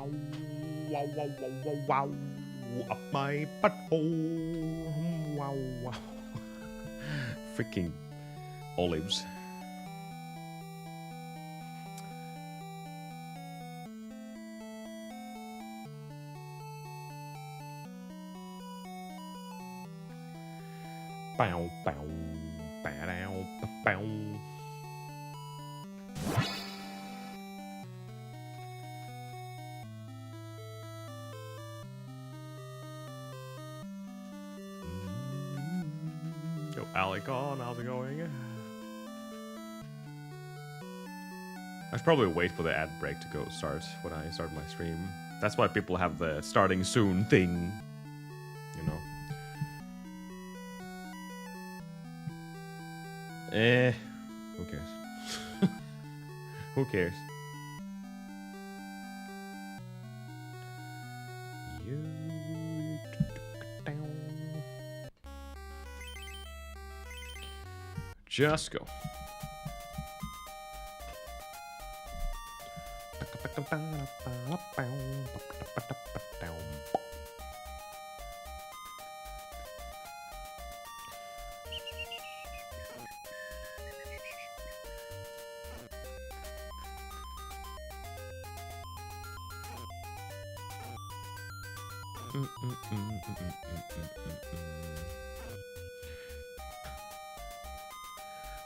wow, wow, wow, wow, wow, wow, up my butthole. Wow, wow. Freaking olives. Bow, bow, bow, bow. Yo, Alicon, how's it going? I should probably wait for the ad break to go start when I start my stream. That's why people have the starting soon thing, you know. Who cares? Who cares? Just go.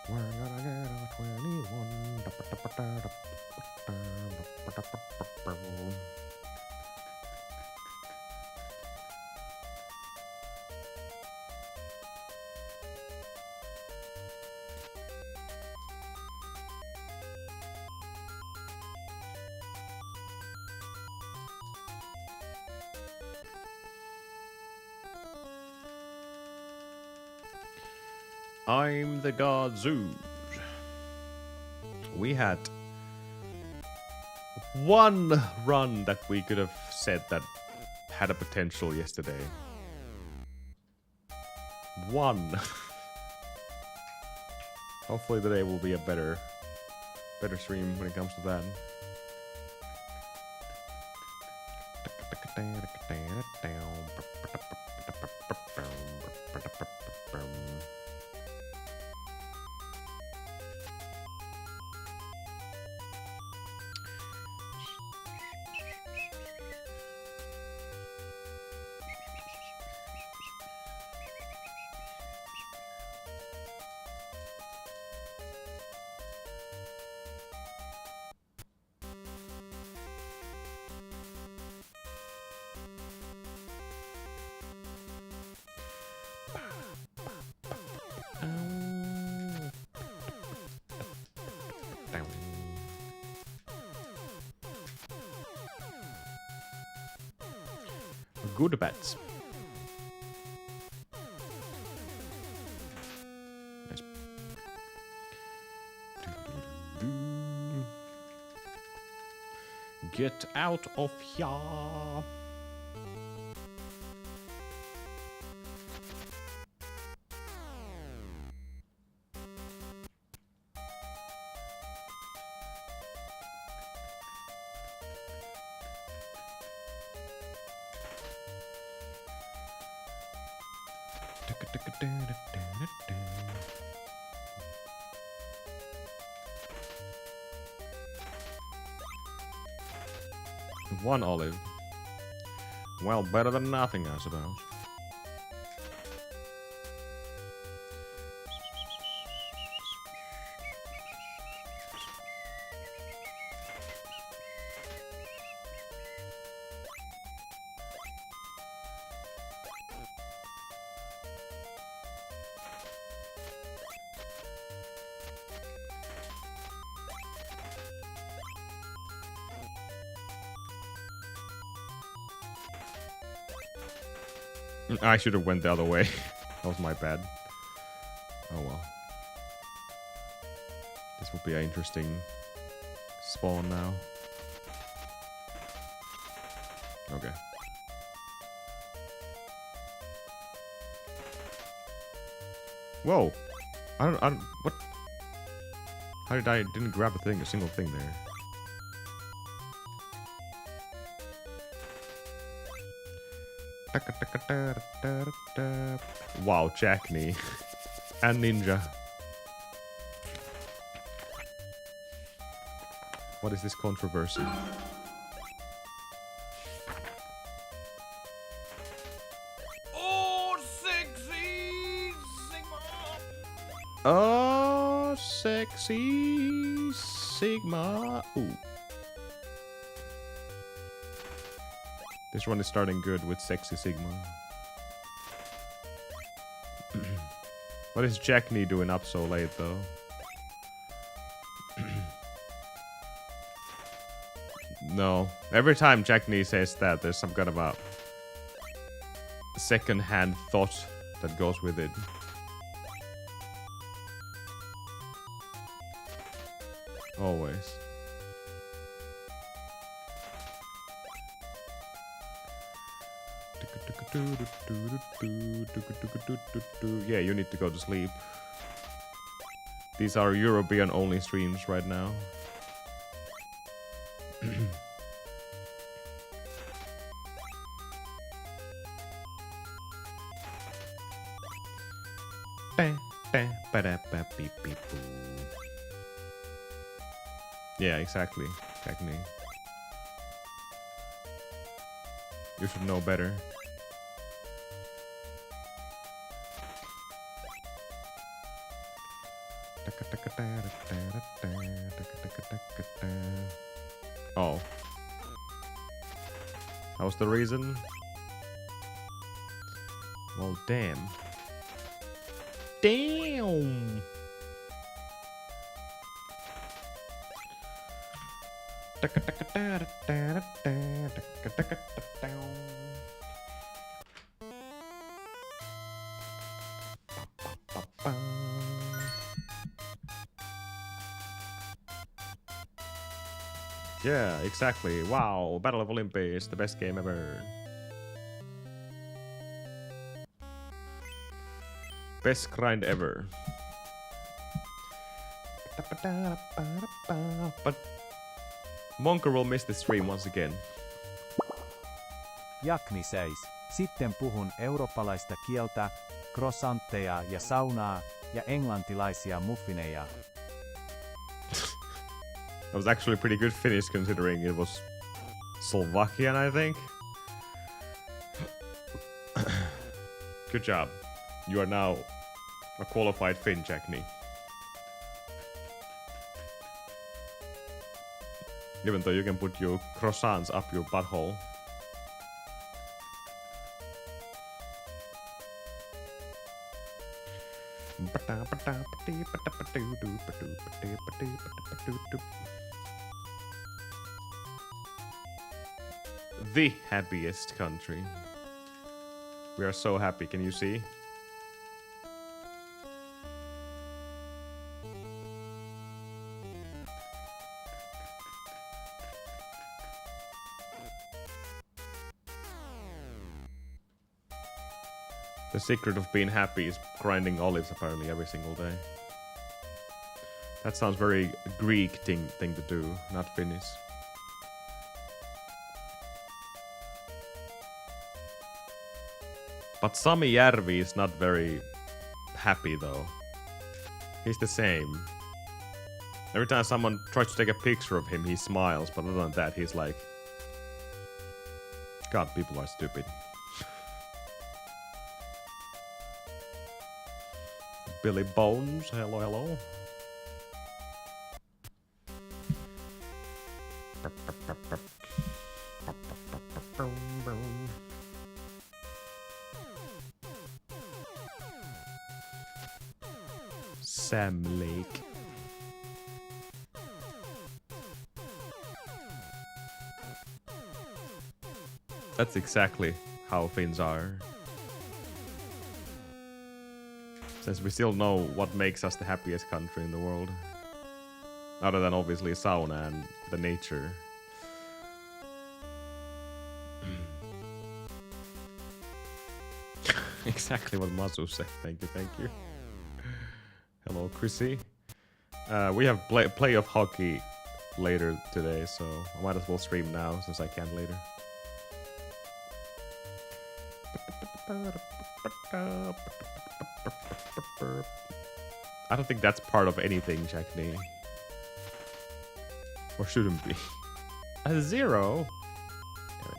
We're gonna get a 21. I'm the God Zeus. We had one run that we could have said that had a potential yesterday. One. Hopefully today will be a better stream when it comes to that. Good bets. Nice. Get out of here. One olive. Well, better than nothing, I suppose. I should have went the other way. That was my bad. Oh well. This will be an interesting spawn now. Okay. Whoa! I don't, what? How did I didn't grab a single thing there? Wow, Jackney. And Ninja. What is this controversy? Oh, sexy Sigma! Oh, sexy Sigma. Ooh. This one is starting good with sexy Sigma. What is Jackney doing up so late though? No. Every time Jackney says that, there's some kind of a second-hand thought that goes with it. Always. Yeah, you need to go to sleep. These are European-only streams right now. Yeah, exactly. Technically. You should know better. Oh. That was the reason? Well, damn. Damn! Yeah, exactly. Wow, Battle of Olympus, the best game ever. Best grind ever. But Monker will miss the stream once again. Jakni seis. Sitten puhun eurooppalaista kieltä, croissantteja ja saunaa ja englantilaisia muffineja. That was actually pretty good Finnish considering it was Slovakian, I think. Good job. You are now a qualified Finn, Jackney. Even though you can put your croissants up your butthole. The happiest country. We are so happy, can you see? The secret of being happy is grinding olives apparently every single day. That sounds very Greek thing to do, not Finnish. But Sami Järvi is not very happy though. He's the same. Every time someone tries to take a picture of him, he smiles, but other than that, he's like, God, people are stupid. Billy Bones, hello, hello. Sam Lake. That's exactly how Finns are. Since we still know what makes us the happiest country in the world. Other than obviously sauna and the nature. Exactly what Mazu said. Thank you, thank you. Hello, Chrissy. We have playoff hockey later today, so I might as well stream now since I can later. I don't think that's part of anything, Jackney. Or shouldn't be. A 0? Damn it.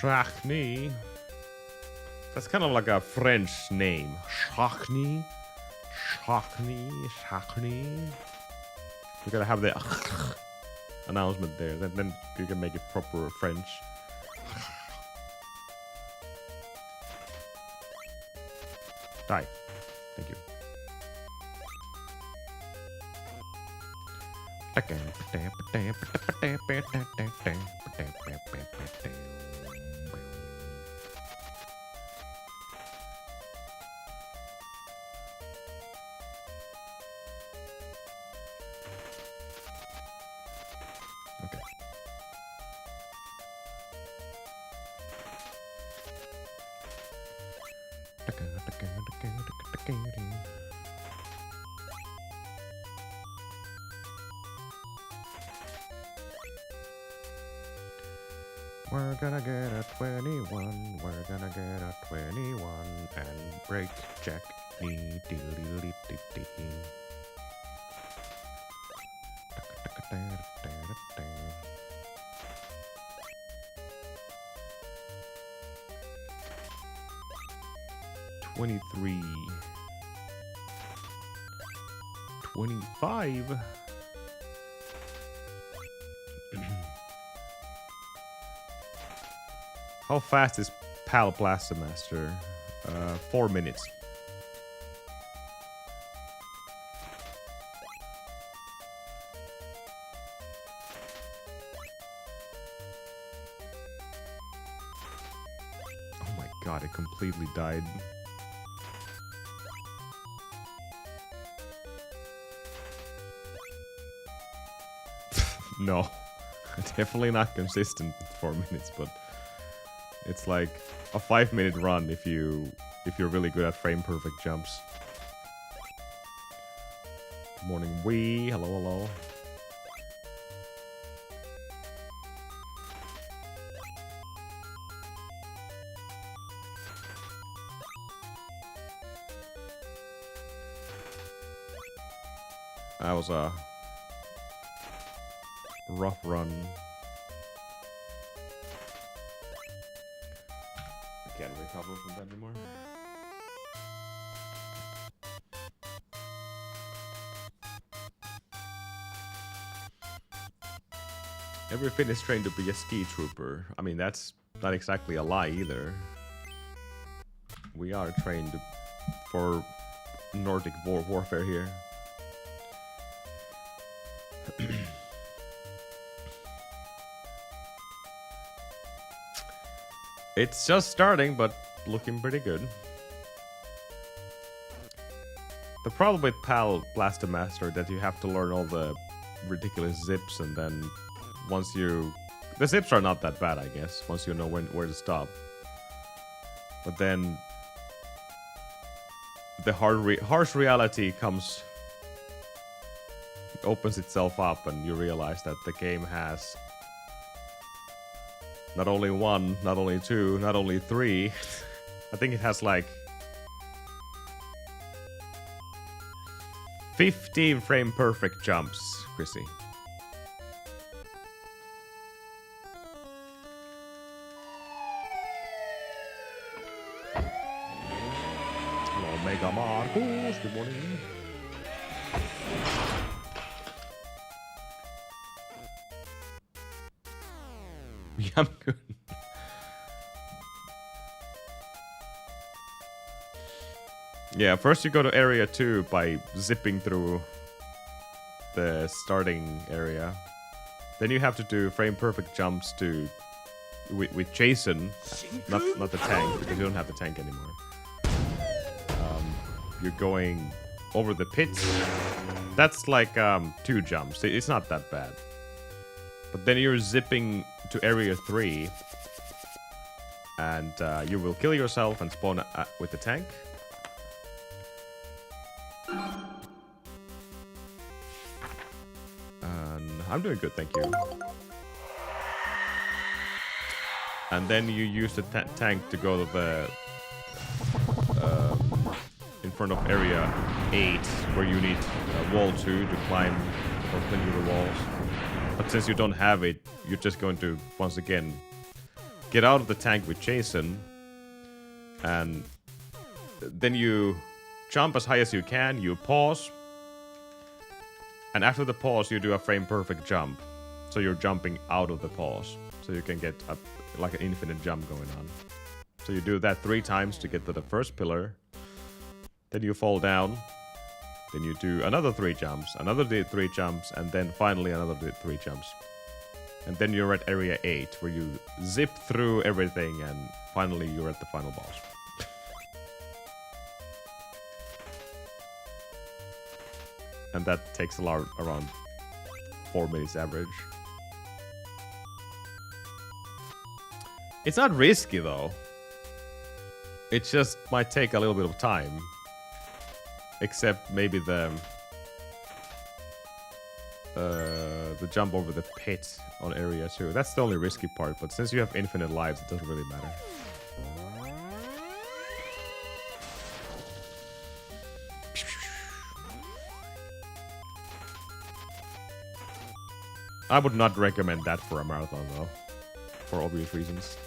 Jackney. That's kind of like a French name. Jackney. Jackney. Jackney. You gotta have the announcement there. Then you can make it proper French. Die. Thank you. Okay. We're gonna get a 21. We're gonna get a 21 and break Jack. 23. 25. How fast is Pal Blaster Master? 4 minutes. Oh my god, it completely died. No. Definitely not consistent with 4 minutes, but it's like a 5-minute run if you're really good at frame perfect jumps. Good morning, Wee. Hello, hello. That was a rough run. I can't recover from that anymore. Every Finn is trained to be a ski trooper. I mean, that's not exactly a lie either. We are trained for Nordic warfare here. It's just starting, but looking pretty good. The problem with Pal Blaster Master that you have to learn all the ridiculous zips, and then once you... The zips are not that bad, I guess, once you know where to stop. But then the harsh reality comes... It opens itself up, and you realize that the game has... Not only 1, not only 2, not only 3. I think it has like 15 frame perfect jumps, Chrissy. Hello, Mega Marcus. Good morning. Yeah, I'm good. Yeah, first you go to area 2 by zipping through the starting area. Then you have to do frame perfect jumps to with Jason, not the tank, because you don't have the tank anymore. You're going over the pits. That's like 2 jumps. It's not that bad. But then you're zipping to area 3, and you will kill yourself and spawn with the tank. And I'm doing good, thank you. And then you use the tank to go to the in front of area 8, where you need wall 2 to climb or clear the walls. But since you don't have it, you're just going to once again get out of the tank with Jason, and then you jump as high as you can. You pause, and after the pause, you do a frame perfect jump. So you're jumping out of the pause, so you can get like an infinite jump going on. So you do that 3 times to get to the first pillar. Then you fall down. Then you do another 3 jumps, another 3 jumps, and then finally another 3 jumps. And then you're at area 8, where you zip through everything, and finally you're at the final boss. And that takes around 4 minutes average. It's not risky though. It just might take a little bit of time. Except maybe the jump over the pit on area 2. That's the only risky part, but since you have infinite lives, it doesn't really matter. I would not recommend that for a marathon though, for obvious reasons.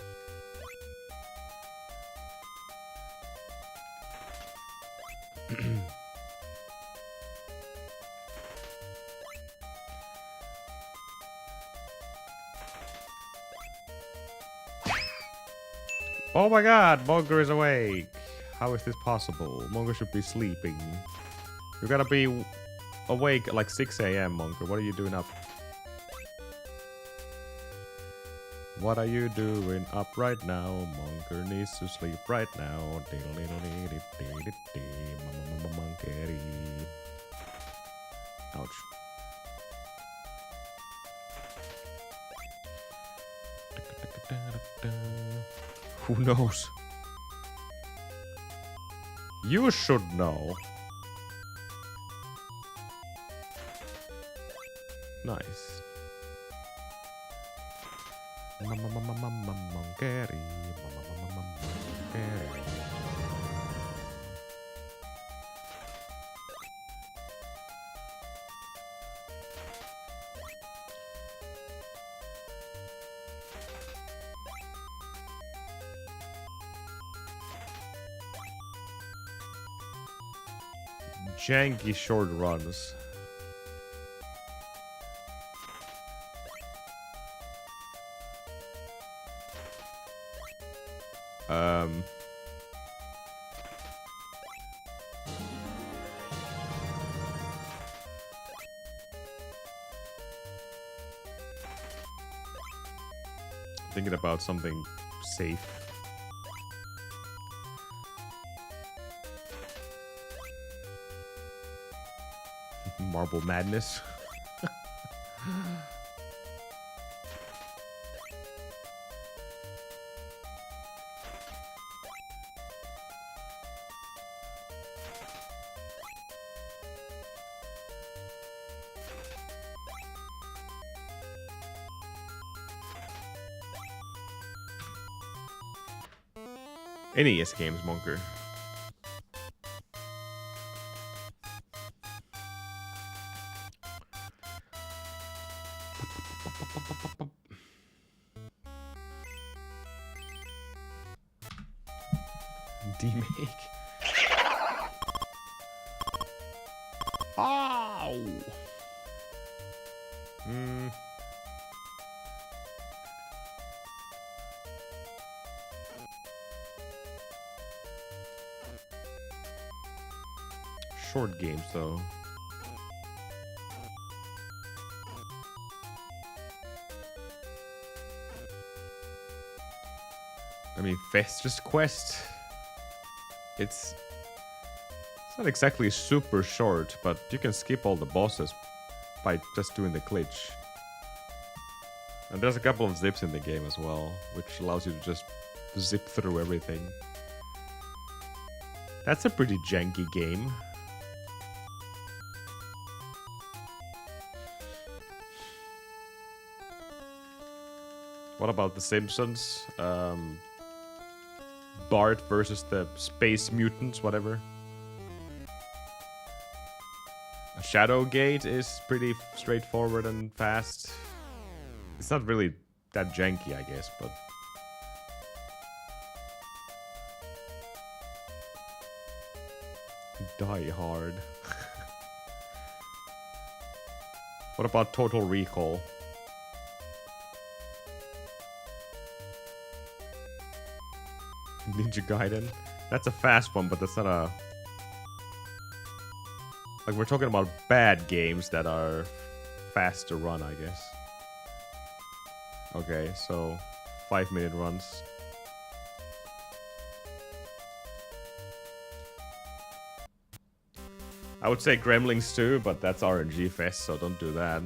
Oh my god, Monker is awake! How is this possible? Monker should be sleeping. You gotta be awake at like 6 AM, Monker. What are you doing up? What are you doing up right now? Monker needs to sleep right now. Ouch. Who knows? You should know. Nice. Monkey. Janky short runs. Thinking about something safe. Marble Madness. NES games, Monker. D-Make. Ow! Short games, though. I mean, Fester's Quest. It's not exactly super short, but you can skip all the bosses by just doing the glitch. And there's a couple of zips in the game as well, which allows you to just zip through everything. That's a pretty janky game. What about The Simpsons? Bart versus the space mutants, whatever. Shadowgate is pretty straightforward and fast. It's not really that janky, I guess, but... Die Hard. What about Total Recall? Ninja Gaiden? That's a fast one, but that's not a... Like, we're talking about bad games that are fast to run, I guess. Okay, so 5-minute runs. I would say Gremlins too, but that's RNG fest, so don't do that.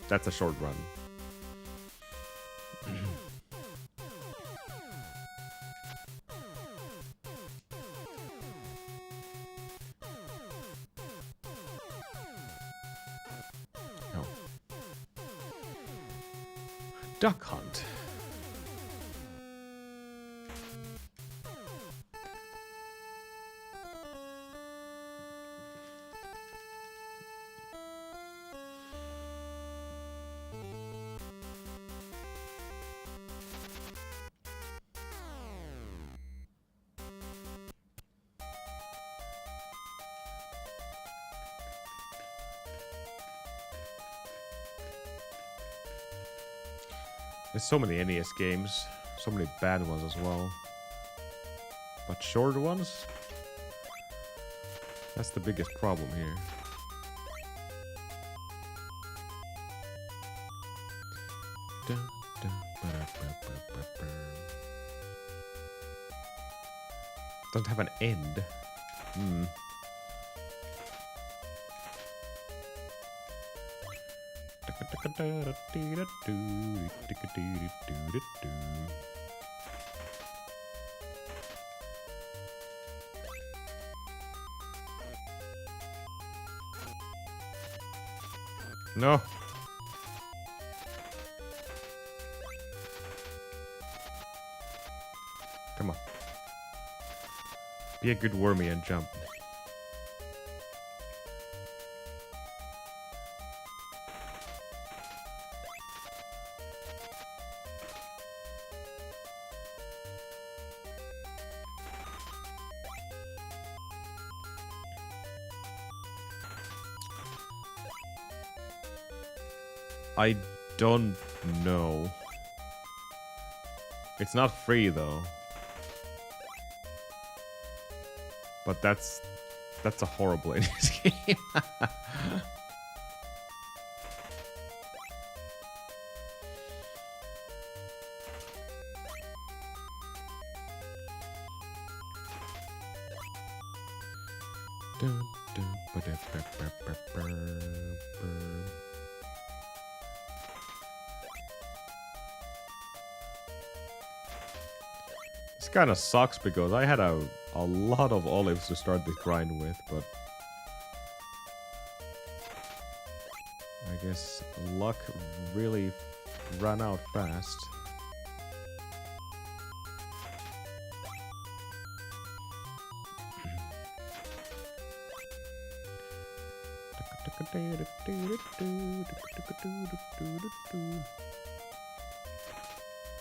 That's a short run. Oh. Duck Hunt. There's so many NES games, so many bad ones as well. But short ones? That's the biggest problem here. Don't have an end. Hmm. No. Come on. Be a good wormy and jump. I don't know. It's not free though. But that's a horrible NES game. This kind of sucks because I had a lot of olives to start this grind with, but I guess luck really ran out fast.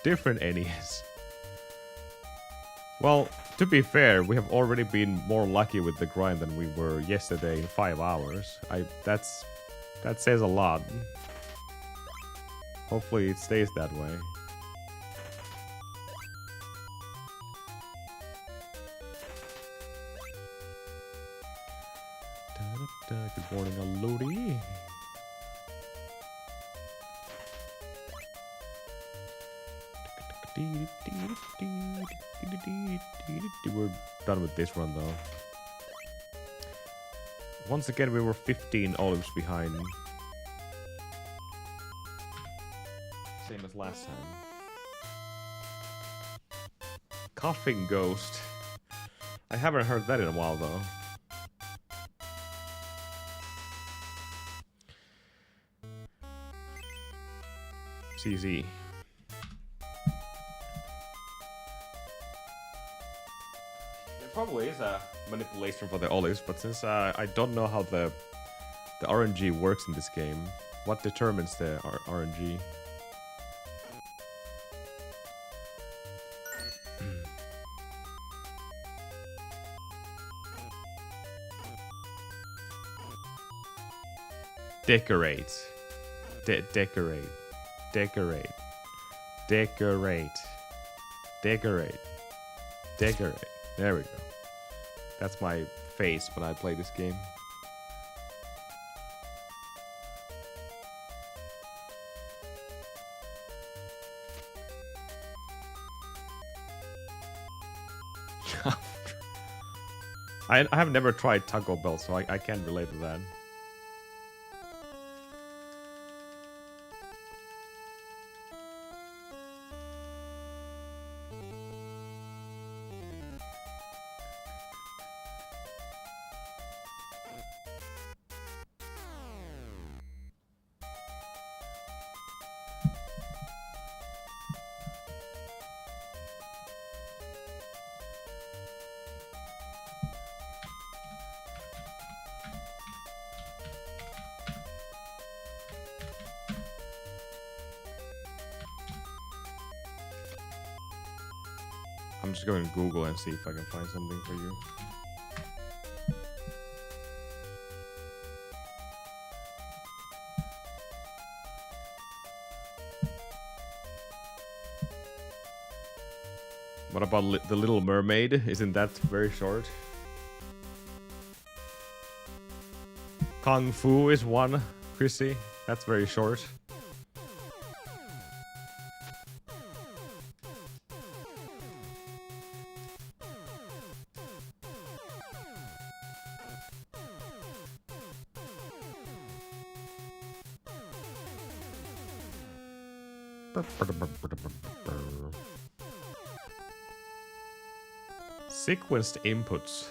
Different NES. Well, to be fair, we have already been more lucky with the grind than we were yesterday in 5 hours. That says a lot. Hopefully it stays that way. Good morning, Aludi. We're done with this run though. Once again, we were 15 olives behind. Same as last time. Coughing Ghost. I haven't heard that in a while though. CZ. probably is a manipulation for the olives, but since I don't know how the RNG works in this game, what determines the RNG? Decorate. Decorate. Decorate. Decorate. Decorate. Decorate. There we go. That's my face when I play this game. I have never tried Taco Bell, so I can't relate to that. I'm just going to Google and see if I can find something for you. What about The Little Mermaid? Isn't that very short? Kung Fu is one, Chrissy. That's very short. Sequenced inputs.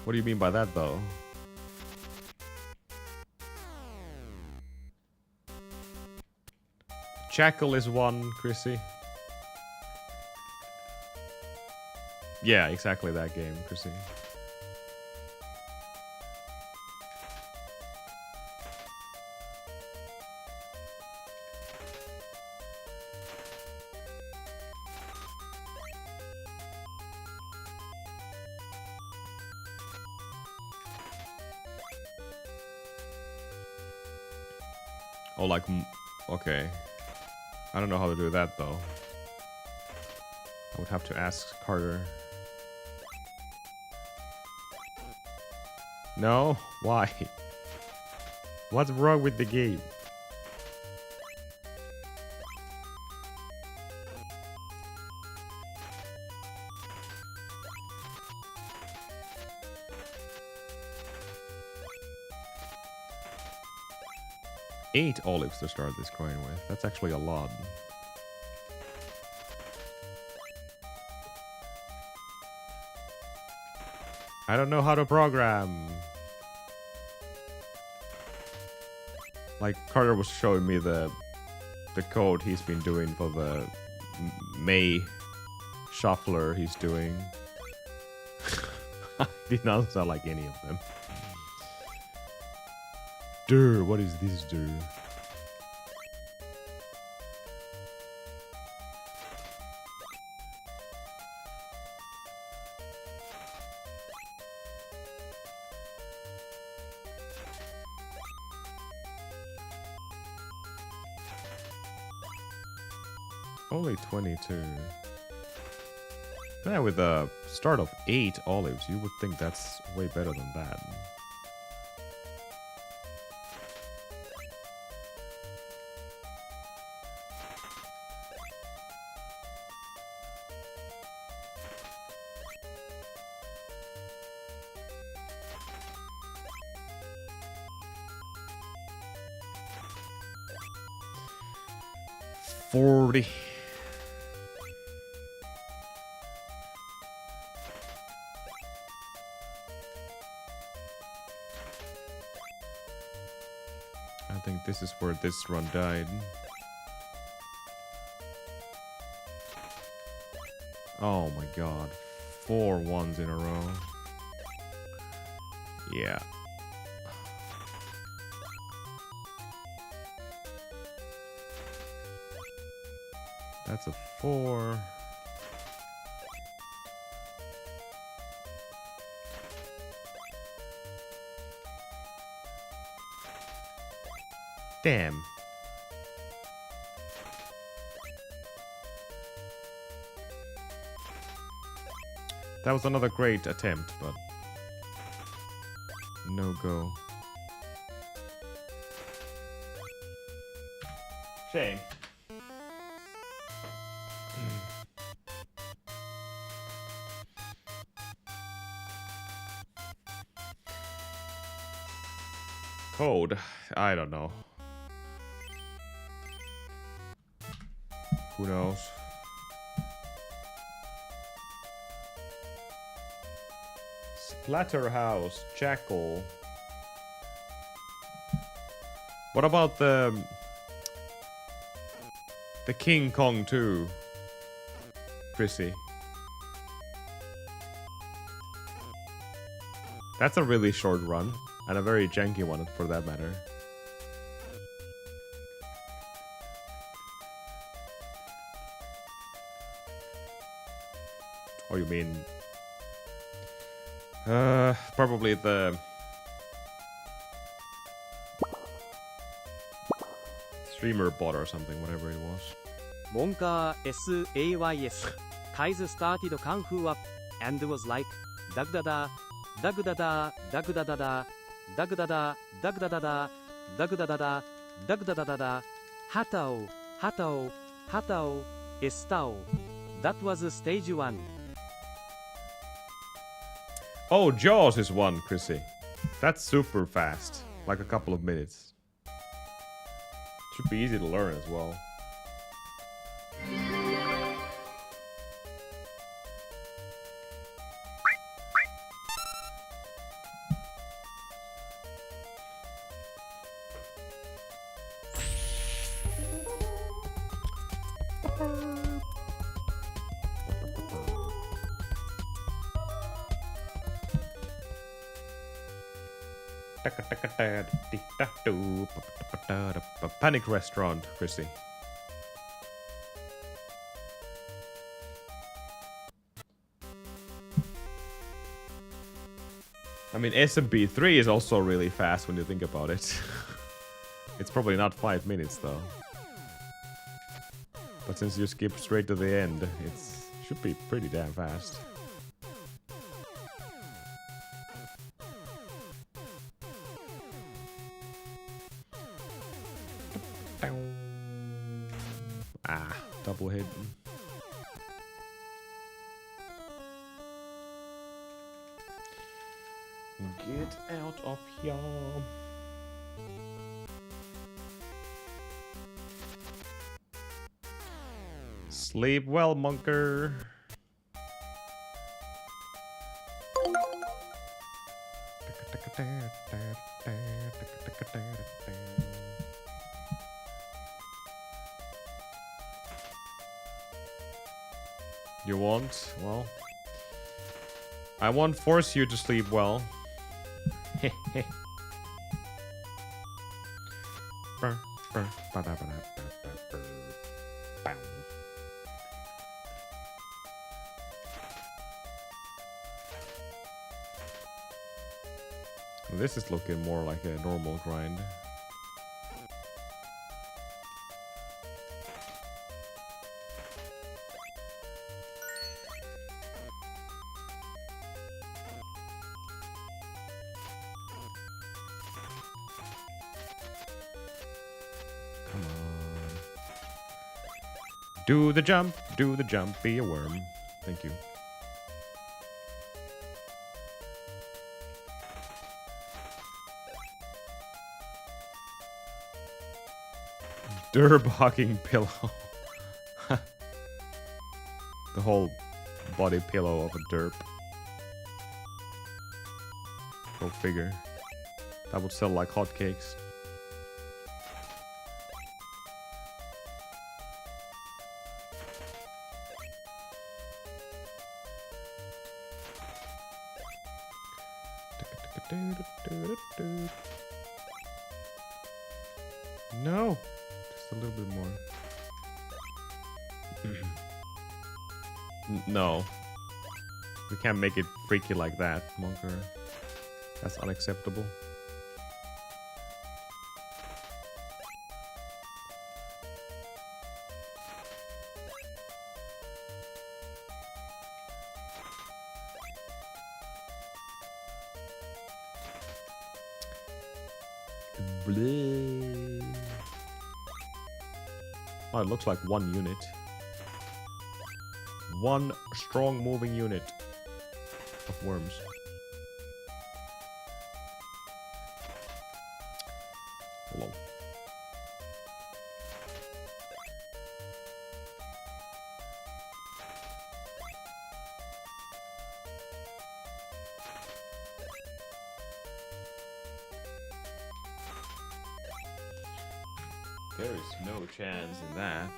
What do you mean by that, though? Jackal is one, Chrissy. Yeah, exactly that game, Chrissy. Oh, like, okay. I don't know how to do that, though. I would have to ask Carter. No? Why? What's wrong with the game? Eight olives to start this coin with. That's actually a lot. I don't know how to program. Like Carter was showing me the code he's been doing for the May shuffler he's doing. Did not sound like any of them. Dude, what is this, dude? Only 22. Yeah, with a start of 8 olives, you would think that's way better than that. I think this is where this run died. Oh my god. 4 ones in a row. Yeah. That's a 4. Damn. That was another great attempt, but no go. Shame. Code? I don't know. Who knows? Splatterhouse, Jackal. What about the King Kong 2? Chrissy. That's a really short run, and a very janky one for that matter. Oh, you mean... probably the... streamer bot or something, whatever it was. Wonka SAYS. Kaiser started Kung Fu up and was like, Dagdada, Dagdada, Dagdada, Dagdada, Dagdada, Dagdada, Dagdada, Hatao, Hatao, Hatao, Estao. That was stage 1. Oh, Jaws is 1, Chrissy. That's super fast. Like a couple of minutes. Should be easy to learn as well. Panic Restaurant, Chrissy. I mean, SMB 3 is also really fast when you think about it. It's probably not 5 minutes though. But since you skip straight to the end, it should be pretty damn fast. Ah, double hit. Get out of here. Sleep well, Monker. You won't? Well, I won't force you to sleep well. This is looking more like a normal grind. Come on. Do the jump, be a worm. Thank you. Derb hugging pillow. The whole body pillow of a derp. Go figure. That would sell like hotcakes. No, just a little bit more. No, we can't make it freaky like that, Monker. That's unacceptable. Bleh. Oh, it looks like one unit. One strong moving unit of worms. Lol. There is no chance in that.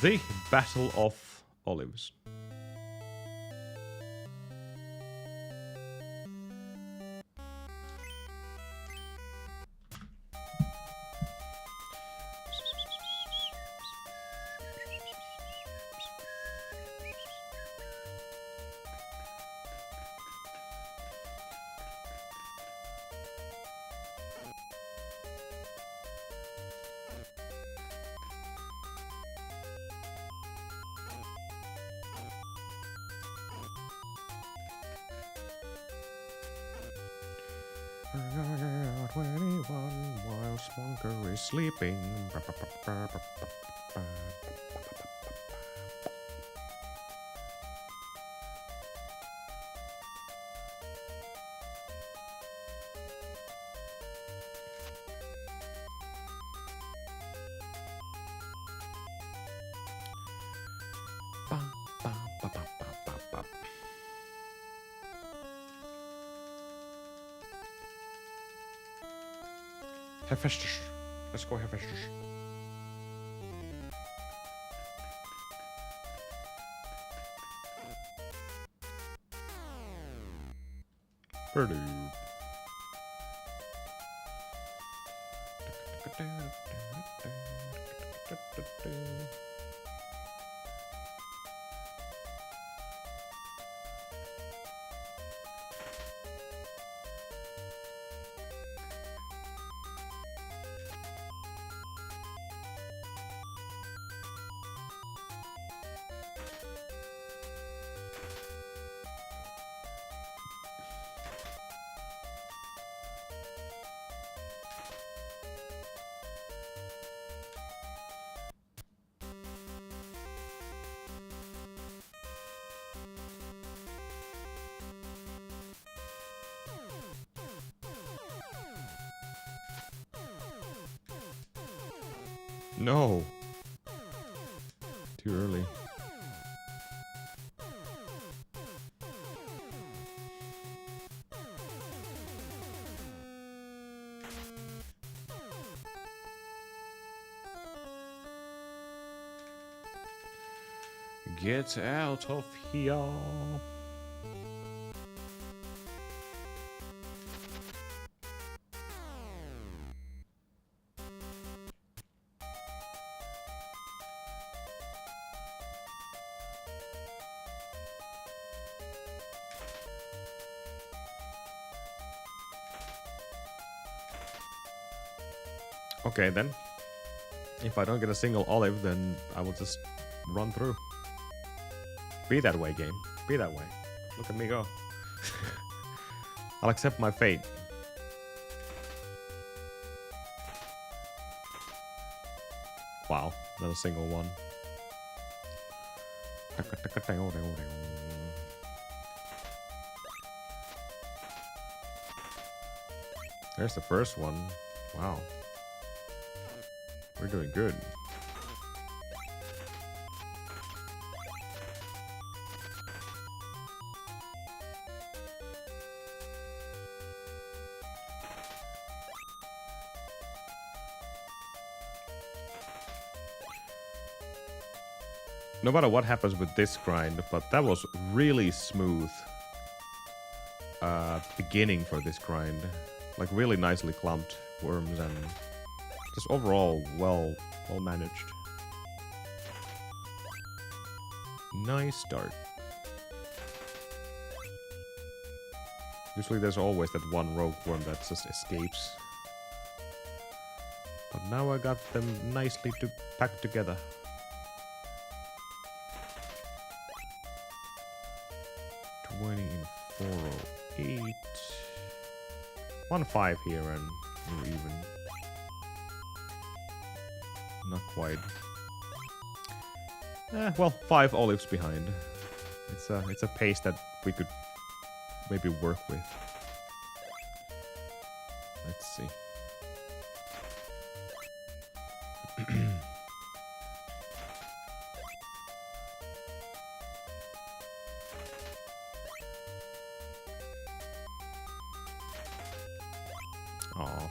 The Battle of Olives. I got 21 while Spunker is sleeping. Hephaestus. Let's go Hephaestus. Purdue. No. Too early. Get out of here. Okay, then. If I don't get a single olive, then I will just run through. Be that way, game. Be that way. Look at me go. I'll accept my fate. Wow, not a single one. There's the first one. Wow. We're doing good. no matter what happens with this grind, but that was really smooth beginning for this grind. Like really nicely clumped worms and just overall well managed. Nice start. Usually there's always that one rogue worm that just escapes. But now I got them nicely packed together. $20 in 408. 1-5 here and we're even. Not quite. Well, 5 olives behind. It's a pace that we could maybe work with. Let's see. Aw.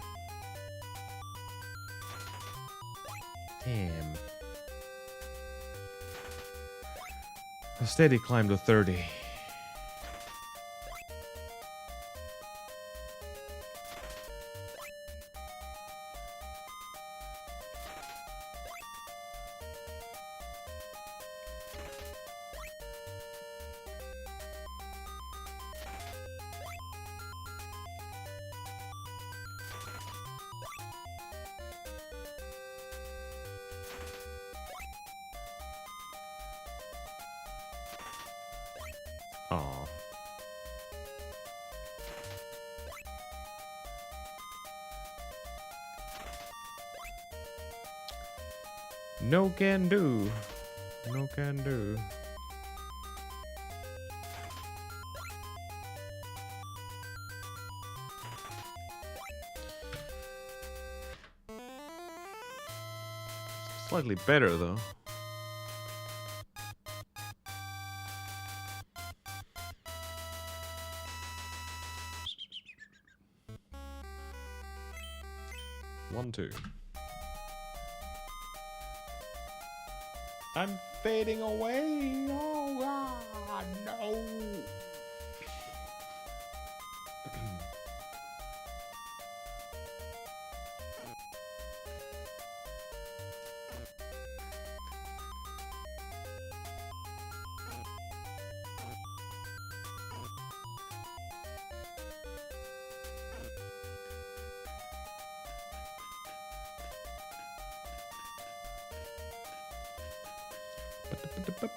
Damn. A steady climb to 30. Aw. No can do. No can do. Slightly better though. One, two. I'm fading away. Oh God, no.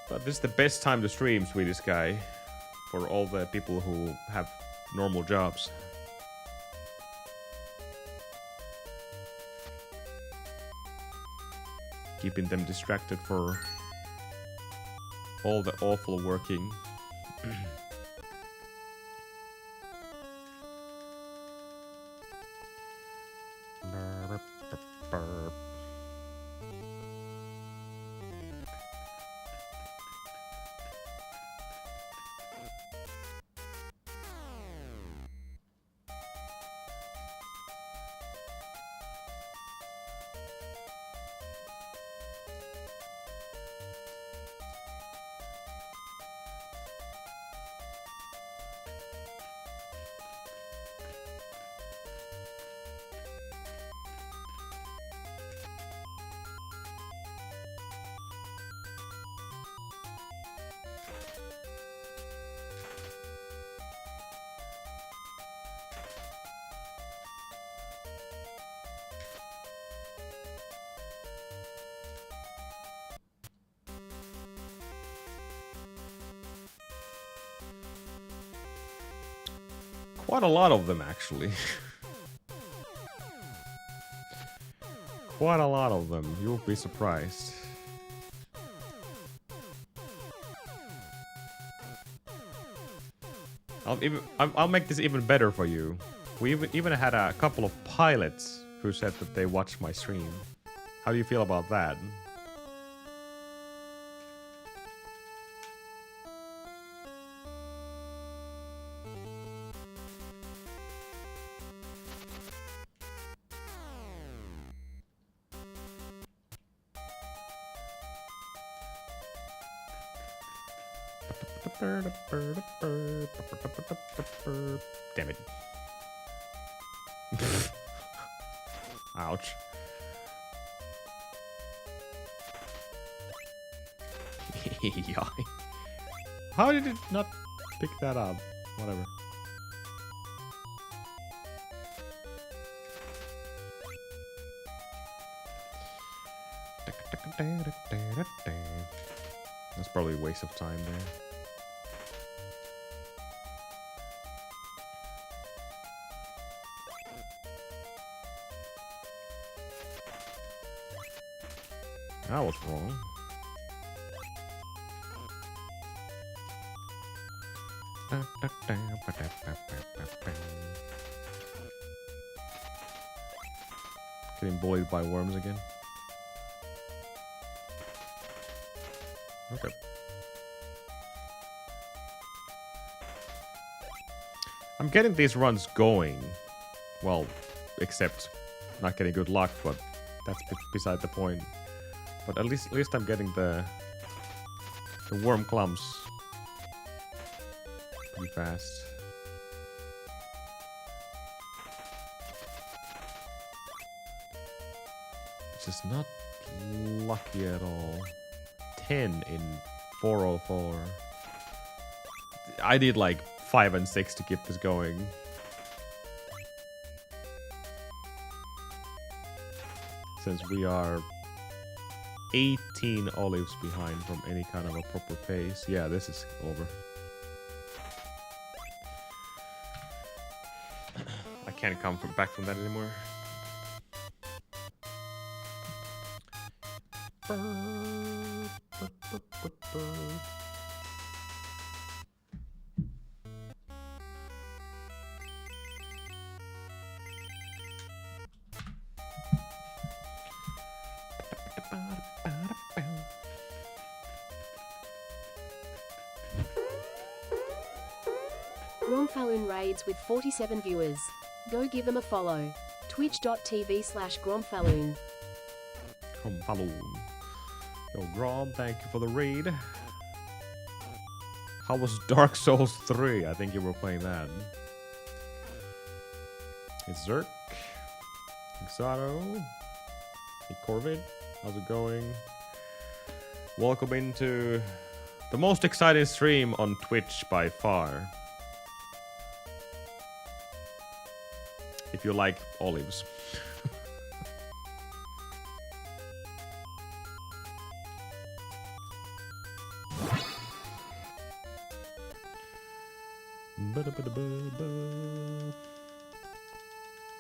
But this is the best time to stream, Swedish guy, for all the people who have normal jobs. Keeping them distracted for all the awful working. Quite a lot of them, actually. Quite a lot of them. You'll be surprised. I'll make this even better for you. We even had a couple of pilots who said that they watched my stream. How do you feel about that? Damn it. Ouch. How did it not pick that up? Whatever. That's probably a waste of time there. That was wrong. Getting bullied by worms again. Okay. I'm getting these runs going. Well, except not getting good luck, but that's beside the point. But at least I'm getting the worm clumps pretty fast. It's just not lucky at all. 10 in 404. I need like 5 and 6 to keep this going. Since we are 18 olives behind from any kind of a proper pace. Yeah, this is over. I can't come back from that anymore. Gromfalloon raids with 47 viewers. Go give them a follow. Twitch.tv/Gromfalloon. Gromfalloon. Yo, Grom, thank you for the raid. How was Dark Souls 3? I think you were playing that. It's Zerk. Xato. Hey, Corvid. How's it going? Welcome into the most exciting stream on Twitch by far. If you like olives.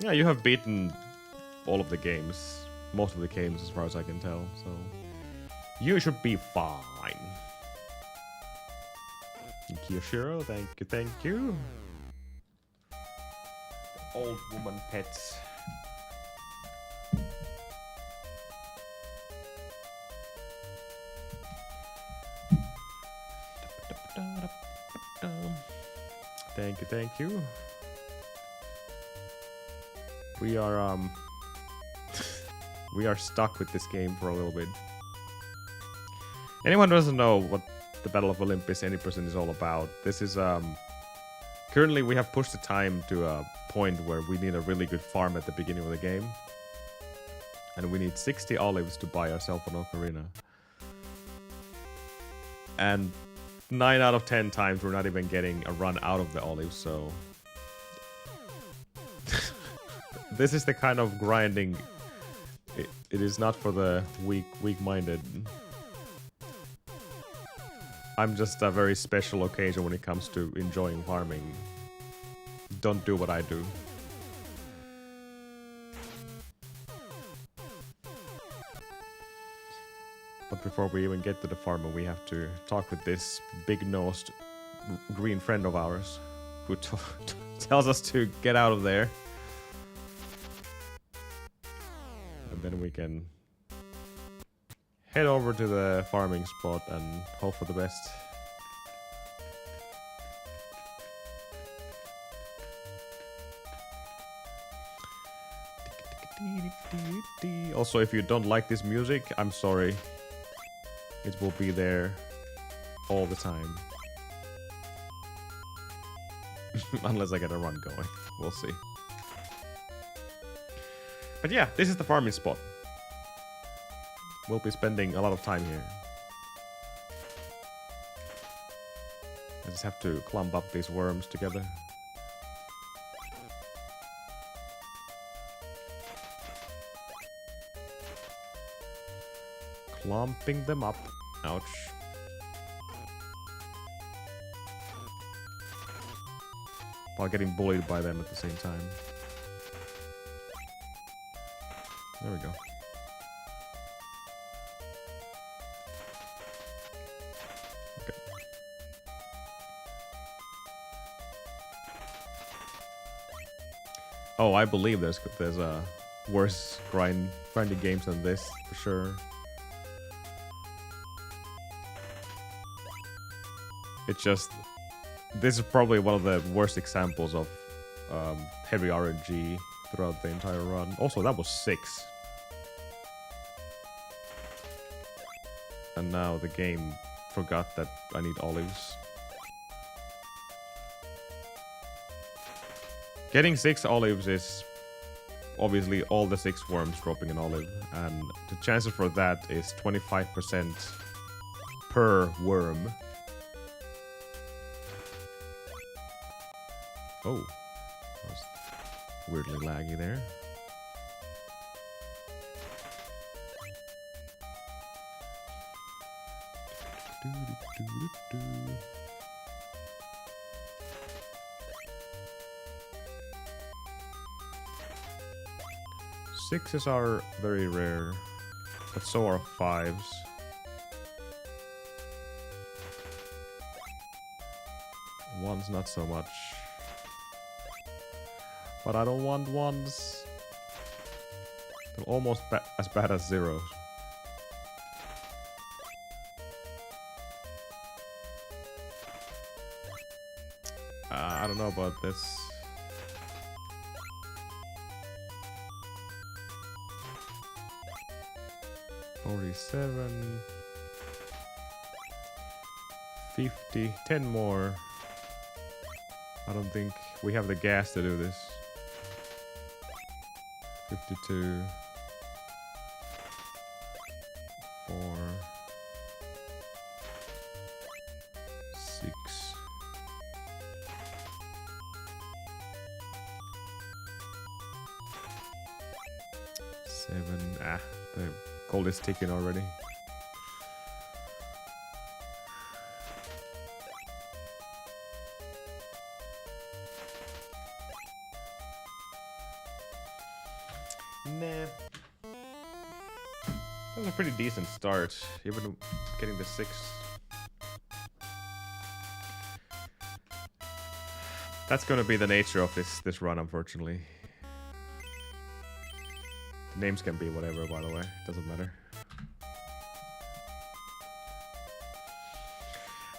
Yeah, you have beaten all of the games. Most of the games as far as I can tell, so you should be fine. Kiyoshiro, thank you. Old woman pets. Thank you. We are we are stuck with this game for a little bit. Anyone who doesn't know what the Battle of Olympus any percent is all about, this is currently we have pushed the time to a point where we need a really good farm at the beginning of the game. And we need 60 olives to buy ourselves an ocarina. And 9 out of 10 times we're not even getting a run out of the olives, so this is the kind of grinding it is not for the weak-minded. I'm just a very special occasion when it comes to enjoying farming. Don't do what I do. But before we even get to the farmer, we have to talk with this big-nosed green friend of ours who tells us to get out of there. And then we can head over to the farming spot and hope for the best. Also, if you don't like this music, I'm sorry. It will be there all the time. Unless I get a run going. We'll see. But yeah, this is the farming spot. We'll be spending a lot of time here. I just have to clump up these worms together. Clumping them up. Ouch. While getting bullied by them at the same time. There we go. Okay. Oh, I believe there's a worse grinding games than this for sure. It's just this is probably one of the worst examples of heavy RNG throughout the entire run. Also, that was 6. And now the game forgot that I need olives. Getting 6 olives is obviously all the 6 worms dropping an olive, and the chances for that is 25% per worm. Oh, that was weirdly laggy there. Sixes are very rare, but so are 5s. Ones not so much. But I don't want 1s. They're almost as bad as 0s. I don't know about this. $47, 50, 10 more. I don't think we have the gas to do this. 52, 4, 6. 7. The cold is ticking already. Nah. That was a pretty decent start, even getting the 6. That's gonna be the nature of this run, unfortunately. The names can be whatever, by the way. Doesn't matter.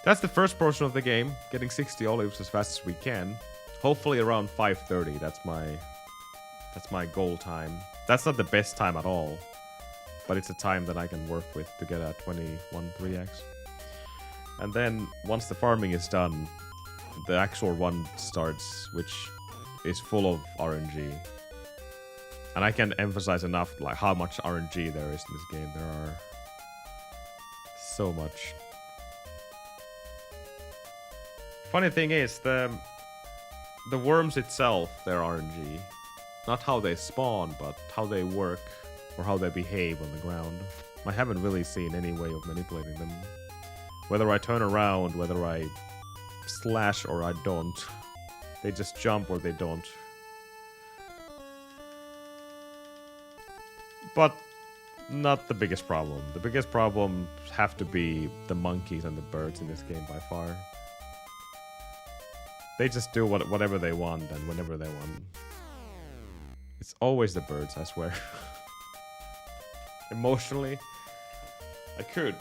That's the first portion of the game. Getting 60 olives as fast as we can. Hopefully around 5:30. That's my goal time. That's not the best time at all, but it's a time that I can work with to get a 21 3x. And then once the farming is done, the actual run starts, which is full of RNG. And I can't emphasize enough like how much RNG there is in this game. There are so much. Funny thing is, the worms itself, they're RNG. Not how they spawn, but how they work or how they behave on the ground. I haven't really seen any way of manipulating them. Whether I turn around, whether I slash or I don't. They just jump or they don't. But not the biggest problem. The biggest problem have to be the monkeys and the birds in this game by far. They just do whatever they want and whenever they want. It's always the birds, I swear. Emotionally, I could.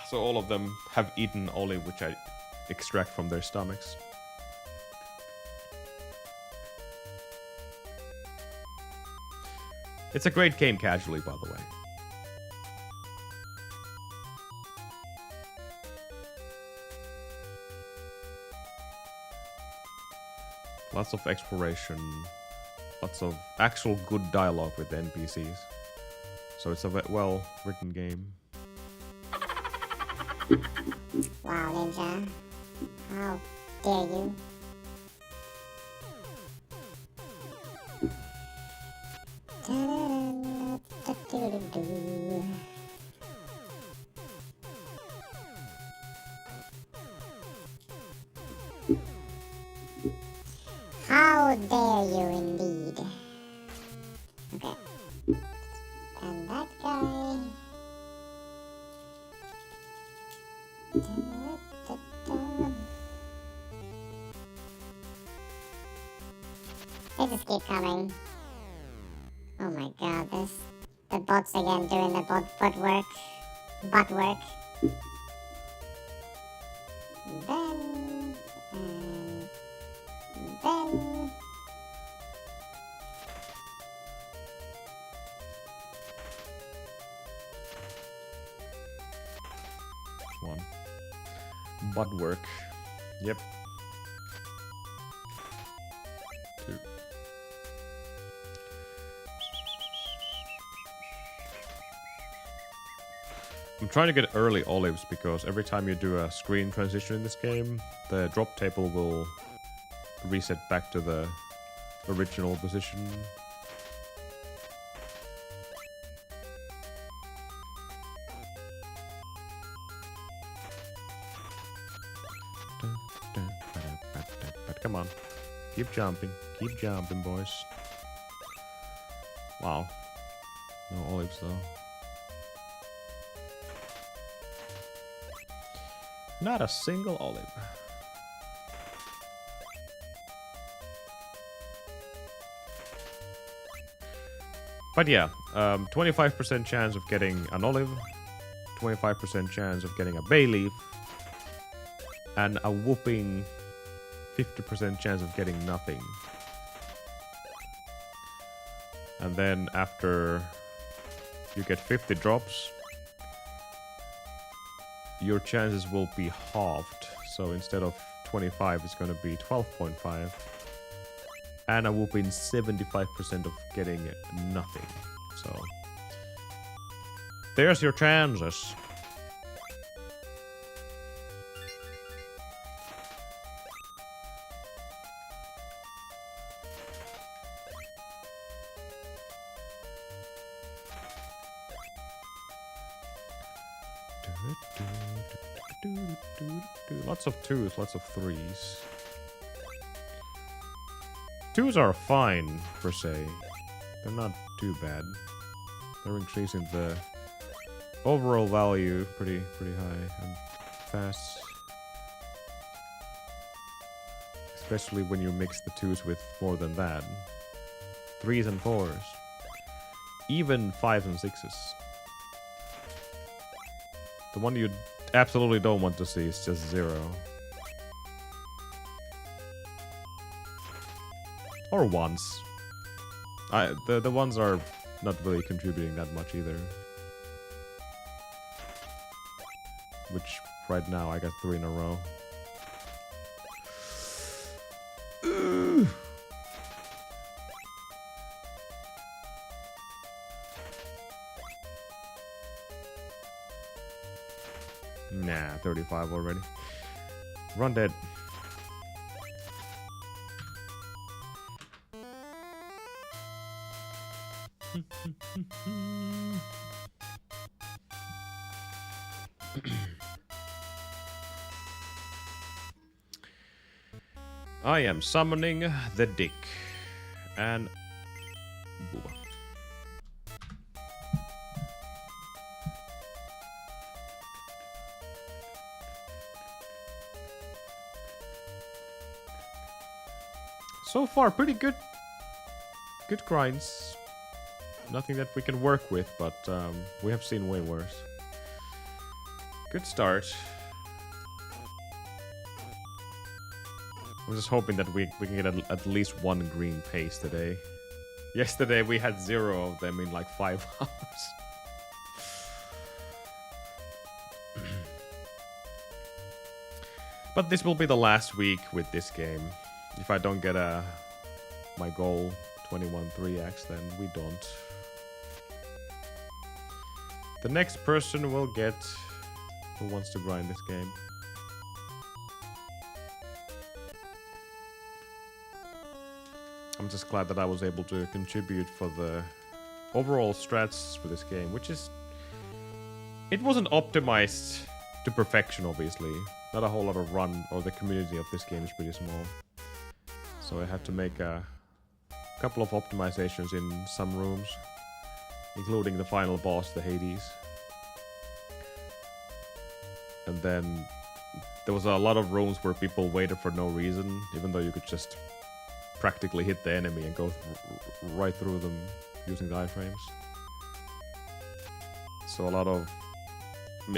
So all of them have eaten olive, which I extract from their stomachs. It's a great game casually, by the way. Lots of exploration. Lots of actual good dialogue with the NPCs. So it's a well-written game. Wow, Ninja. How dare you? How dare you indeed? Okay. And that guy. They just keep coming. Oh my god, this the bots again doing the butt work. Butt work. Then and then One. Butt work. Yep. Two. I'm trying to get early olives because every time you do a screen transition in this game, the drop table will reset back to the original position. But come on. Keep jumping. Keep jumping, boys. Wow. No olives, though. Not a single olive. But yeah, 25% chance of getting an olive, 25% chance of getting a bay leaf, and a whooping 50% chance of getting nothing. And then after you get 50 drops, your chances will be halved. So instead of 25, it's going to be 12.5. And a whooping 75% of getting nothing. So there's your chances. Lots of twos, lots of threes. Twos are fine, per se. They're not too bad. They're increasing the overall value pretty high and fast. Especially when you mix the twos with more than that. Threes and fours. Even fives and sixes. The one you absolutely don't want to see is just 0. Or ones. The ones are not really contributing that much either. Which right now I got 3 in a row. Nah, 35 already. Run dead. I am summoning the dick. And Booba. So far, pretty good. Good grinds. Nothing that we can work with, but we have seen way worse. Good start. I'm just hoping that we can get at least 1 green paste today. Yesterday we had 0 of them in like 5 hours. But this will be the last week with this game. If I don't get my goal 21 3x, then we don't. The next person will get who wants to grind this game. I'm just glad that I was able to contribute for the overall strats for this game, which is... It wasn't optimized to perfection, obviously. Not a whole lot of run, or the community of this game is pretty small. So I had to make a couple of optimizations in some rooms, including the final boss, the Hades. And then there was a lot of rooms where people waited for no reason, even though you could just practically hit the enemy and go right through them using the iframes. So a lot of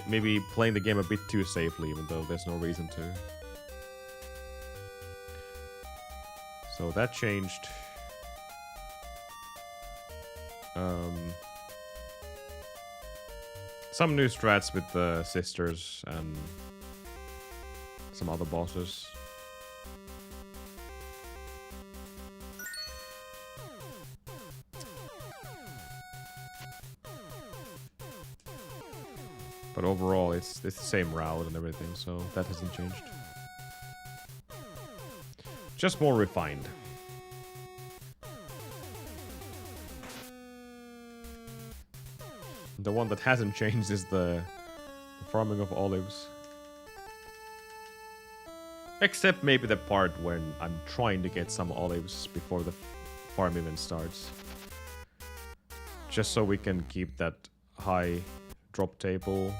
maybe playing the game a bit too safely, even though there's no reason to. So that changed. Some new strats with the sisters and some other bosses. But overall, it's the same route and everything, so that hasn't changed. Just more refined. The one that hasn't changed is the farming of olives. Except maybe the part when I'm trying to get some olives before the farm even starts. Just so we can keep that high drop table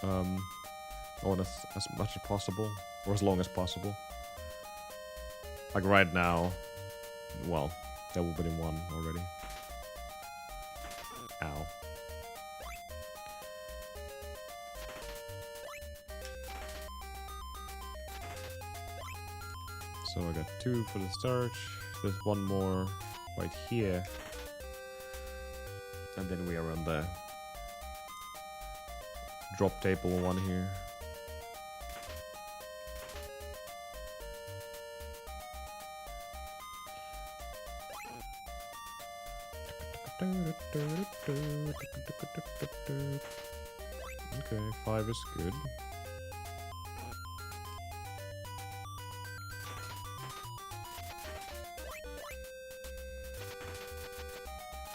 on as much as possible, or as long as possible. Like right now, well, that will be in one already. Ow. So I got 2 for the starch. There's one more right here. And then we are on the drop table one here. Okay, 5 is good.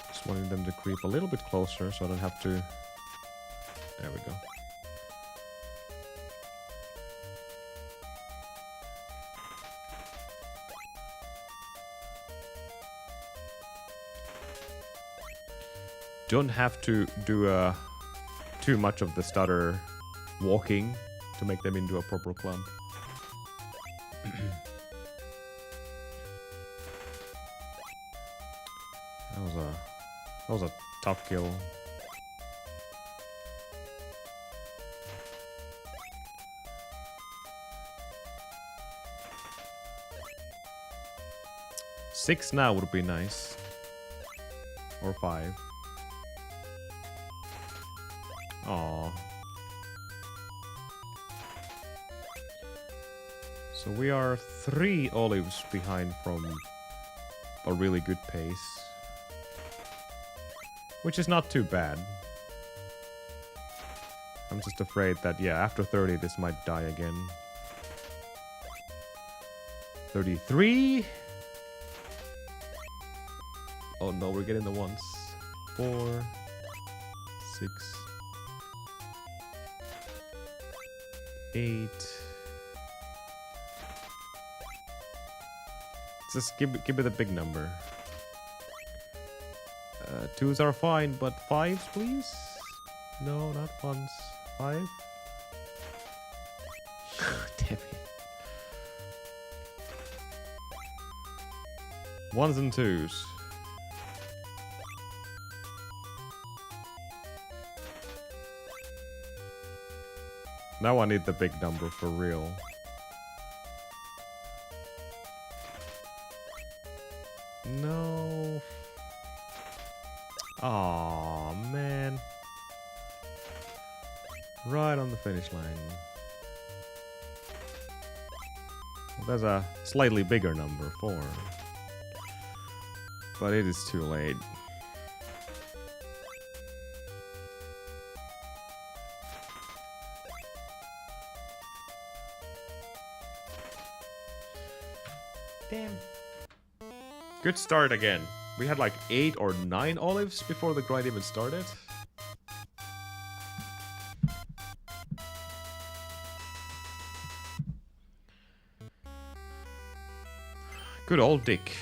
Just wanting them to creep a little bit closer so I don't have to... There we go. Don't have to do too much of the stutter walking to make them into a proper clump. That was a tough kill. Six now would be nice. Or 5. Aww. So we are 3 olives behind from a really good pace. Which is not too bad. I'm just afraid that, yeah, after 30 this might die again. 33? Oh no, we're getting the ones. 4, 6, 8. Just give me the big number. 2s are fine, but 5s, please? No, not 1s. 5? Damn it. 1s and 2s. Now I need the big number for real. No. Aw, man. Right on the finish line. Well, there's a slightly bigger number, 4. But it is too late. Damn. Good start again. We had like 8 or 9 olives before the grind even started. Good old Dick.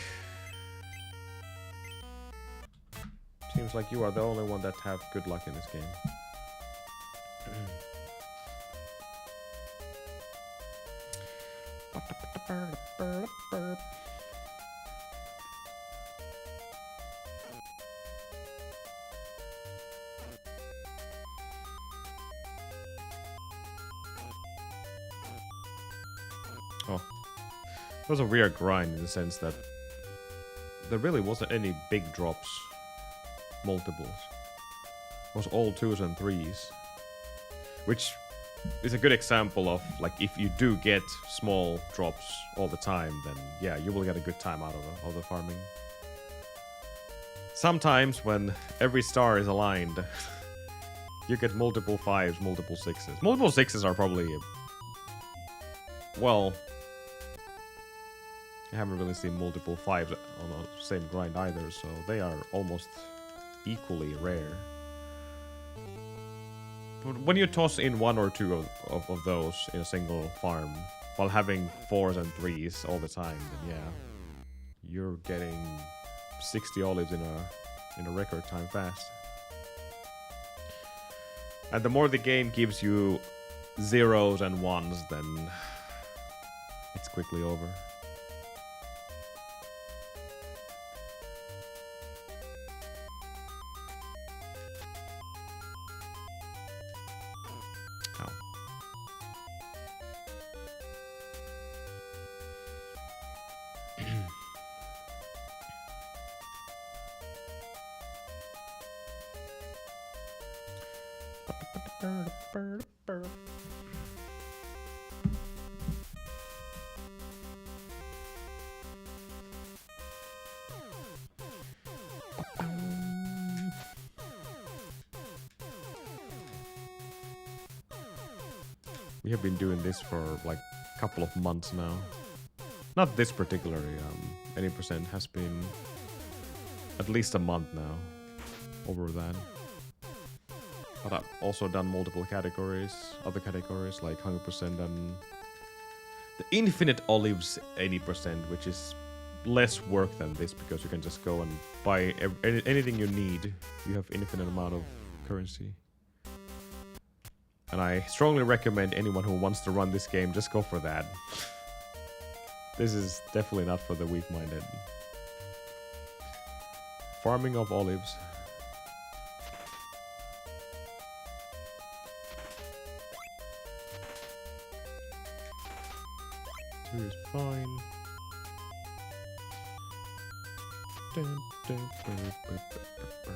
Seems like you are the only one that have good luck in this game. Oh. It was a weird grind in the sense that there really wasn't any big drops, multiples. It was all 2s and 3s. Which is a good example of, like, if you do get small drops all the time, then yeah, you will get a good time out of the farming. Sometimes when every star is aligned, you get multiple 5s, multiple 6s. Multiple 6s are probably... Well... I haven't really seen multiple 5s on the same grind either, so they are almost equally rare. But when you toss in 1 or 2 of those in a single farm, while having 4s and 3s all the time, then yeah, you're getting 60 olives in a record time fast. And the more the game gives you 0s and 1s, then it's quickly over. We have been doing this for like a couple of months now. Not this particularly, any percent has been at least a month now, over that. But I've also done multiple categories, other categories like 100% and the infinite olives 80%, which is less work than this because you can just go and buy anything you need. You have infinite amount of currency. And I strongly recommend anyone who wants to run this game, just go for that. This is definitely not for the weak-minded. Farming of olives. Two is fine. Dun, dun, dun, dun, dun, dun.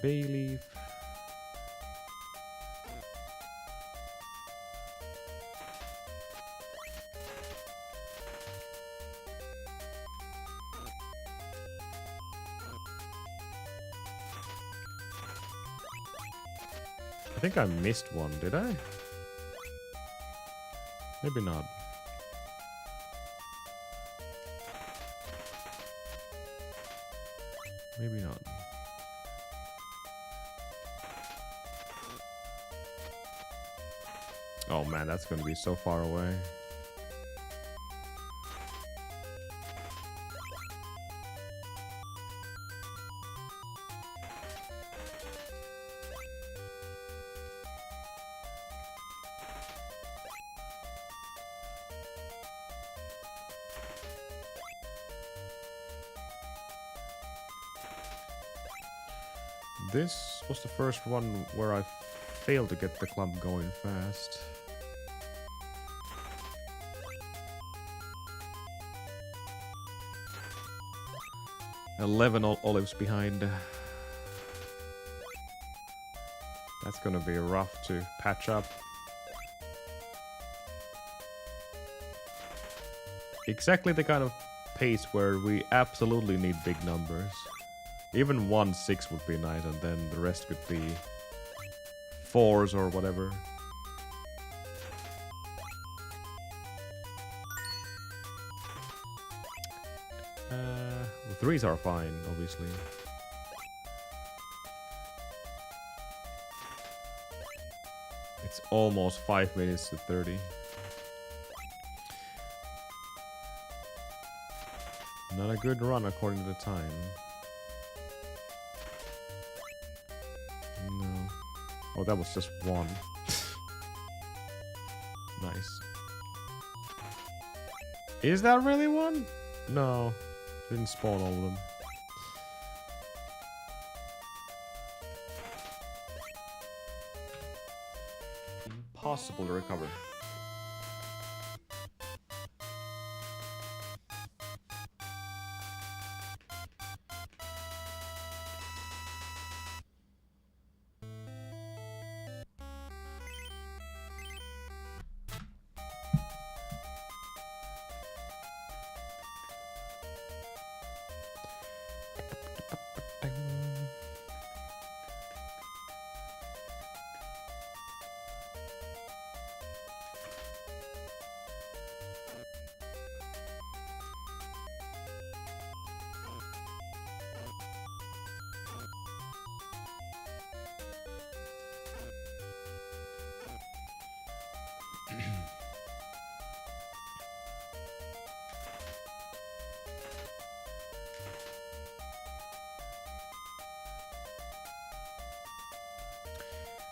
Bay leaf. I think I missed one, did I? Maybe not. Maybe not. Oh man, that's gonna be so far away. This was the first one where I failed to get the club going fast. $11 olives behind. That's gonna be rough to patch up. Exactly the kind of pace where we absolutely need big numbers. Even 1-6 would be nice, and then the rest could be 4s or whatever. Well, 3s are fine, obviously. It's almost 5 minutes to 30. Not a good run according to the time. No. Oh, that was just one. Nice. Is that really one? No. Didn't spawn all of them. Impossible to recover.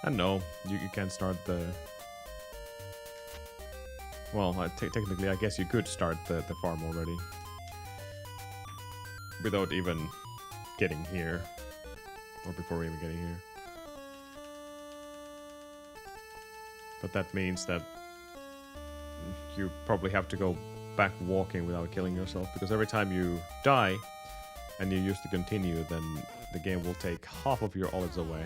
And no, you can't start the... Well, technically I guess you could start the farm already. Without even getting here. Or before even getting here. But that means that you probably have to go back walking without killing yourself, because every time you die and you use to continue, then the game will take half of your olives away.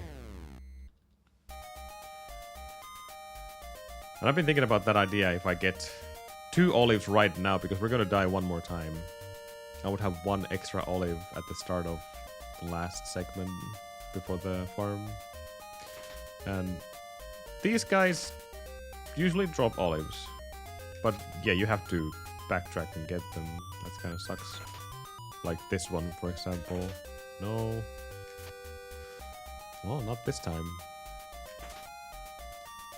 And I've been thinking about that idea. If I get 2 olives right now, because we're gonna die one more time, I would have 1 extra olive at the start of the last segment before the farm. And these guys usually drop olives, but yeah, you have to backtrack and get them. That kind of sucks. Like this one, for example. No. Well, not this time.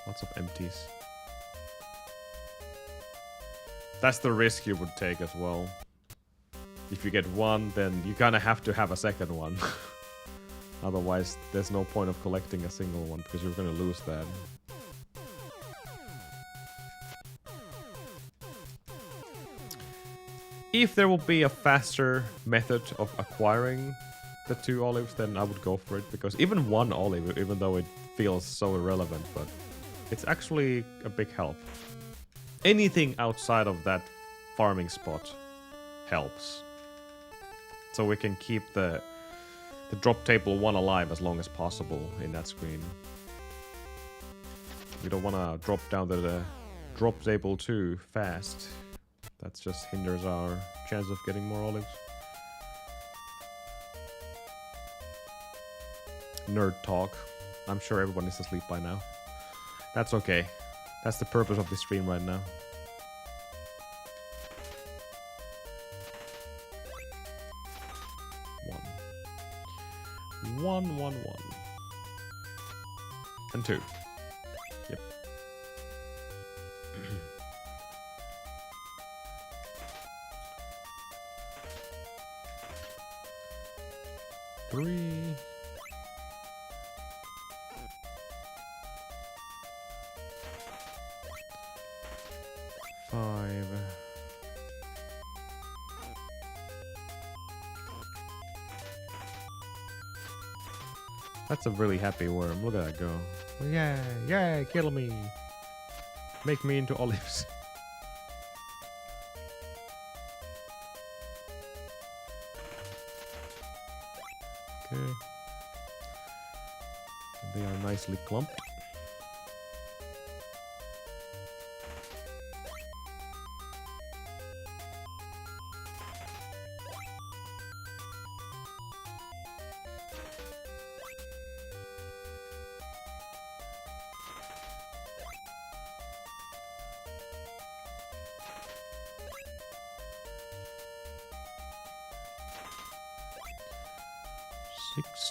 Lots of empties. That's the risk you would take as well. If you get 1, then you kind of have to have a second one. Otherwise, there's no point of collecting a single one, because you're going to lose that. If there will be a faster method of acquiring the 2 olives, then I would go for it, because even 1 olive, even though it feels so irrelevant, but it's actually a big help. Anything outside of that farming spot helps. So we can keep the drop table 1 alive as long as possible in that screen. We don't want to drop down to the drop table too fast. That just hinders our chance of getting more olives. Nerd talk. I'm sure everyone is asleep by now. That's okay. That's the purpose of this stream right now. One. And 2. Yep. 3. 5. That's a really happy worm. Look at that go. Yeah, kill me. Make me into olives. Okay. They are nicely clumped.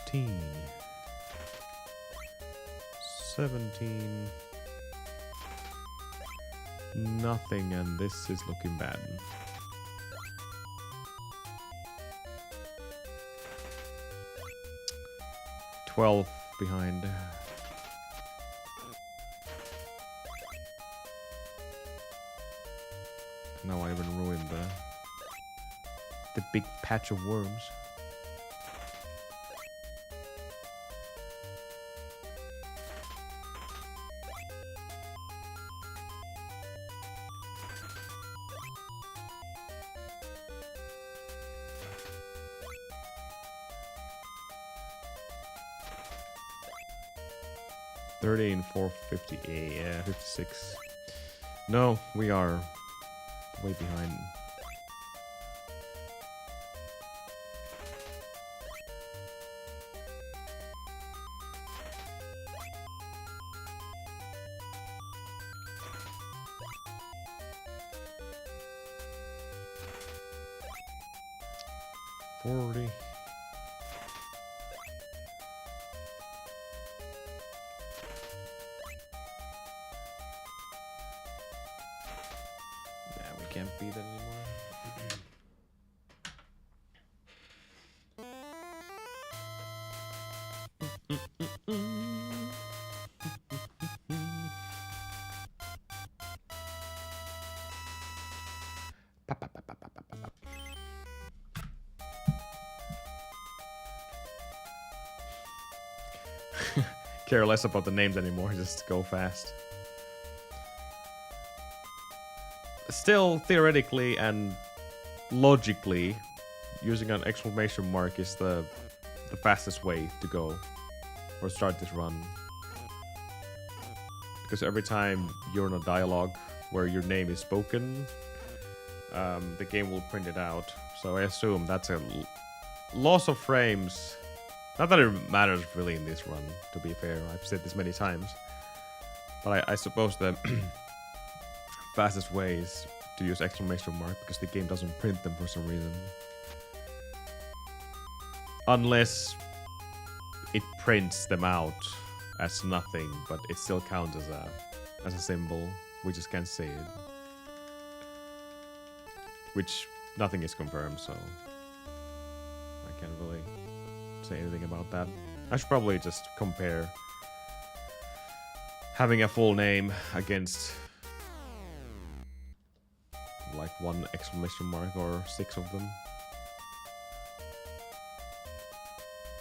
$16, $17, nothing, and this is looking bad. $12 behind. Now I even ruined the big patch of worms. $13,458, yeah, 56. No, we are way behind. $40. Can't beat that anymore. Care less about the names anymore, just go fast. Still, theoretically and logically, using an exclamation mark is the fastest way to go or start this run. Because every time you're in a dialogue where your name is spoken, the game will print it out. So I assume that's a loss of frames. Not that it matters really in this run, to be fair. I've said this many times. But I suppose the fastest way is to use exclamation mark because the game doesn't print them for some reason. Unless it prints them out as nothing, but it still counts as a symbol. We just can't say it. Which nothing is confirmed, so I can't really say anything about that. I should probably just compare having a full name against like one exclamation mark or 6 of them.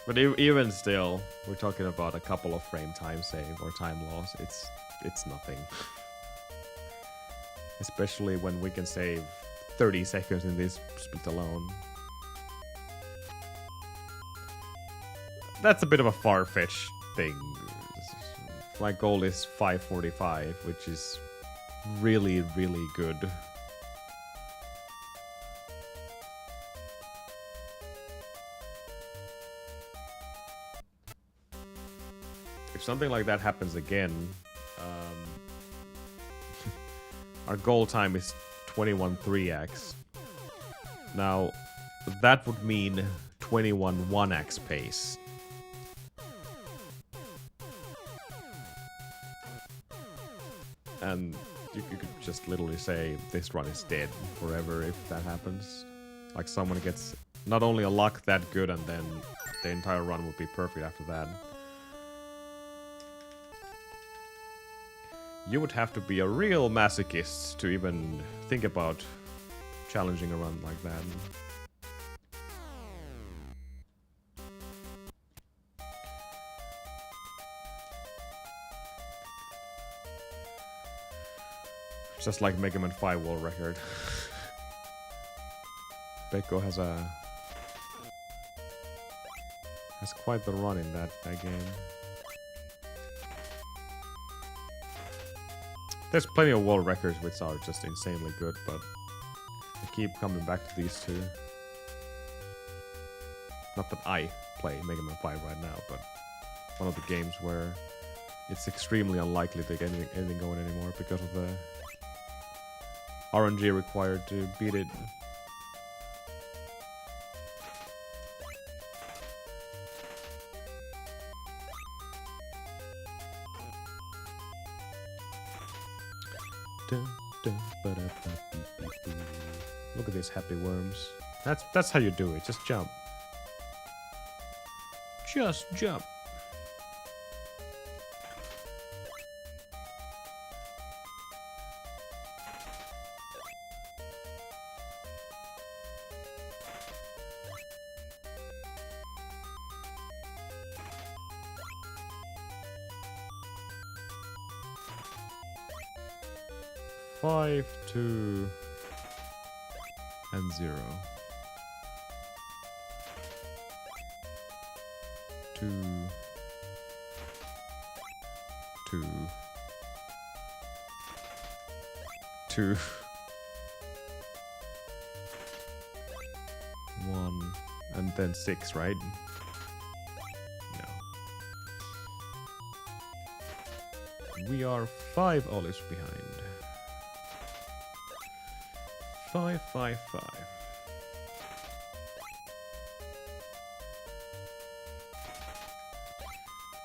But even still, we're talking about a couple of frame time save or time loss. It's nothing. Especially when we can save 30 seconds in this split alone. That's a bit of a far-fetched thing. My goal is 545, which is really, really good. If something like that happens again, our goal time is 21.3x. Now, that would mean 21.1x pace. And you could just literally say this run is dead forever if that happens. Like someone gets not only a luck that good and then the entire run would be perfect after that. You would have to be a real masochist to even think about challenging a run like that. Just like Mega Man 5 world record. Pekko has quite the run in that game. There's plenty of world records which are just insanely good, but I keep coming back to these two. Not that I play Mega Man 5 right now, but one of the games where it's extremely unlikely to get anything going anymore because of the RNG required to beat it. Look at these happy worms. That's how you do it. Just jump. Just jump. Five, 2, and 0. 2, 2, 2, 1, and then 6, right? No. We are 5 olives behind. 5, 5, 5.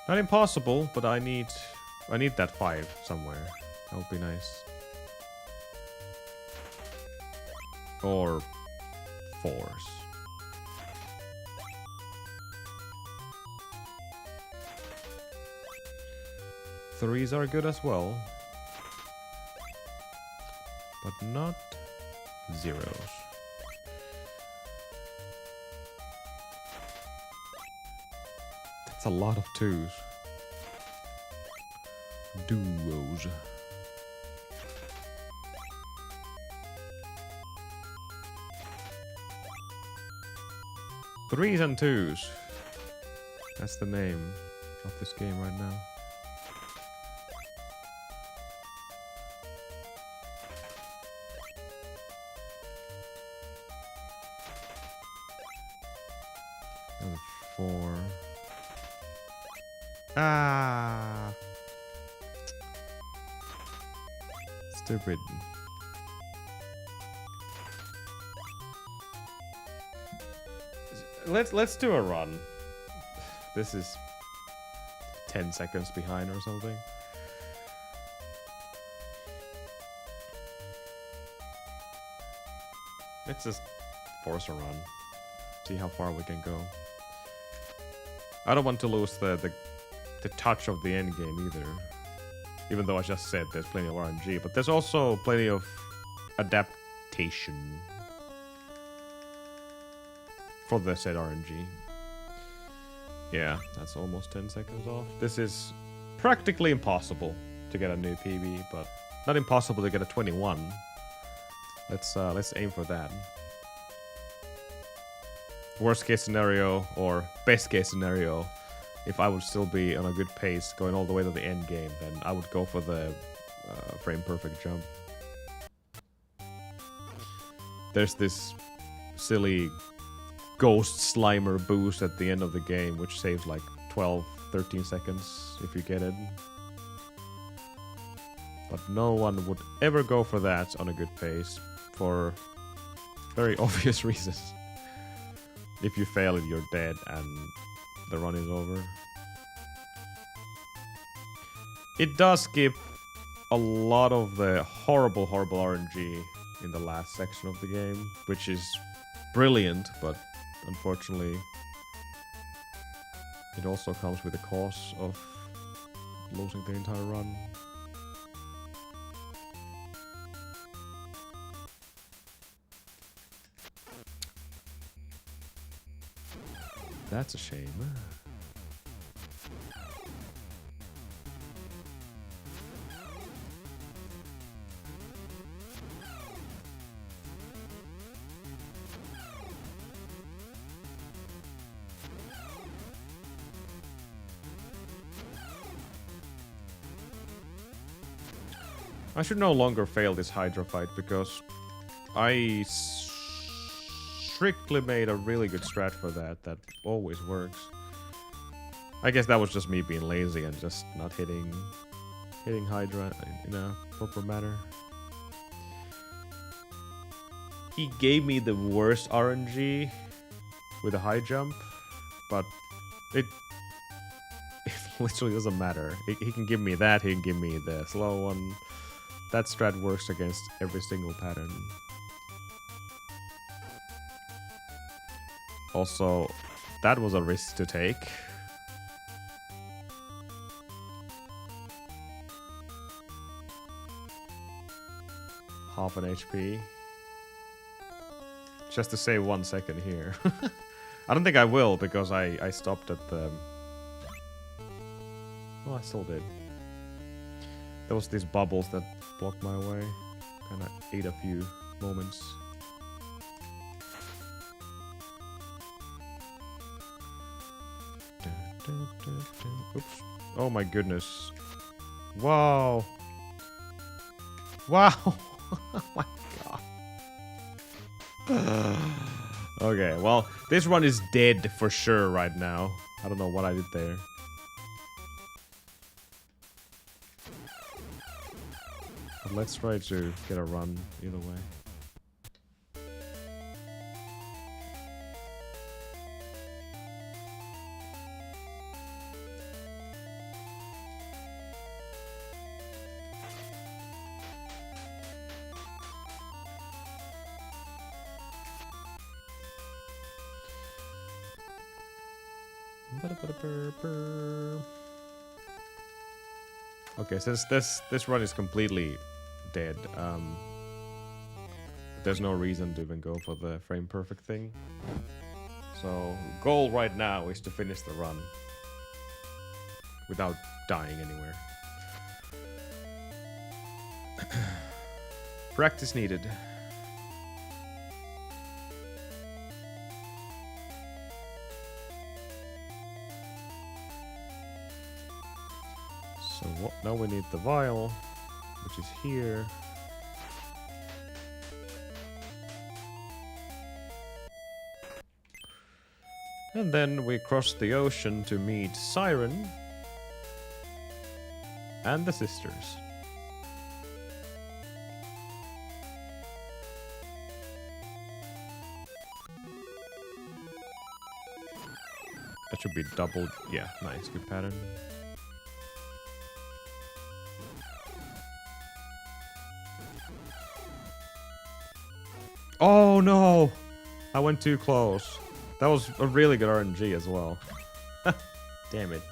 Not impossible, but I need that 5 somewhere. That would be nice. Or 4s. Threes are good as well. But not zeros. That's a lot of 2s. Duos. Threes and 2s. That's the name of this game right now. Another 4. Ah! Stupid. Let's do a run. This is 10 seconds behind or something. Let's just force a run. See how far we can go. I don't want to lose the touch of the end game either. Even though I just said there's plenty of RNG, but there's also plenty of adaptation for the said RNG. Yeah, that's almost 10 seconds off. This is practically impossible to get a new PB, but not impossible to get a 21. Let's aim for that. Worst case scenario, or best case scenario, if I would still be on a good pace going all the way to the end game, then I would go for the frame perfect jump. There's this silly ghost slimer boost at the end of the game, which saves like 12-13 seconds if you get it. But no one would ever go for that on a good pace for very obvious reasons. If you fail it, you're dead and the run is over. It does skip a lot of the horrible RNG in the last section of the game, which is brilliant, but unfortunately it also comes with the cost of losing the entire run. That's a shame. I should no longer fail this Hydra fight because I strictly made a really good strat for that. That always works. I guess that was just me being lazy and just not hitting Hydra in a proper manner. He gave me the worst RNG with a high jump, but it literally doesn't matter. He can give me that, he can give me the slow one. That strat works against every single pattern. Also, that was a risk to take. Half an HP. Just to save 1 second here. I don't think I will because I stopped at the... Well, I still did. There was these bubbles that blocked my way. Kinda ate a few moments. Oops. Oh my goodness. Wow. Wow. Oh my god. Okay, well, this run is dead for sure right now. I don't know what I did there. But let's try to get a run either way. Okay, since this run is completely dead, there's no reason to even go for the frame perfect thing. So goal right now is to finish the run without dying anywhere. Practice needed. So what, now we need the vial, which is here. And then we cross the ocean to meet Siren and the sisters. That should be doubled. Yeah, nice, good pattern. Oh no! I went too close. That was a really good RNG as well. Damn it.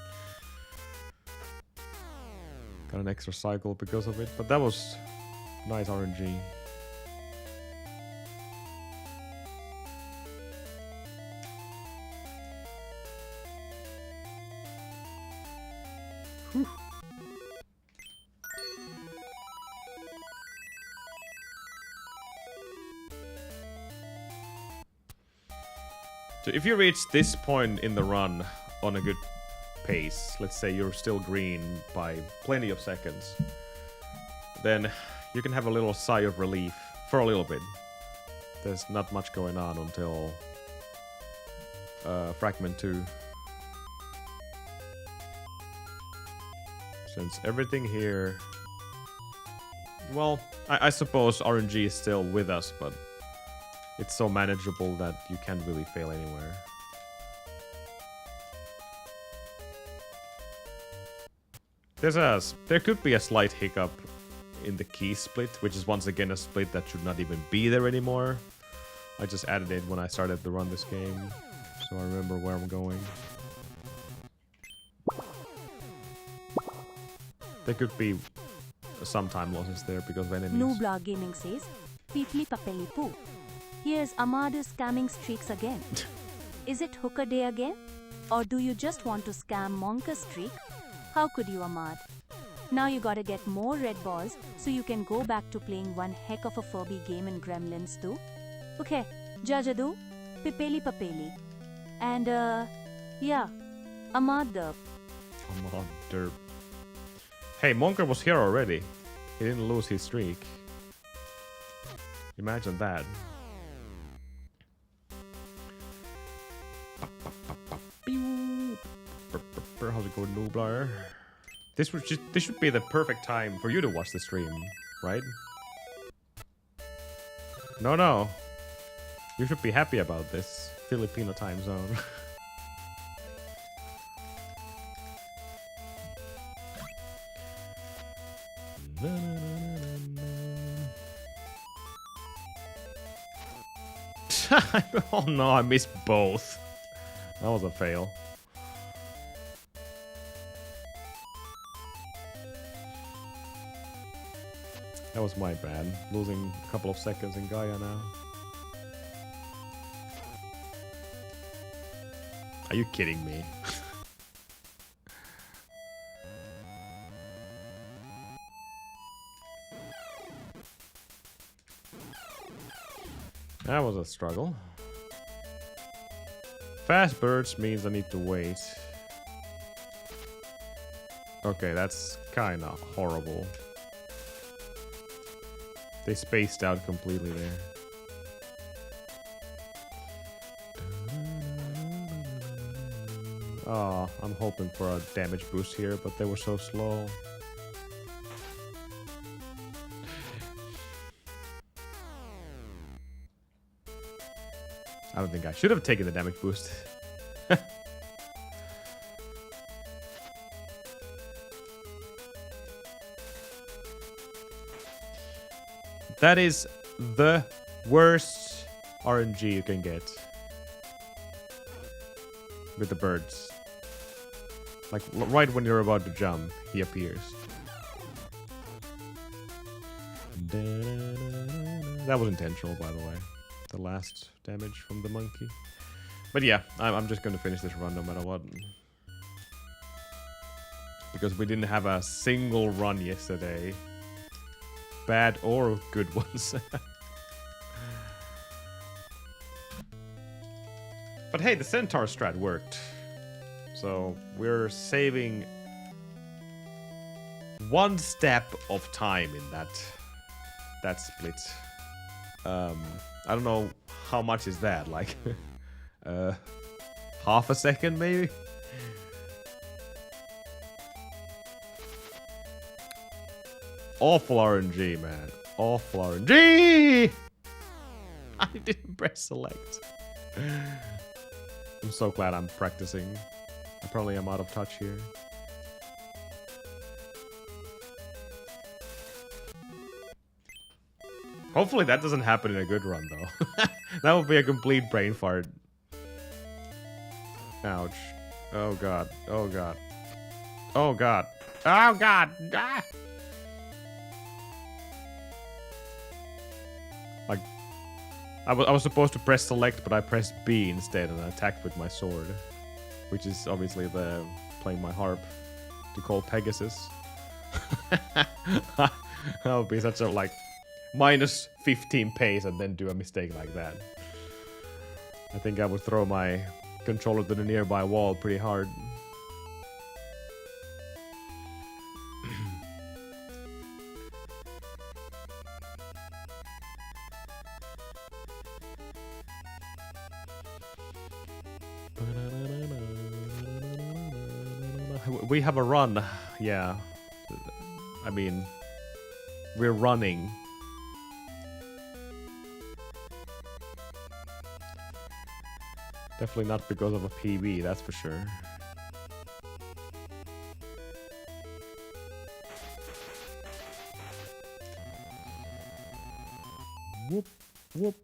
Got an extra cycle because of it, but that was nice RNG. Whew. So if you reach this point in the run on a good pace, let's say you're still green by plenty of seconds, then you can have a little sigh of relief for a little bit. There's not much going on until Fragment 2. Since everything here... Well, I suppose RNG is still with us, but it's so manageable that you can't really fail anywhere. There could be a slight hiccup in the key split, which is once again a split that should not even be there anymore. I just added it when I started to run this game, so I remember where I'm going. There could be some time losses there because of enemies. Nubla Gaming says, Peepli Papeli Poo. Here's Ahmad's scamming streaks again. Is it hooker day again? Or do you just want to scam Monka's streak? How could you, Ahmad? Now you gotta get more red balls so you can go back to playing one heck of a Furby game in Gremlins too. Okay, Jajadu, Pipeli Papeli. And yeah, Ahmad Derp. Ahmad Derp. Hey, Monka was here already. He didn't lose his streak. Imagine that. How's it going, Nublar? This should be the perfect time for you to watch the stream, right? No. You should be happy about this Filipino time zone. Oh no, I missed both. That was a fail. That was my bad. Losing a couple of seconds in Gaia now. Are you kidding me? That was a struggle. Fast birds means I need to wait. Okay, that's kinda horrible. They spaced out completely there. Oh, I'm hoping for a damage boost here, but they were so slow. I don't think I should have taken the damage boost. That is the worst RNG you can get with the birds. Like right when you're about to jump, he appears. That was intentional, by the way. The last damage from the monkey. But yeah, I'm just gonna finish this run no matter what. Because we didn't have a single run yesterday. Bad or good ones. But hey, the centaur strat worked. So we're saving one step of time in that split. I don't know how much is that, like half a second maybe? Awful RNG, man. Awful RNG! I didn't press select. I'm so glad I'm practicing. I probably am out of touch here. Hopefully that doesn't happen in a good run, though. That would be a complete brain fart. Ouch. Oh god. Oh god. Oh god. Oh god! Ah! Like, I was supposed to press select, but I pressed B instead and I attacked with my sword. Which is obviously playing my harp to call Pegasus. That would be such a, like, minus 15 pace and then do a mistake like that. I think I would throw my controller to the nearby wall pretty hard. We have a run, yeah. I mean, we're running. Definitely not because of a PB, that's for sure. Whoop, whoop.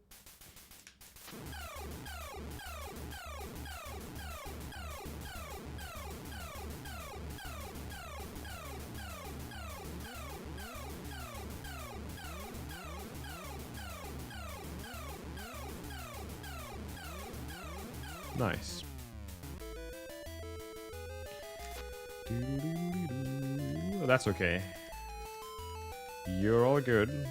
Nice. Oh, that's okay. You're all good.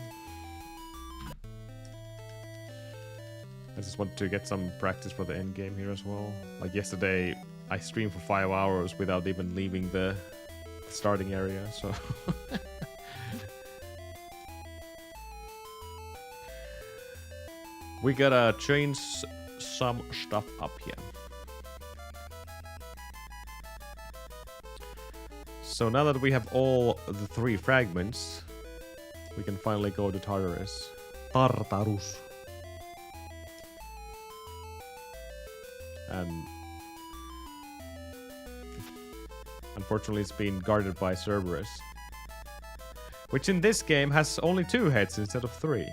I just want to get some practice for the end game here as well. Like yesterday, I streamed for 5 hours without even leaving the starting area, so We gotta change some stuff up here. So now that we have all the 3 fragments, we can finally go to Tartarus. And unfortunately it's been guarded by Cerberus, which in this game has only 2 heads instead of 3.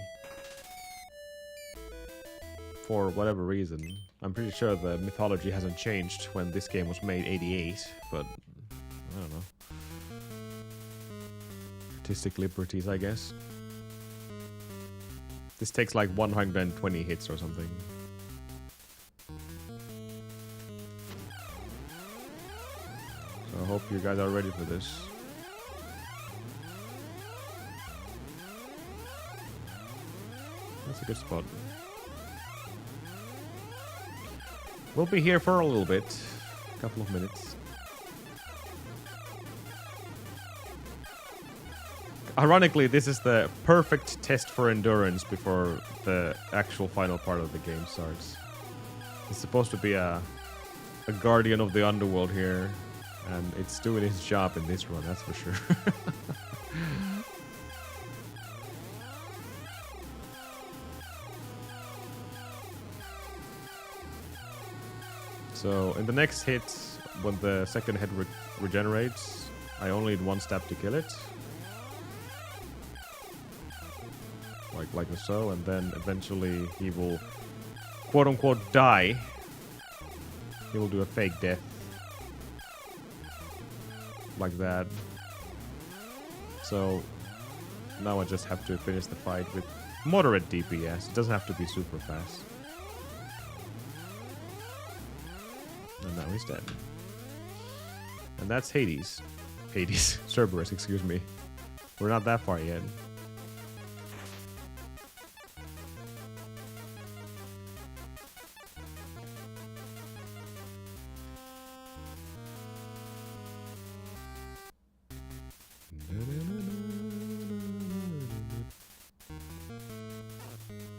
For whatever reason. I'm pretty sure the mythology hasn't changed when this game was made 88, but I don't know. Artistic liberties, I guess. This takes like 120 hits or something. So I hope you guys are ready for this. That's a good spot. We'll be here for a little bit. A couple of minutes. Ironically, this is the perfect test for endurance before the actual final part of the game starts. It's supposed to be a guardian of the underworld here, and it's doing its job in this run, that's for sure. So, in the next hit, when the second head regenerates, I only need 1 stab to kill it. Like so, and then eventually he will quote-unquote die. He will do a fake death. Like that. So, now I just have to finish the fight with moderate DPS. It doesn't have to be super fast. And now he's dead. And that's Hades. Hades. Cerberus, excuse me. We're not that far yet.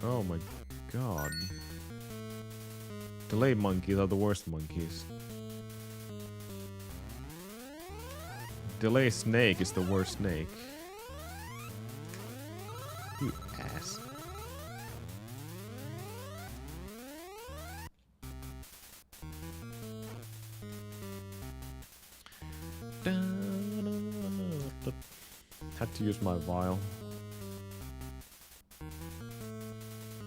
Oh my god. Delay monkeys are the worst monkeys. Delay snake is the worst snake. You ass. Had to use my vial.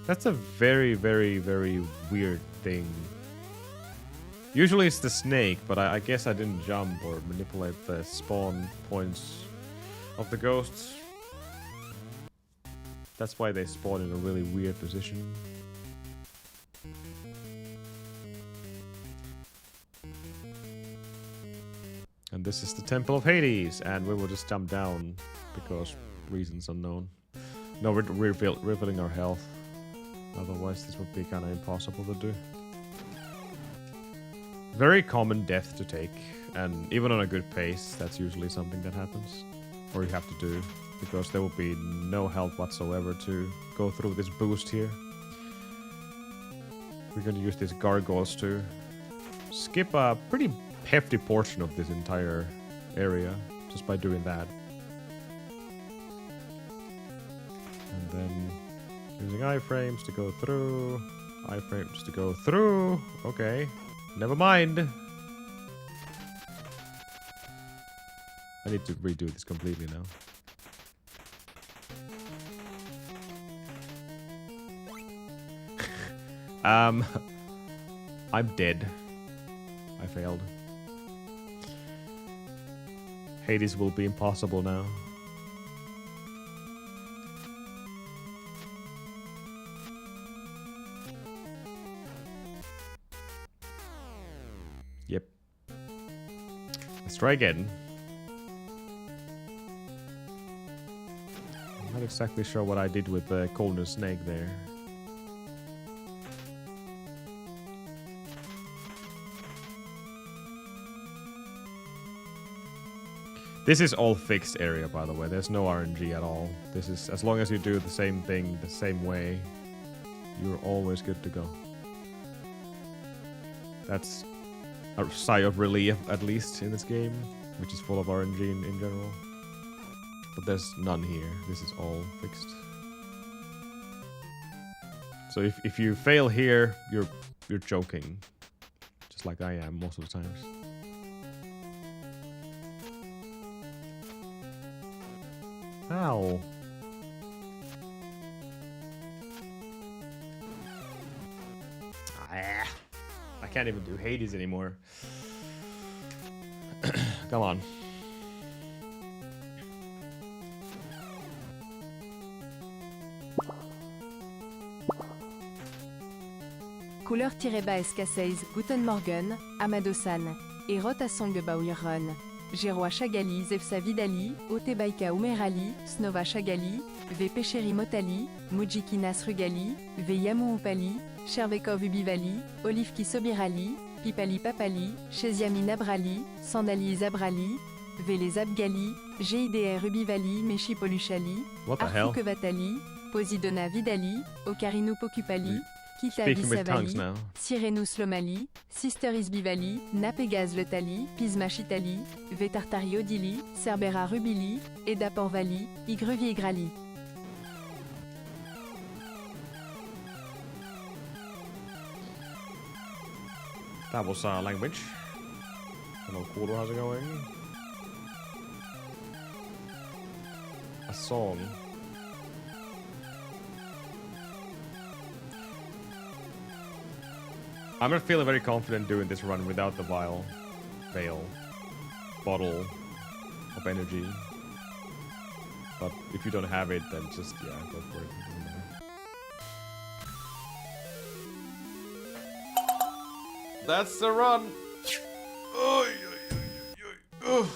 That's a very, very, very weird thing. Usually it's the snake, but I guess I didn't jump or manipulate the spawn points of the ghosts. That's why they spawn in a really weird position. And this is the Temple of Hades, and we will just jump down because reasons unknown. No, we're refilling our health. Otherwise, this would be kind of impossible to do. Very common death to take, and even on a good pace, that's usually something that happens. Or you have to do, because there will be no help whatsoever to go through this boost here. We're going to use these gargoyles to skip a pretty hefty portion of this entire area, just by doing that. And then using iframes to go through. Iframes to go through. Okay. Never mind. I need to redo this completely now. I'm dead. I failed. Hades will be impossible now. Yep. Let's try again. I'm not exactly sure what I did with the golden snake there. This is all fixed area, by the way. There's no RNG at all. This is, as long as you do the same thing the same way, you're always good to go. That's a sigh of relief, at least in this game, which is full of RNG in general. But there's none here. This is all fixed. So if you fail here, you're joking, just like I am most of the times. Ow. Ah, I can't even do Hades anymore. Come on. Couleur-SK16, Guten Morgen, Amado-san, et Rotasong Bauiron. Geroa Chagali, Zevsa Vidali, Otebaika Umerali, Snova Chagali, V Pecheri Motali, Mujikinas Rugali, V Yamu Upali, Chervekov Ubivali, Olivki Sobirali, Pipali Papali, Cheziami Nabrali, Sandali Zabrali, V Les Abgali, GIDR Ubivali, Meshi Poluchali, What the hell? Arfukevatali, Posidona Vidali, Okarinu Pokupali, Kita Speaking with tongues Visavali, now. Sirenus Lomali, Sister Isbivali, Napegaz Letali, Pismachitali, Vetartario Dili, Cerbera Rubili, Eda Porvali, Igrevi Igrali. That was language. Hello, Quarter, how's it going? A song. I'm not feeling very confident doing this run without the vial, bottle of energy. But if you don't have it, then just, yeah, go for it. That's the run! Oy, oy, oy, oy, oy.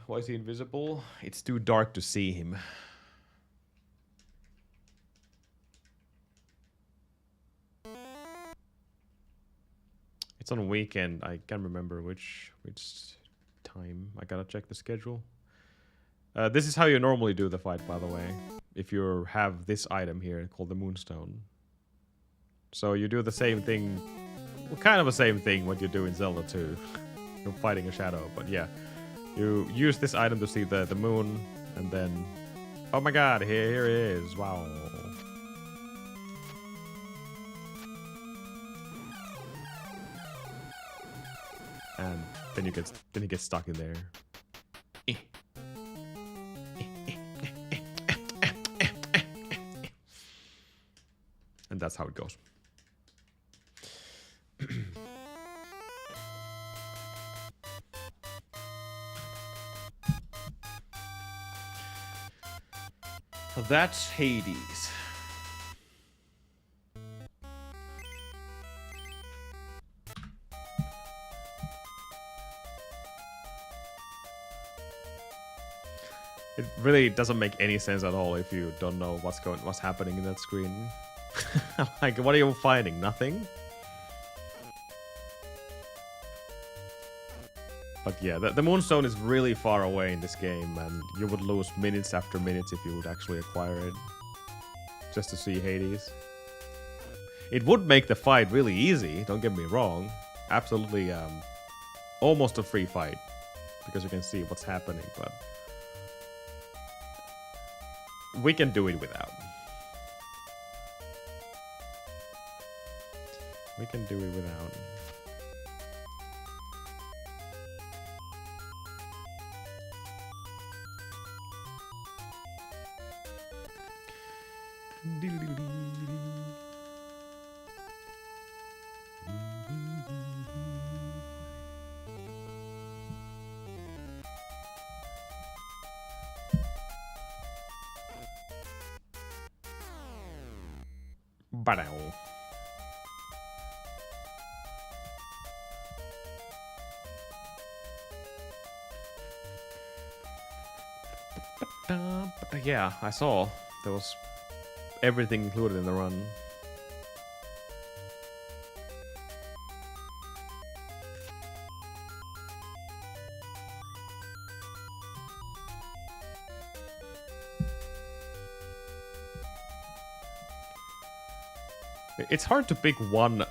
Why is he invisible? It's too dark to see him. It's on a weekend. I can't remember which time. I gotta check the schedule. This is how you normally do the fight, by the way. If you have this item here called the Moonstone. So you do the same thing, well, kind of the same thing what you do in Zelda 2. You're fighting a shadow, but yeah. You use this item to see the moon, and then... Oh my god, here it is. Wow. And then you get stuck in there. And that's how it goes. That's Hades. It really doesn't make any sense at all if you don't know what's happening in that screen. Like, what are you finding? Nothing? But yeah, the Moonstone is really far away in this game, and you would lose minutes after minutes if you would actually acquire it. Just to see Hades. It would make the fight really easy, don't get me wrong. Absolutely, almost a free fight. Because you can see what's happening, but... we can do it without. We can do it without. Ba-dow. But yeah, I saw there was everything included in the run. It's hard to pick one.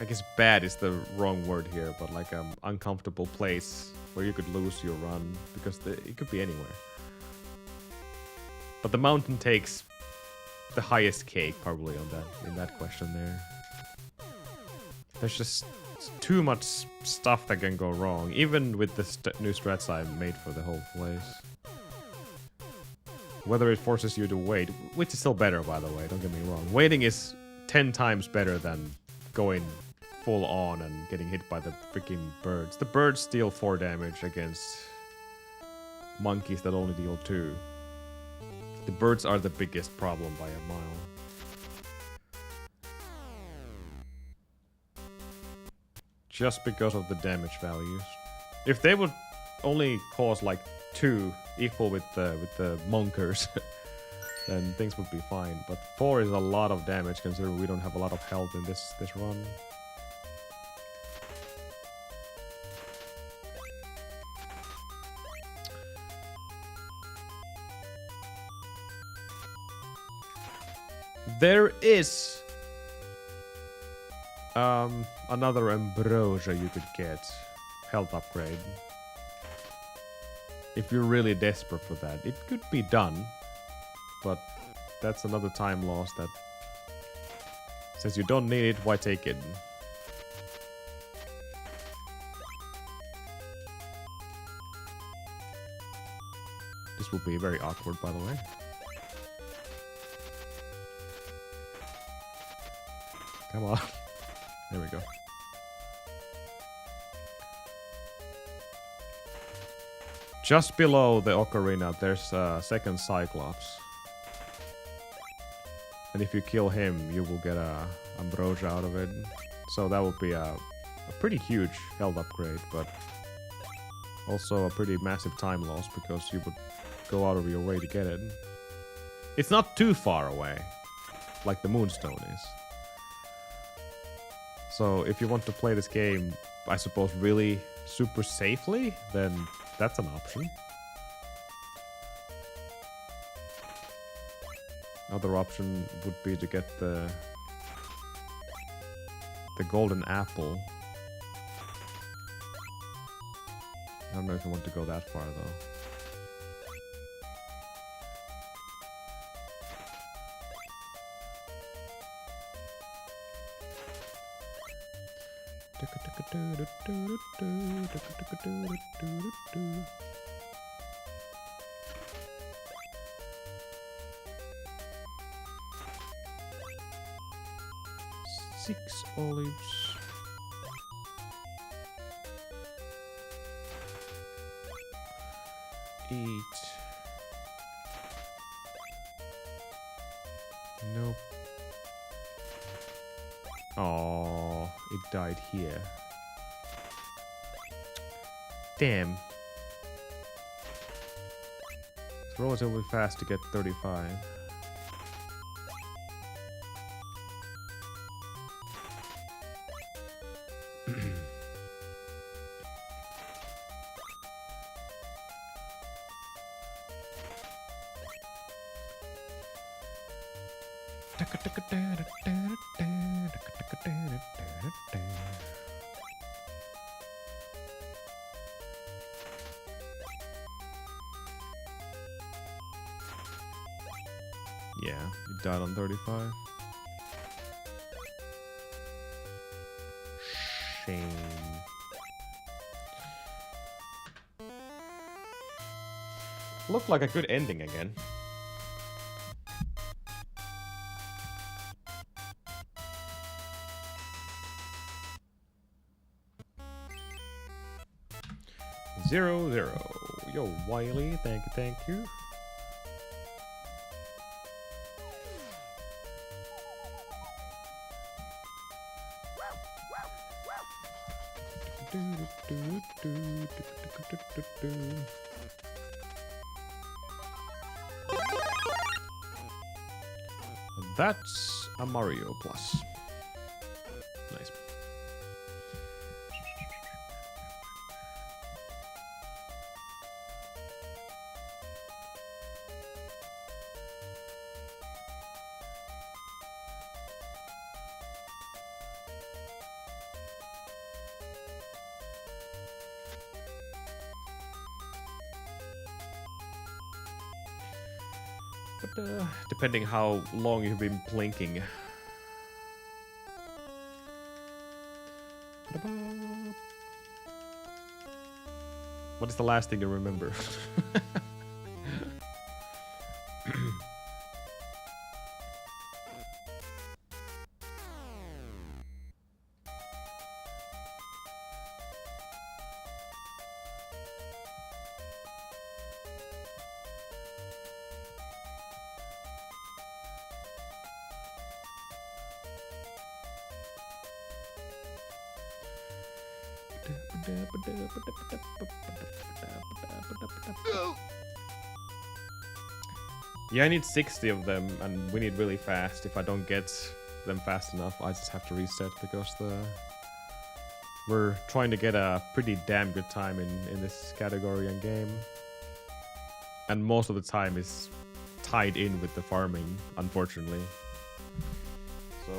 I guess bad is the wrong word here, but like uncomfortable place where you could lose your run because it could be anywhere. But the mountain takes the highest cake probably on that in that question there. There's just too much stuff that can go wrong, even with the new strats I made for the whole place. Whether it forces you to wait, which is still better by the way, don't get me wrong. Waiting is 10 times better than going full on and getting hit by the freaking birds. The birds deal 4 damage against monkeys that only deal 2. The birds are the biggest problem by a mile. Just because of the damage values. If they would only cause like 2 equal with the monkers, then things would be fine. But 4 is a lot of damage considering we don't have a lot of health in this run. There is another ambrosia you could get. Health upgrade. If you're really desperate for that. It could be done. But that's another time loss that... Since you don't need it, why take it? This will be very awkward, by the way. Come on. There we go. Just below the ocarina, there's a second Cyclops. And if you kill him, you will get a ambrosia out of it. So that would be a pretty huge health upgrade, but also a pretty massive time loss because you would go out of your way to get it. It's not too far away, like the Moonstone is. So if you want to play this game, I suppose, really super safely, then that's an option. Other option would be to get the golden apple. I don't know if you want to go that far though. Six olives. Eat. Nope. Oh, it died here. Damn. It's relatively fast to get 35. Yeah, it died on 35. Shame. Looked like a good ending again. Zero, zero. Yo, Wiley, thank you, thank you. That's a Mario Plus. Nice. But depending how long you've been plinking. What is the last thing you remember? Yeah, I need 60 of them, and we need really fast. If I don't get them fast enough, I just have to reset because we're trying to get a pretty damn good time in this category and game. And most of the time is tied in with the farming, unfortunately. So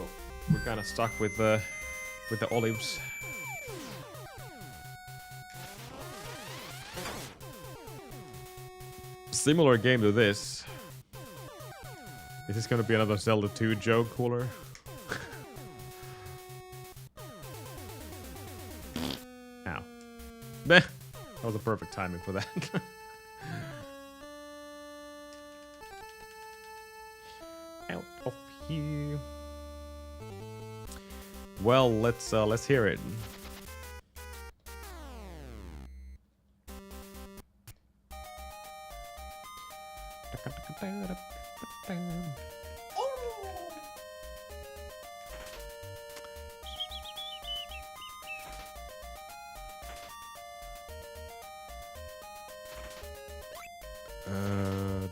we're kind of stuck with the olives. Similar game to this. Is this gonna be another Zelda 2 joke, Cooler? Ow. That was a perfect timing for that. Out of here. Well, let's hear it.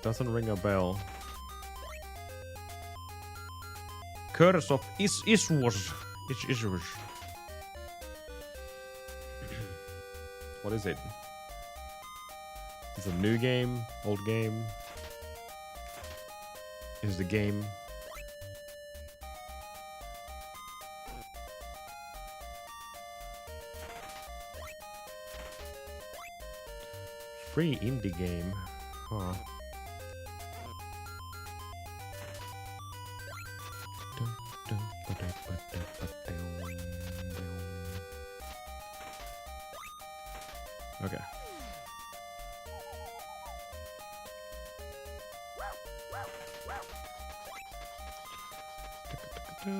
Doesn't ring a bell. Curse of Iswas. What is it? Is it a new game? Old game? Is the game? Free indie game. Huh. Okay.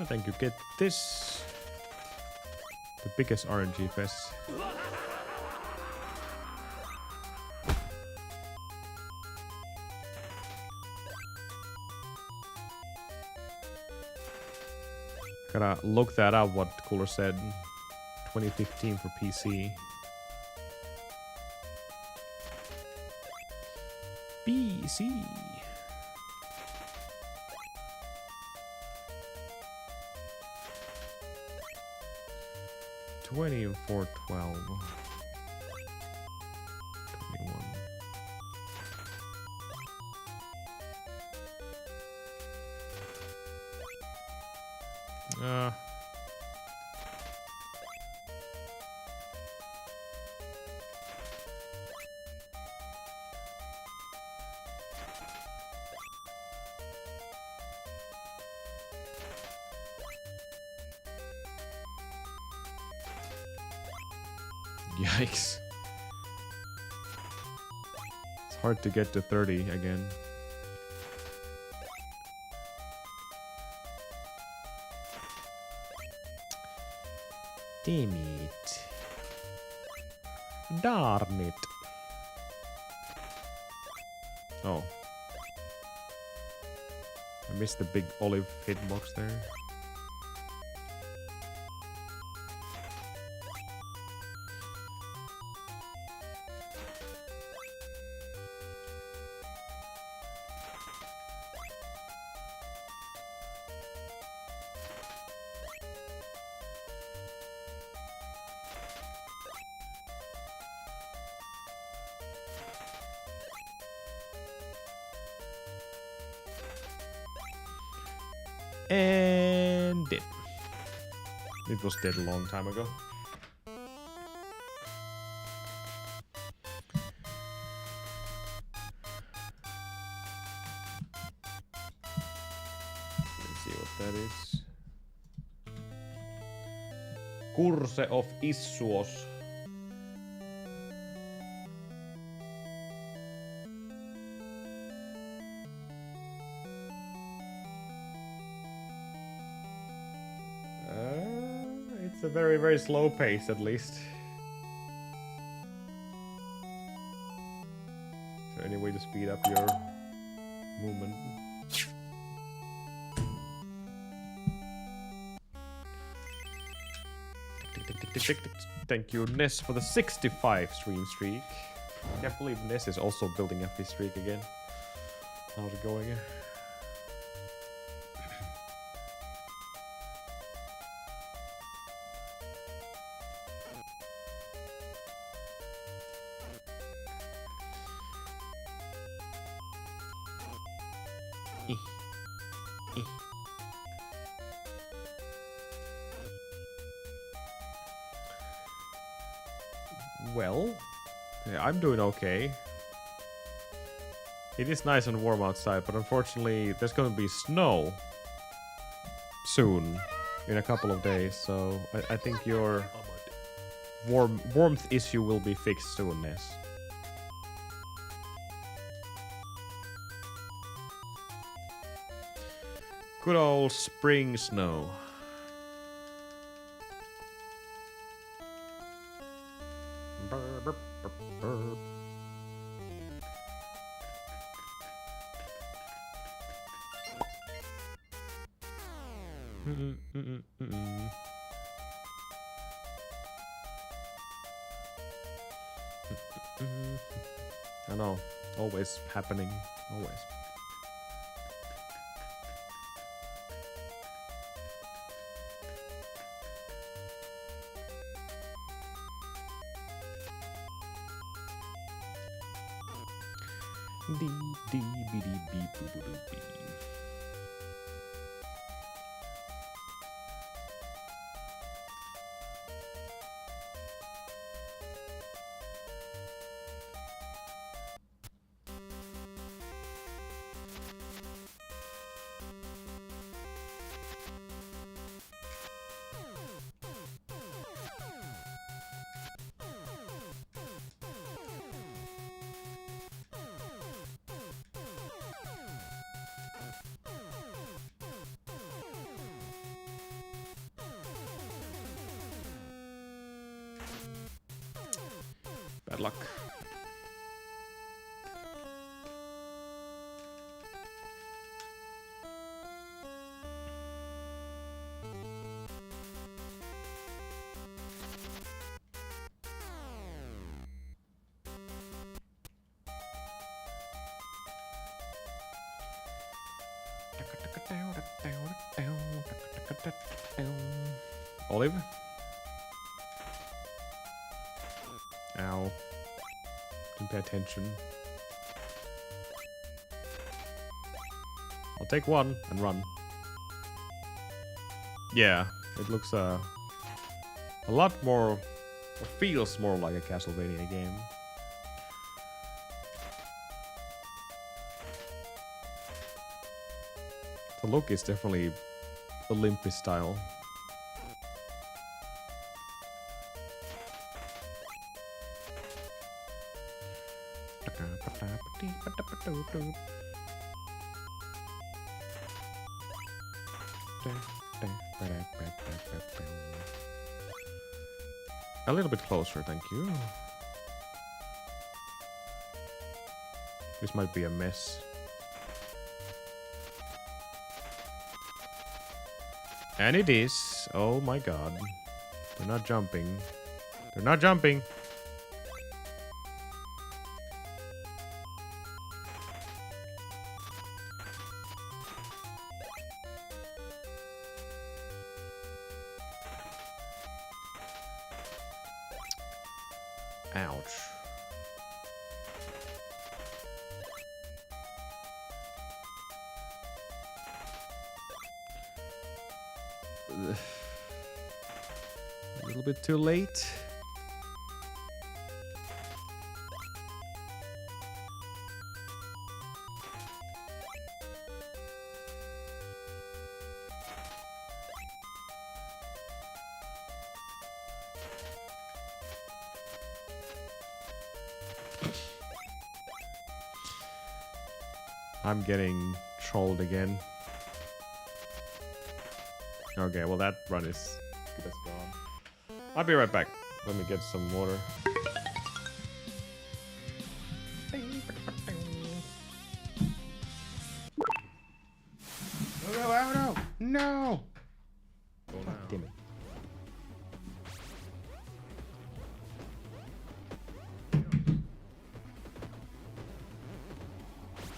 Thank you. Get this. The biggest RNG fest. Gotta look that up, what Cooler said. 2015 for PC. PC. $24.12. 21. Yikes. It's hard to get to 30 again. Damn it. Darn it. Oh. I missed the big olive hitbox there. And dead. It was dead a long time ago. Let's see what that is. Curse of Issuos. It's a very, very slow pace, at least. Is there any way to speed up your movement? Thank you, Ness, for the 65 stream streak. Can't believe Ness is also building up his streak again. How's it going? Well, yeah, I'm doing okay. It is nice and warm outside, but unfortunately there's going to be snow soon, in a couple of days, so I think your warmth issue will be fixed soon, Ness. Good old spring snow. Burp, burp, burp, burp. I know, always happening, always. Dee dee bee dee bee boo boo boo bee. Bad luck. Olive? Ow. Didn't pay attention. I'll take one and run. Yeah, it looks a lot more, or feels more like a Castlevania game. The look is definitely Olympus style. A little bit closer, thank you. This might be a mess. And it is. Oh my god. They're not jumping. They're not jumping. Ouch. A little bit too late. I'm getting trolled again. Okay, well that run is good as gone. I'll be right back. Let me get some water. No! No! God damn it.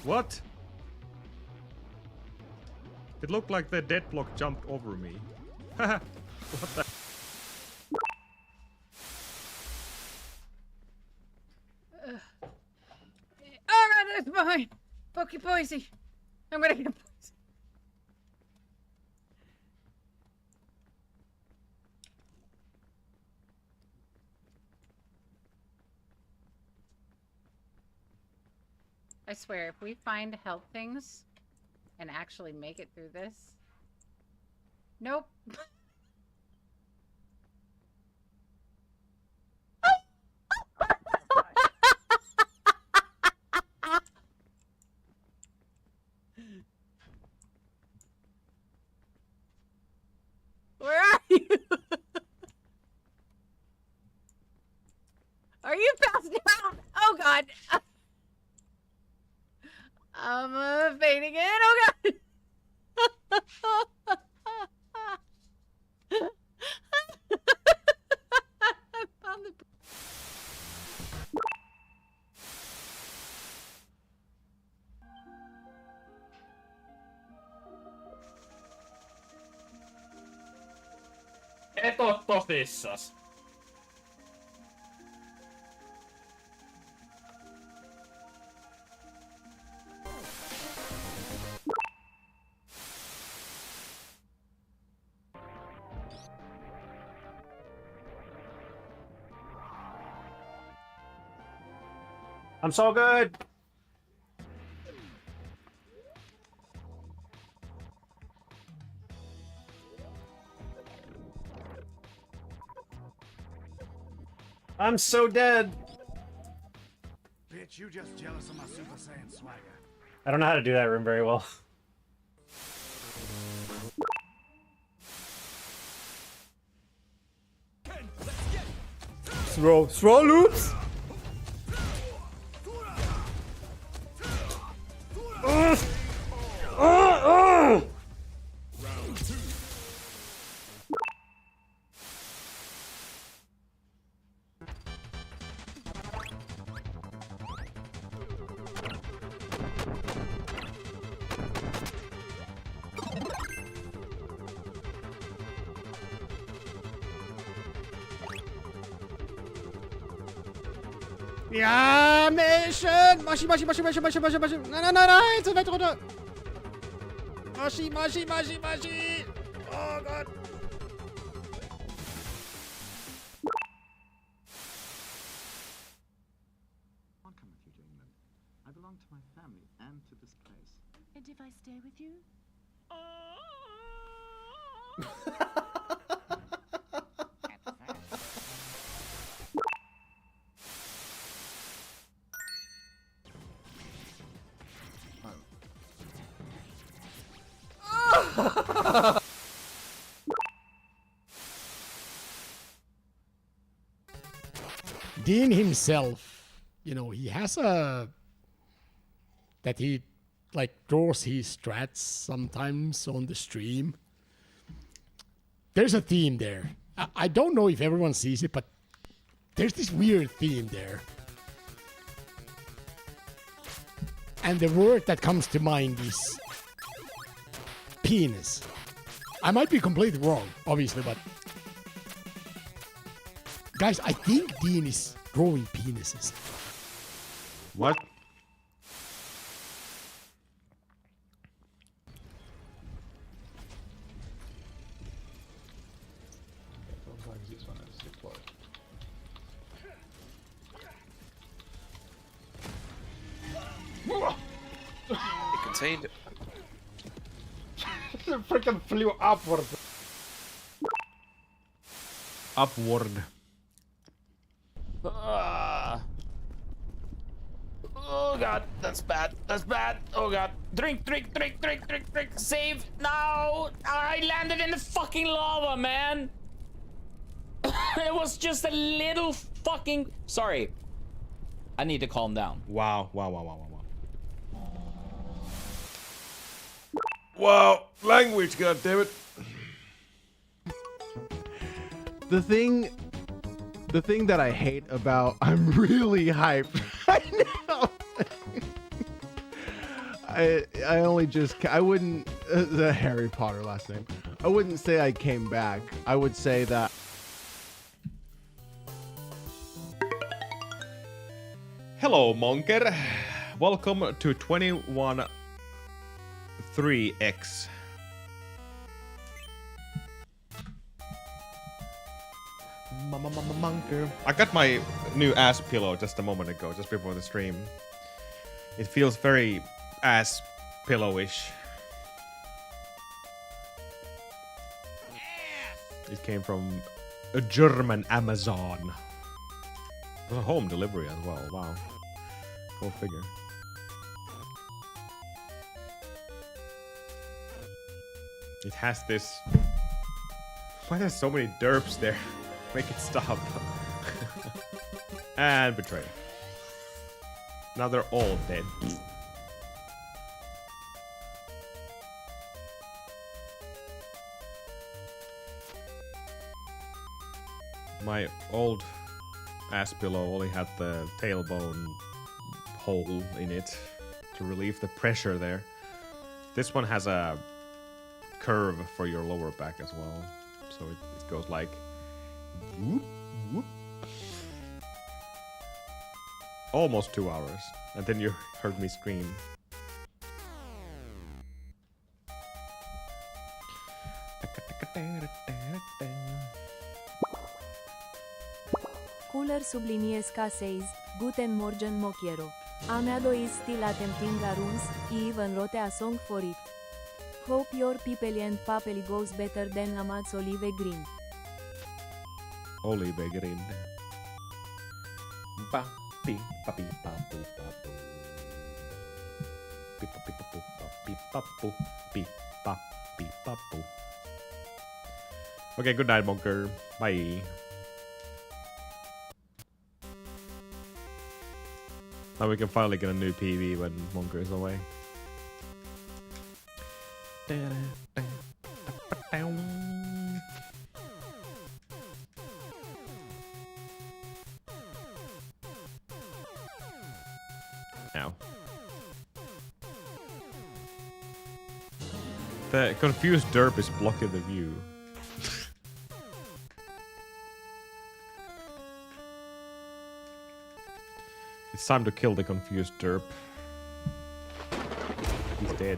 What? It looked like the dead block jumped over me. Haha. What the? Alright, it's behind. Pokey Poisey. I'm gonna get a poison. I swear, if we find health things and actually make it through this. Nope. Where are you? Are you passed out? Oh god. I'm fading in. Oh god. I found the. Et oo tosissas. I'm so good. I'm so dead. Bitch, you just jealous of my Super Saiyan swagger. I don't know how to do that room very well. Throw loops? Ja, Mädchen! Maschi, Maschi, Maschi, Maschi, Maschi, Maschi, Maschi. Nein, nein, nein, nein, so weit runter. Maschi, Maschi, Maschi, Maschi. Oh Gott. I'll come with you to England. I belong to my family and to this place. And if I stay with you? Dean himself, you know, he has a that he like draws his strats sometimes on the stream. There's a theme there. I don't know if everyone sees it, but there's this weird theme there. And the word that comes to mind is penis. I might be completely wrong, obviously, but guys, I think Dean is drawing penises. What? Said. It freaking flew upward. Upward. Oh god, that's bad. That's bad. Oh god. Drink. Save. No! I landed in the fucking lava, man! It was just a little fucking... Sorry. I need to calm down. Wow. Wow, language, goddammit. The thing that I hate about I'm really hyped right now. I wouldn't the Harry Potter last name. I wouldn't say I came back. I would say that Hello, Monker. Welcome to 21 3x. Monker. I got my new ass pillow just a moment ago, just before the stream. It feels very ass pillowish. It came from a German Amazon. It was a home delivery as well. Wow. Go figure. It has this... Why there's so many derps there? Make it stop. And betray. Now they're all dead. My old ass pillow only had the tailbone hole in it to relieve the pressure there. This one has a curve for your lower back as well. So it goes like whoop, whoop. Almost 2 hours. And then you heard me scream. Cooler subliniez ca says, Guten Morgen Mochiero. Amado is still attempting a runs, he even wrote a song for it. Hope your people and papel goes better than Amad's Olive Green. Olive Green. Ba, pi, pa, pi, pa, pu, pa, pu. Pi, pa, pi, pa, pu, pa, pi, pa, pu, pi, pa, pi, pa, pu. Okay, good night, Monker. Bye. Now we can finally get a new PV when Monker is away. Ow. The confused derp is blocking the view. It's time to kill the confused derp. He's dead.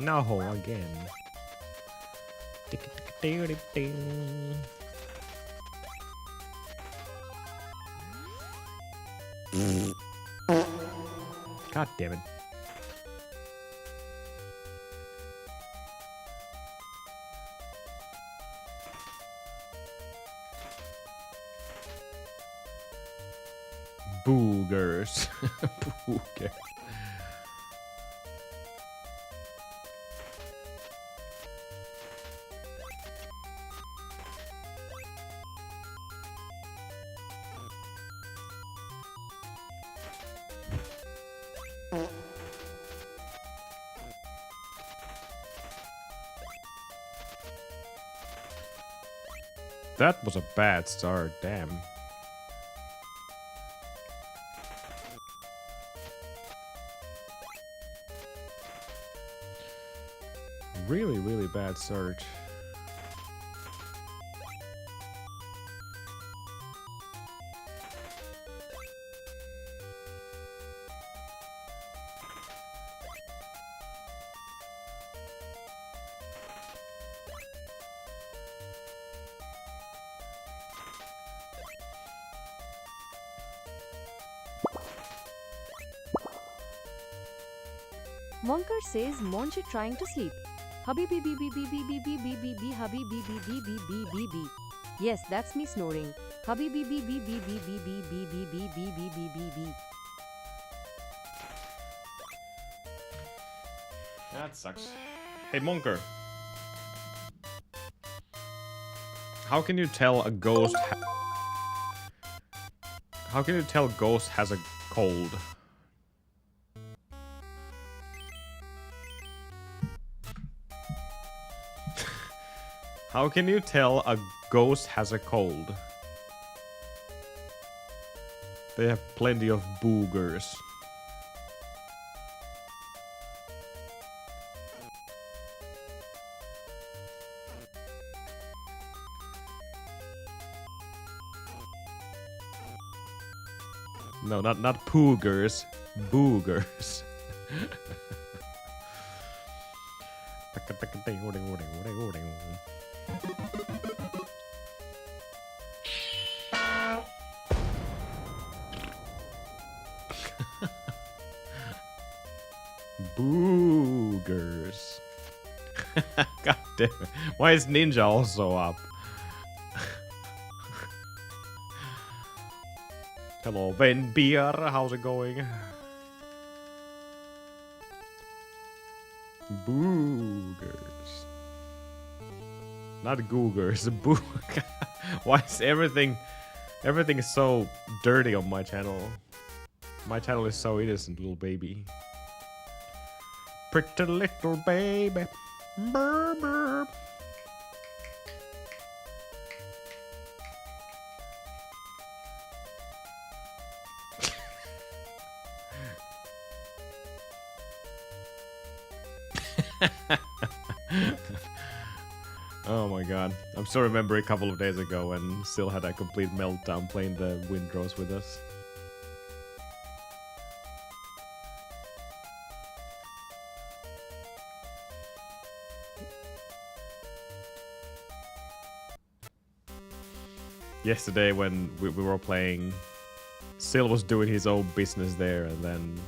No, again. God damn it. Boogers. Booger. That was a bad start, damn. Really, really bad start. Monker says Monche trying to sleep. Hubby bee bee bee bee bee bee bee bee bee bee hubby bee bee bee bee bee bee bee. Yes, that's me snoring. Hubby bee bee bee bee bee bee bee bee bee bee bee bee bee bee bee. That sucks. Hey, Monker. How can you tell a ghost How can you tell ghost has a cold? How can you tell a ghost has a cold? They have plenty of boogers. No, not poogers, boogers. Boogers. God damn it. Why is Ninja also up? Hello, Ven Beer. How's it going? Boogers. Not googers. Boog. Why is everything is so dirty on my channel? My channel is so innocent, little baby. Pretty little baby. Burr, burr. Oh my god. I'm still remembering a couple of days ago when still had a complete meltdown playing the Windrose with us. Yesterday when we were playing, Sil was doing his own business there, and then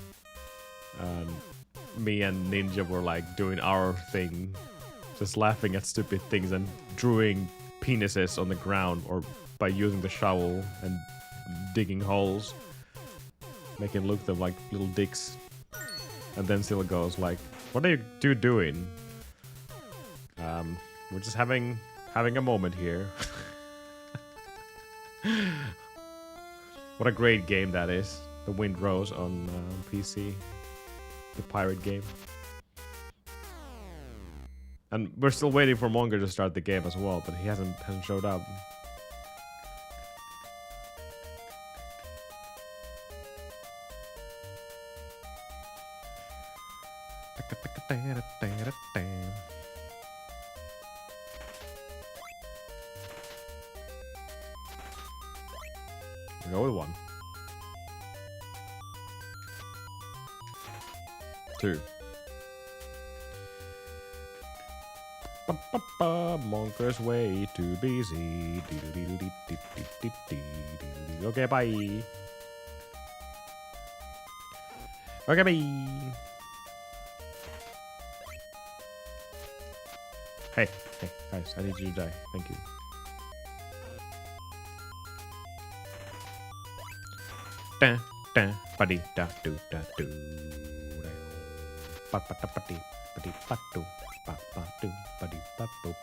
me and Ninja were like doing our thing, just laughing at stupid things and drawing penises on the ground or by using the shovel and digging holes, making look them like little dicks. And then Sil goes like, "What are you doing?" We're just having a moment here. What a great game that is. The Windrose on PC. The pirate game. And we're still waiting for Monger to start the game as well, but he hasn't showed up. Go with 1. 2. Monker's way too busy. Okay, bye. Okay, bye. Hey, guys, I need you to die. Thank you. Da da ba di da do da do. Ba ba da ba di ba do ba do ba di ba boop.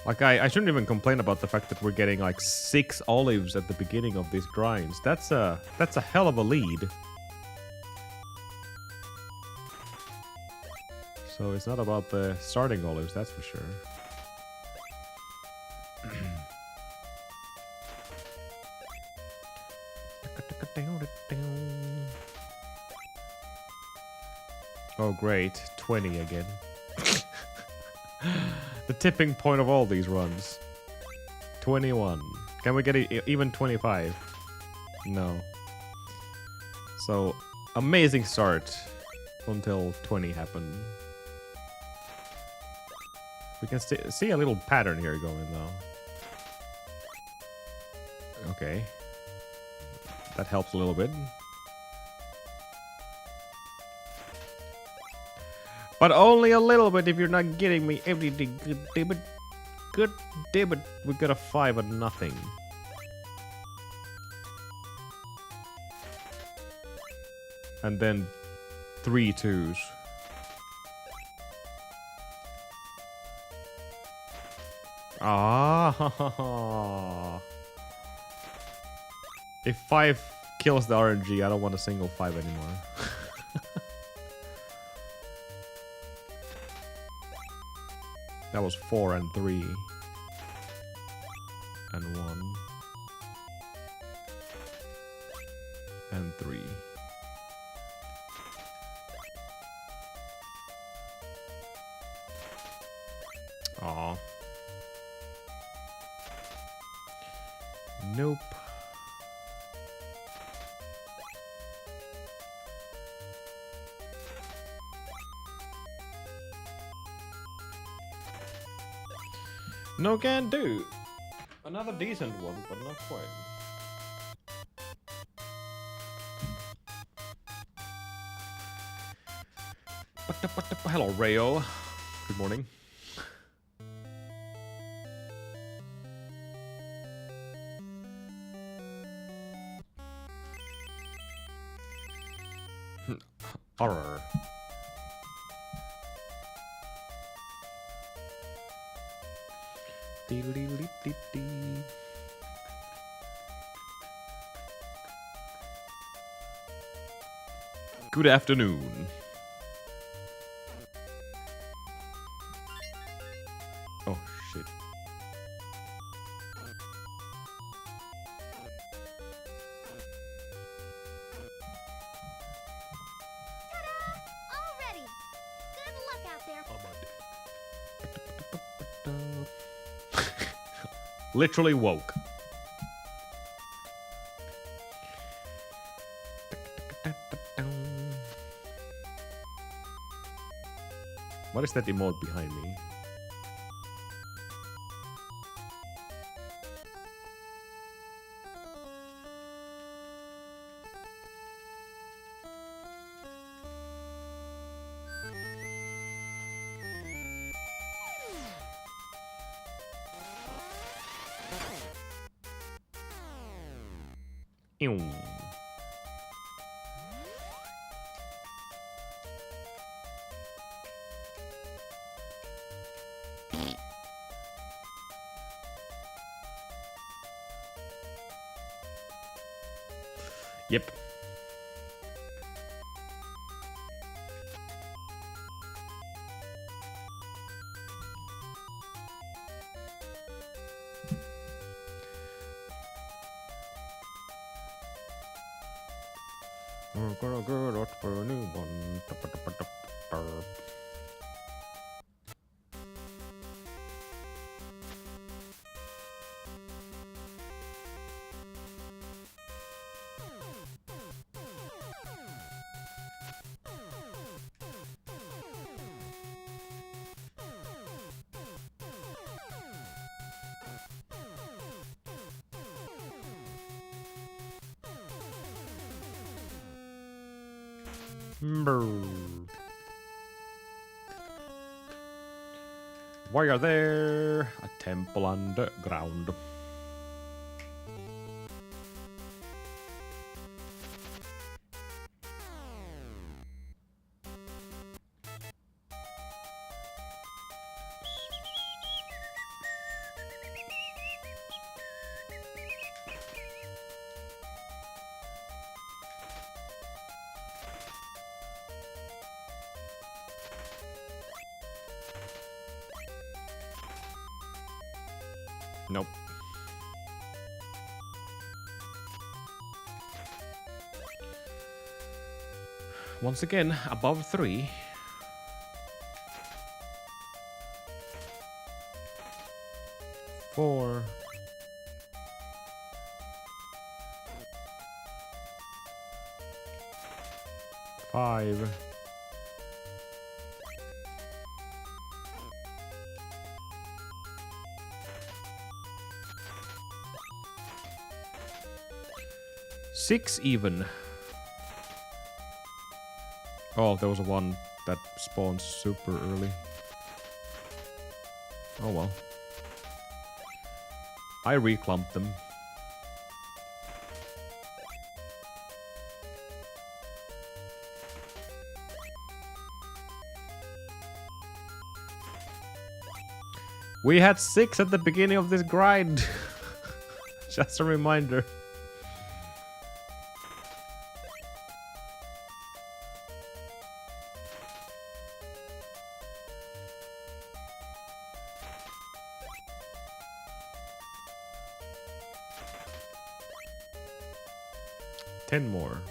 Like I shouldn't even complain about the fact that we're getting like 6 olives at the beginning of these grinds. That's a hell of a lead. So it's not about the starting olives, that's for sure. Oh great, 20 again. The tipping point of all these runs. 21. Can we get even 25? No. So, amazing start until 20 happened. We can see a little pattern here going though. Okay. That helps a little bit. But only a little bit if you're not getting me everything. Good damn it. Good damn it. We got a 5 and nothing. And then 3 2s. Ah. If 5 kills the RNG, I don't want a single 5 anymore. That was 4 and 3. And 1. And 3. Aw. Nope. No can do. Another decent one, but not quite. Hello, Rayo. Good morning. Horror. Good afternoon. Oh shit. Already. Good luck out there. Literally woke. What is that emote behind me? Ew. Yep. We're gonna go out for a new one. Why are there a temple underground? Nope. Once again, above 3. Four. Five. 6 even. Oh, there was one that spawned super early. Oh well. I reclumped them. We had 6 at the beginning of this grind. Just a reminder. Ten more.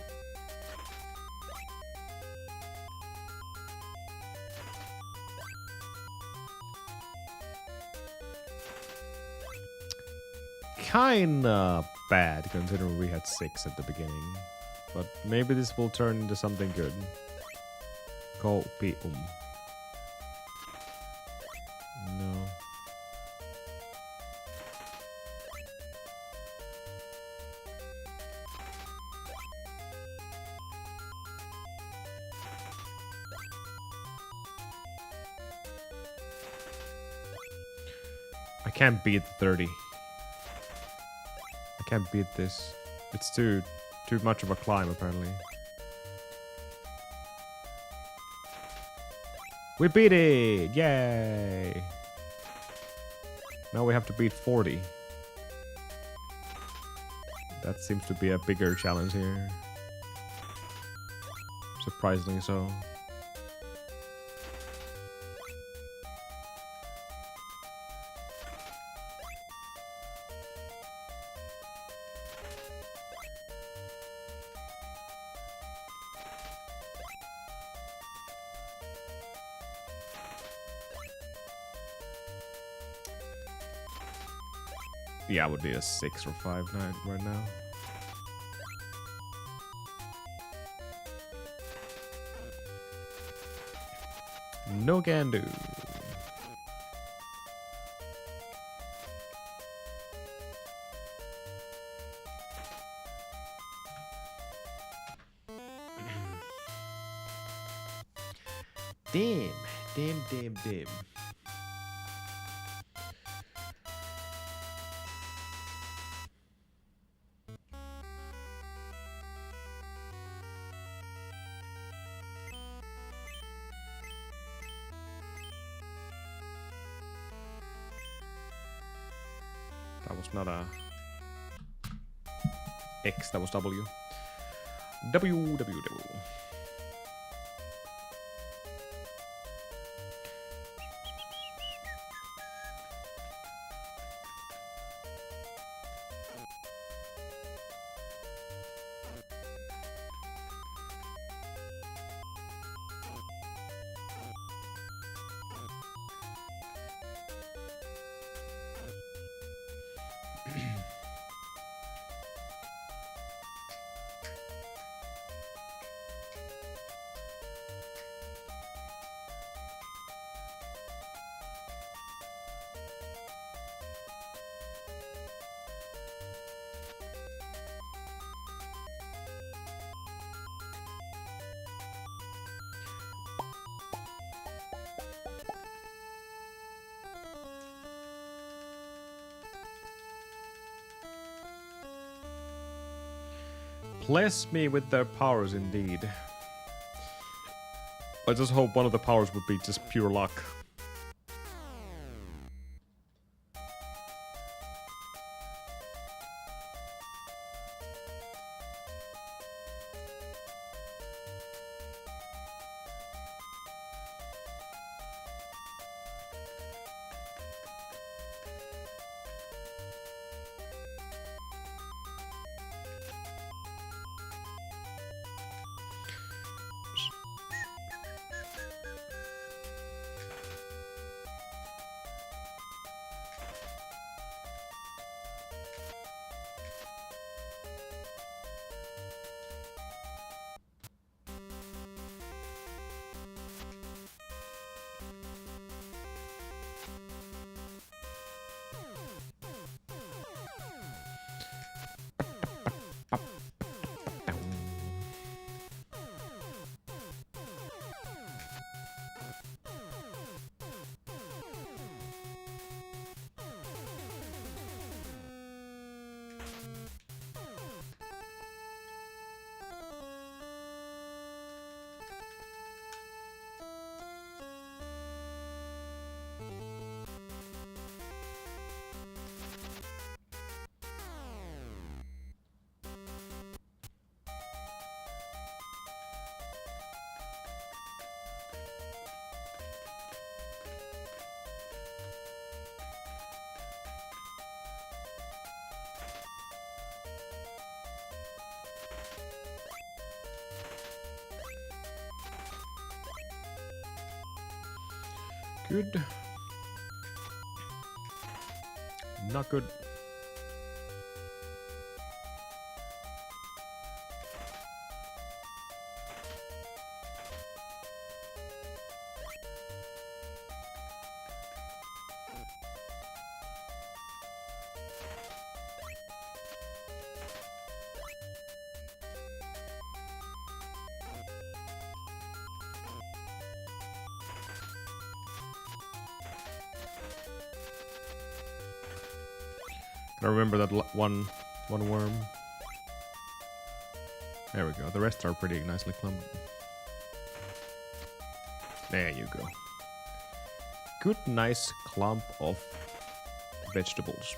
Kinda bad considering we had 6 at the beginning. But maybe this will turn into something good. Copium. No. I can't beat 30. I can't beat this. It's too much of a climb apparently. We beat it! Yay! Now we have to beat 40. That seems to be a bigger challenge here. Surprisingly so. Yeah, I would be a 6 or 5 right now. No can do. Damn. That was not a X, that was W. W. Bless me with their powers indeed. I just hope one of the powers would be just pure luck. Good. Not good. I remember that one worm. There we go. The rest are pretty nicely clumped. There you go. Good, nice clump of vegetables.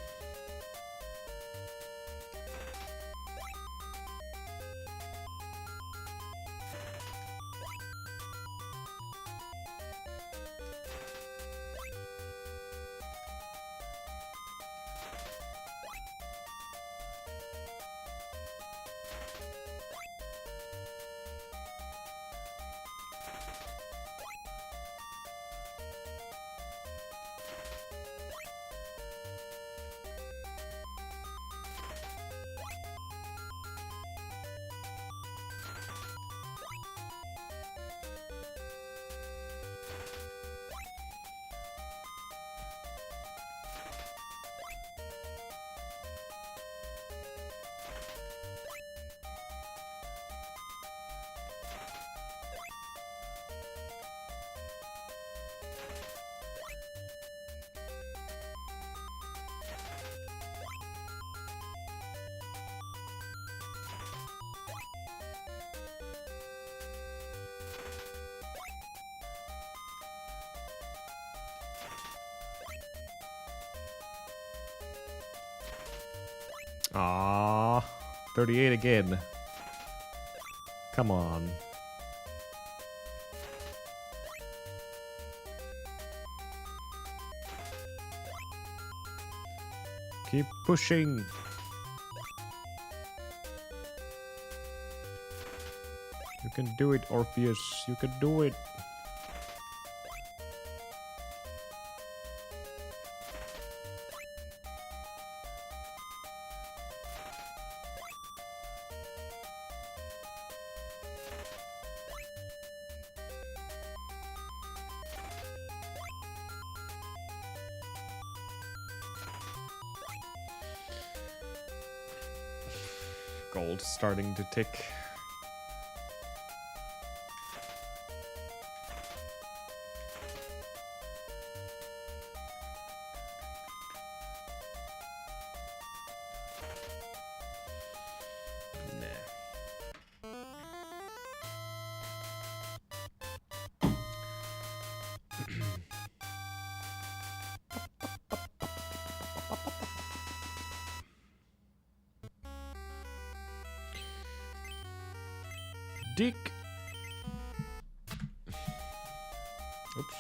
Ah, 38 again. Come on. Keep pushing. You can do it, Orpheus. You can do it. Gold starting to tick. Dick. Oops.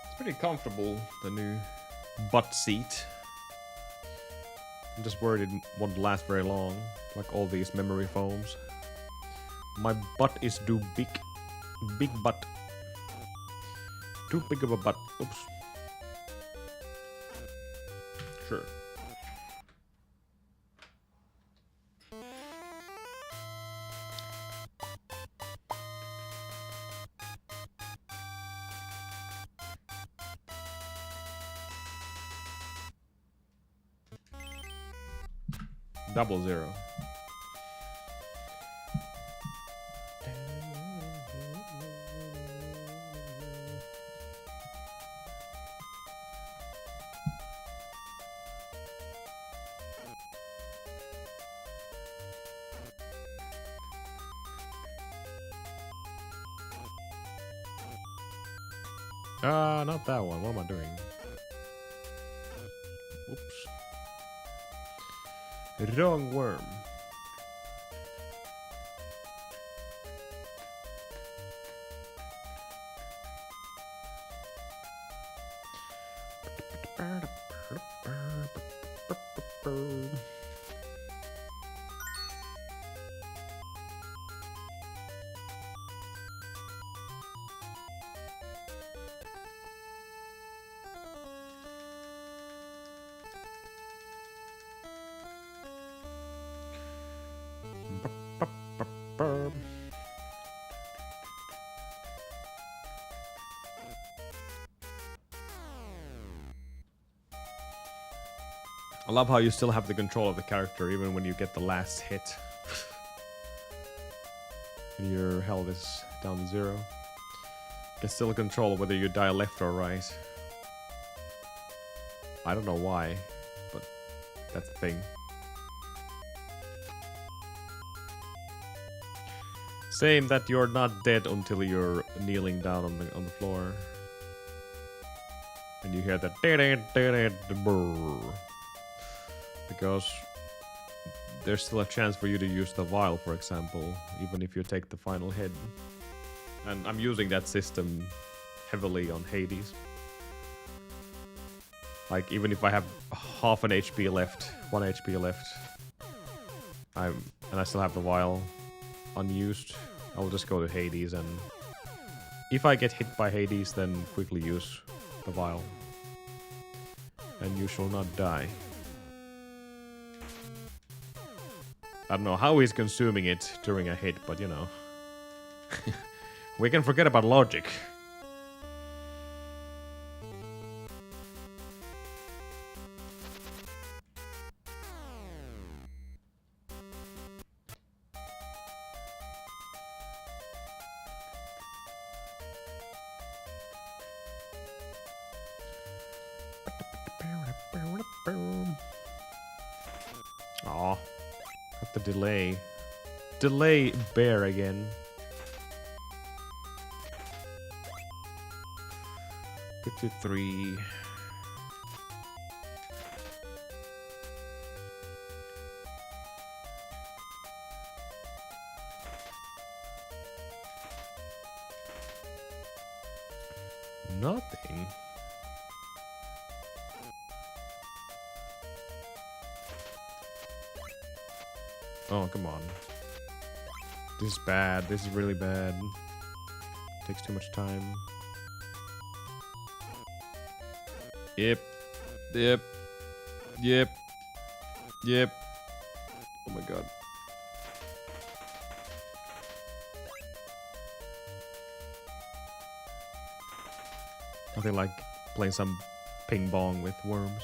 It's pretty comfortable, the new butt seat. I'm just worried it won't last very long, like all these memory foams. My butt is too big. Big butt. Too big of a butt. Oops. Sure. Double zero. Not that one. What am I doing? Oops. Wrong worm. I love how you still have the control of the character even when you get the last hit. And your health is down to 0. You can still control whether you die left or right. I don't know why, but that's the thing. Same that you're not dead until you're kneeling down on the floor. And you hear that because there's still a chance for you to use the vial, for example, even if you take the final hit. And I'm using that system heavily on Hades. Like, even if I have half an HP left, 1 HP left, and I still have the vial unused, I will just go to Hades, and if I get hit by Hades, then quickly use the vial. And you shall not die. I don't know how he's consuming it during a hit, but you know. We can forget about logic. Aw. Got the delay. Delay bear again. 53. Nothing. Oh, come on. This is bad. This is really bad. Takes too much time. Yep. Yep. Yep. Yep. Oh my god. Nothing like playing some ping pong with worms.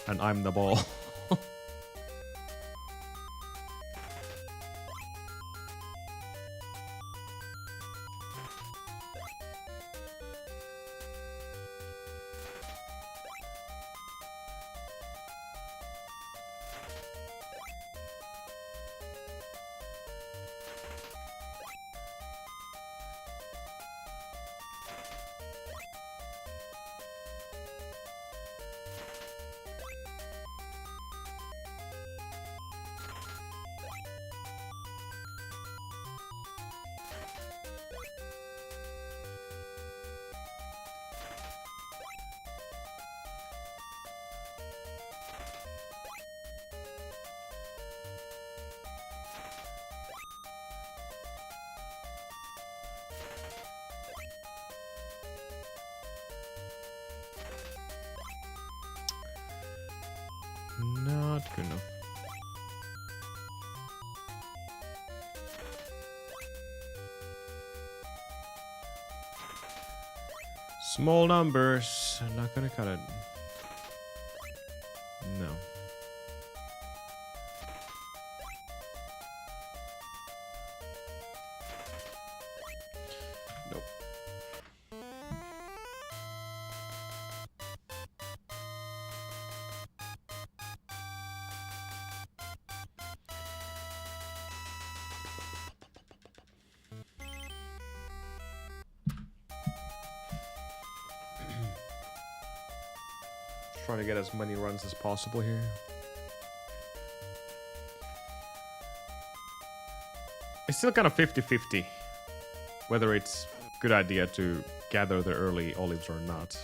And I'm the ball. Not good enough. Small numbers. I'm not gonna cut it. No. Nope. Trying to get as many runs as possible here. It's still kind of 50-50 whether it's a good idea to gather the early olives or not.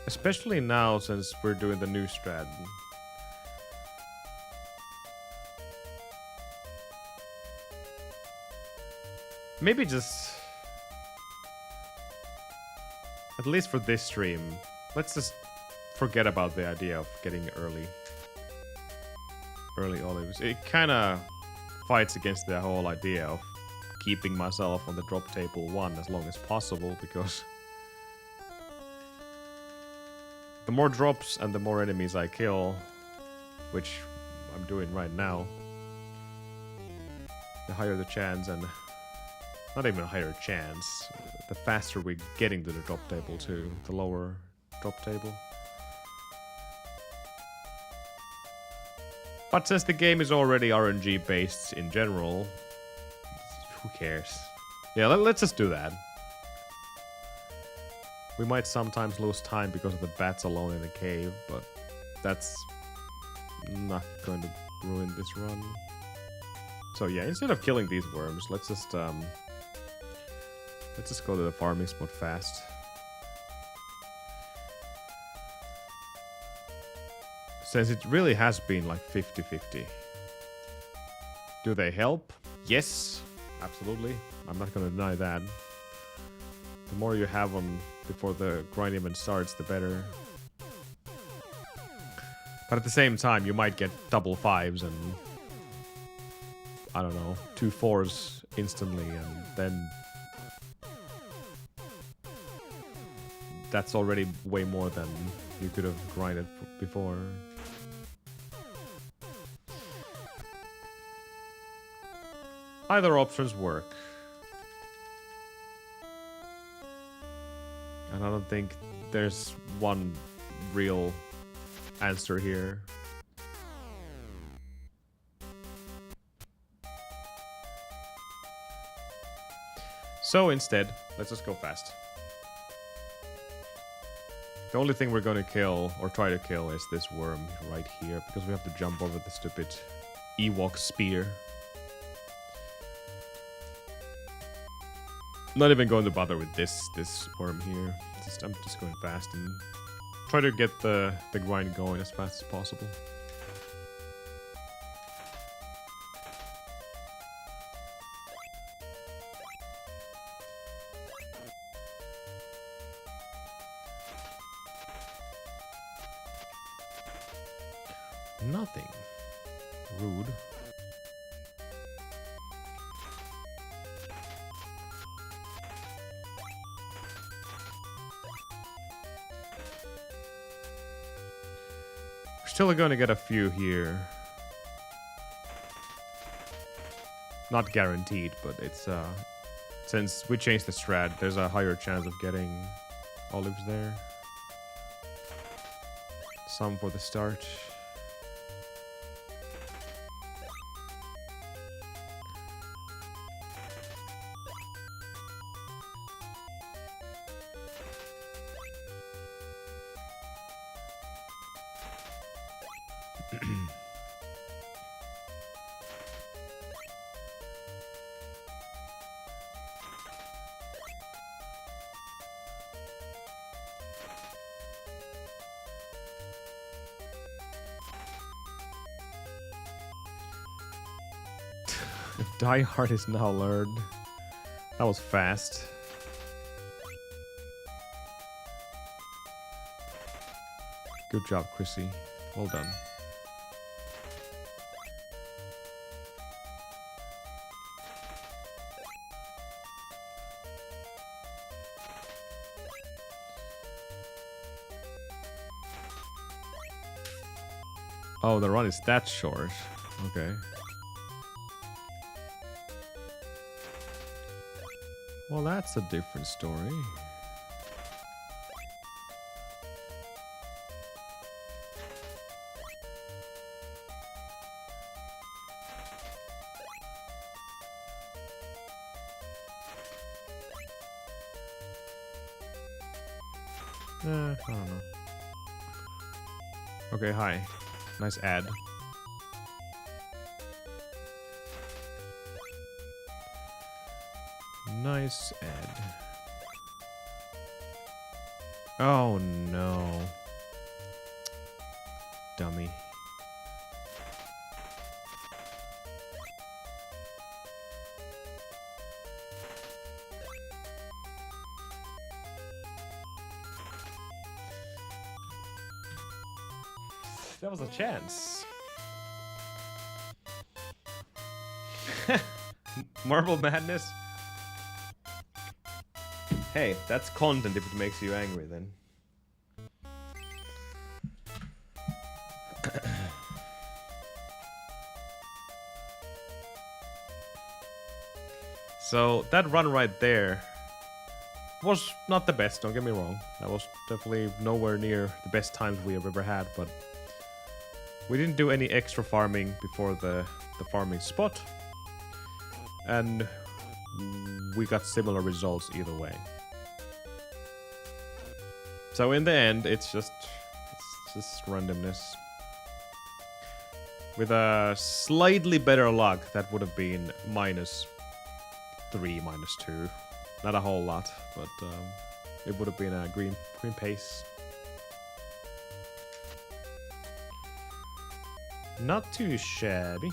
Especially now since we're doing the new strat. Maybe just At least for this stream, let's just forget about the idea of getting early olives. It kind of fights against the whole idea of keeping myself on the drop table 1 as long as possible, because the more drops and the more enemies I kill, which I'm doing right now, the higher the chance, and not even a higher chance, the faster we're getting to the drop table too, the lower drop table. But since the game is already RNG based in general, who cares? Yeah, let's just do that. We might sometimes lose time because of the bats alone in a cave, but that's not going to ruin this run. So yeah, instead of killing these worms, let's just go to the farming spot fast. Since it really has been like 50-50. Do they help? Yes, absolutely. I'm not gonna deny that. The more you have on before the grind even starts, the better. But at the same time, you might get double 5s and I don't know, 2 4s instantly, and then that's already way more than you could have grinded before. Either options work. And I don't think there's one real answer here. So instead, let's just go fast. The only thing we're gonna kill, or try to kill, is this worm right here, because we have to jump over the stupid Ewok spear. Not even going to bother with this worm here. I'm just going fast and try to get the grind going as fast as possible. Nothing. Rude. Still gonna get a few here. Not guaranteed, but it's since we changed the strat, there's a higher chance of getting olives there. Some for the start. Die Hard is now learned. That was fast. Good job, Chrissy. Well done. Oh, the run is that short. Okay. Well, that's a different story. I don't know. Okay, hi. Nice ad. Nice ad. Oh no. Dummy. There was a chance. Marble Madness? Hey, that's content if it makes you angry then. So that run right there was not the best, don't get me wrong. That was definitely nowhere near the best times we have ever had, but we didn't do any extra farming before the farming spot. And we got similar results either way. So in the end, it's just randomness. With a slightly better luck, that would have been -3, -2. Not a whole lot, but it would have been a green pace. Not too shabby.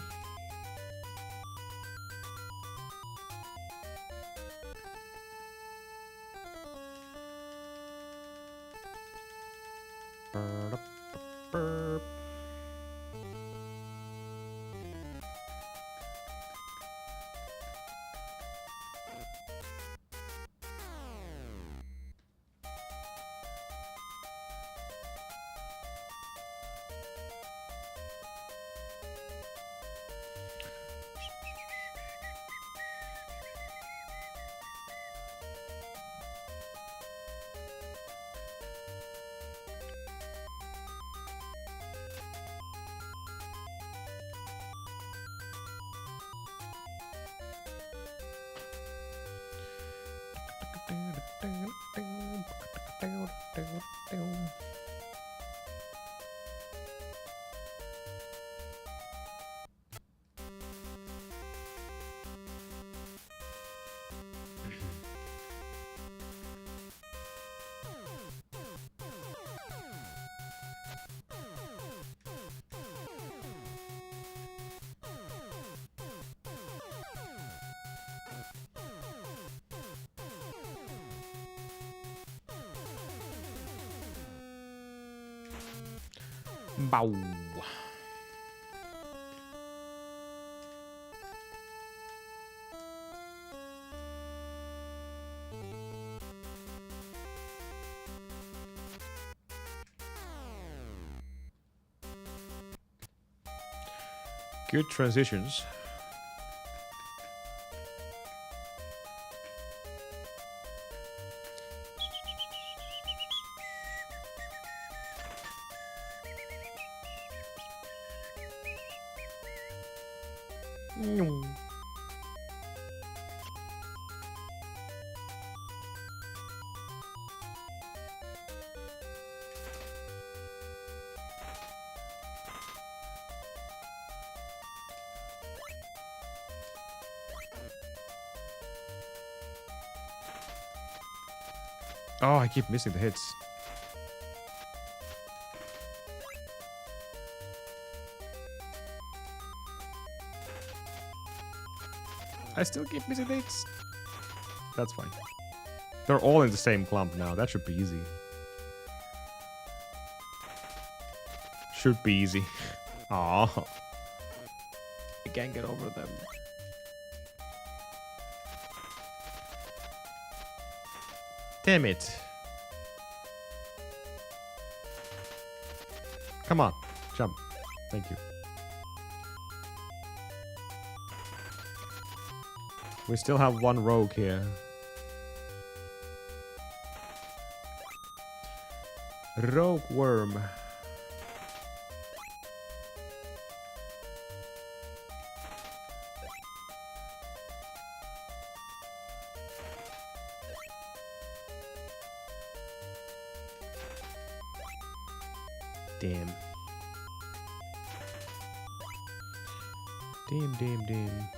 Bow. Good transitions. Oh, I keep missing the hits. I still keep missing the hits. That's fine. They're all in the same clump now. That should be easy. Should be easy. Aw. I can't get over them. Damn it. Come on. Jump. Thank you. We still have one rogue here. Rogue worm. Damn. Damn.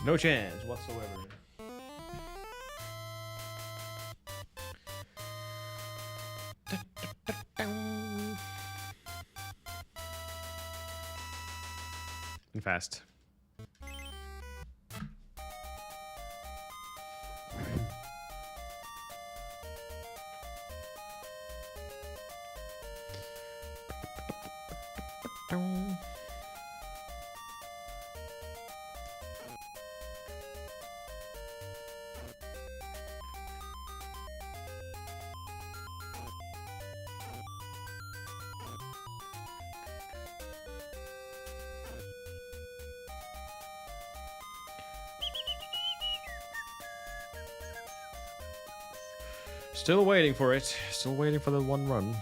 No chance whatsoever. And fast. Still waiting for it. Still waiting for the one run.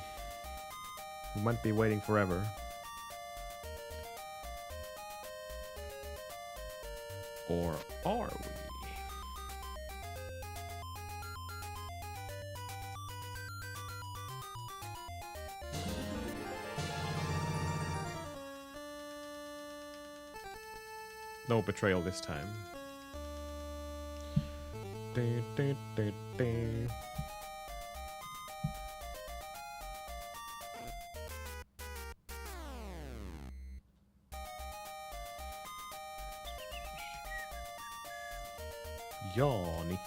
We might be waiting forever. Or are we? No betrayal this time. Jaani.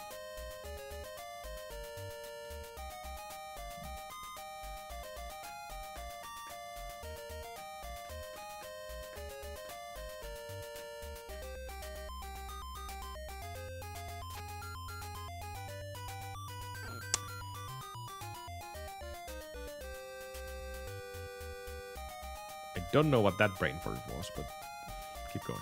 I don't know what that brain fart was, but keep going.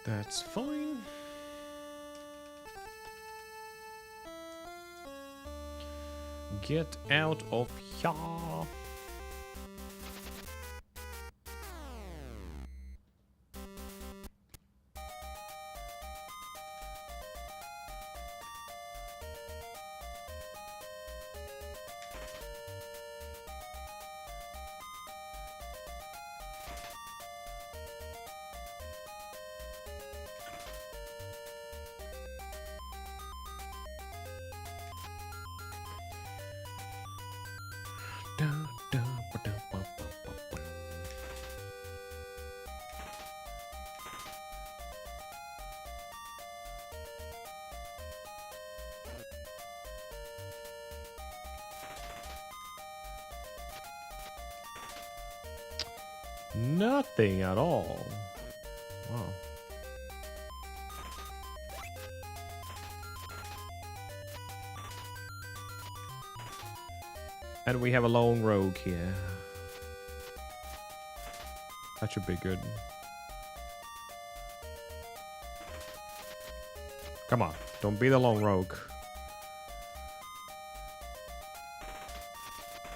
That's fine. Get out of here. Nothing at all. Wow. And we have a lone rogue here. That should be good. Come on, don't be the lone rogue.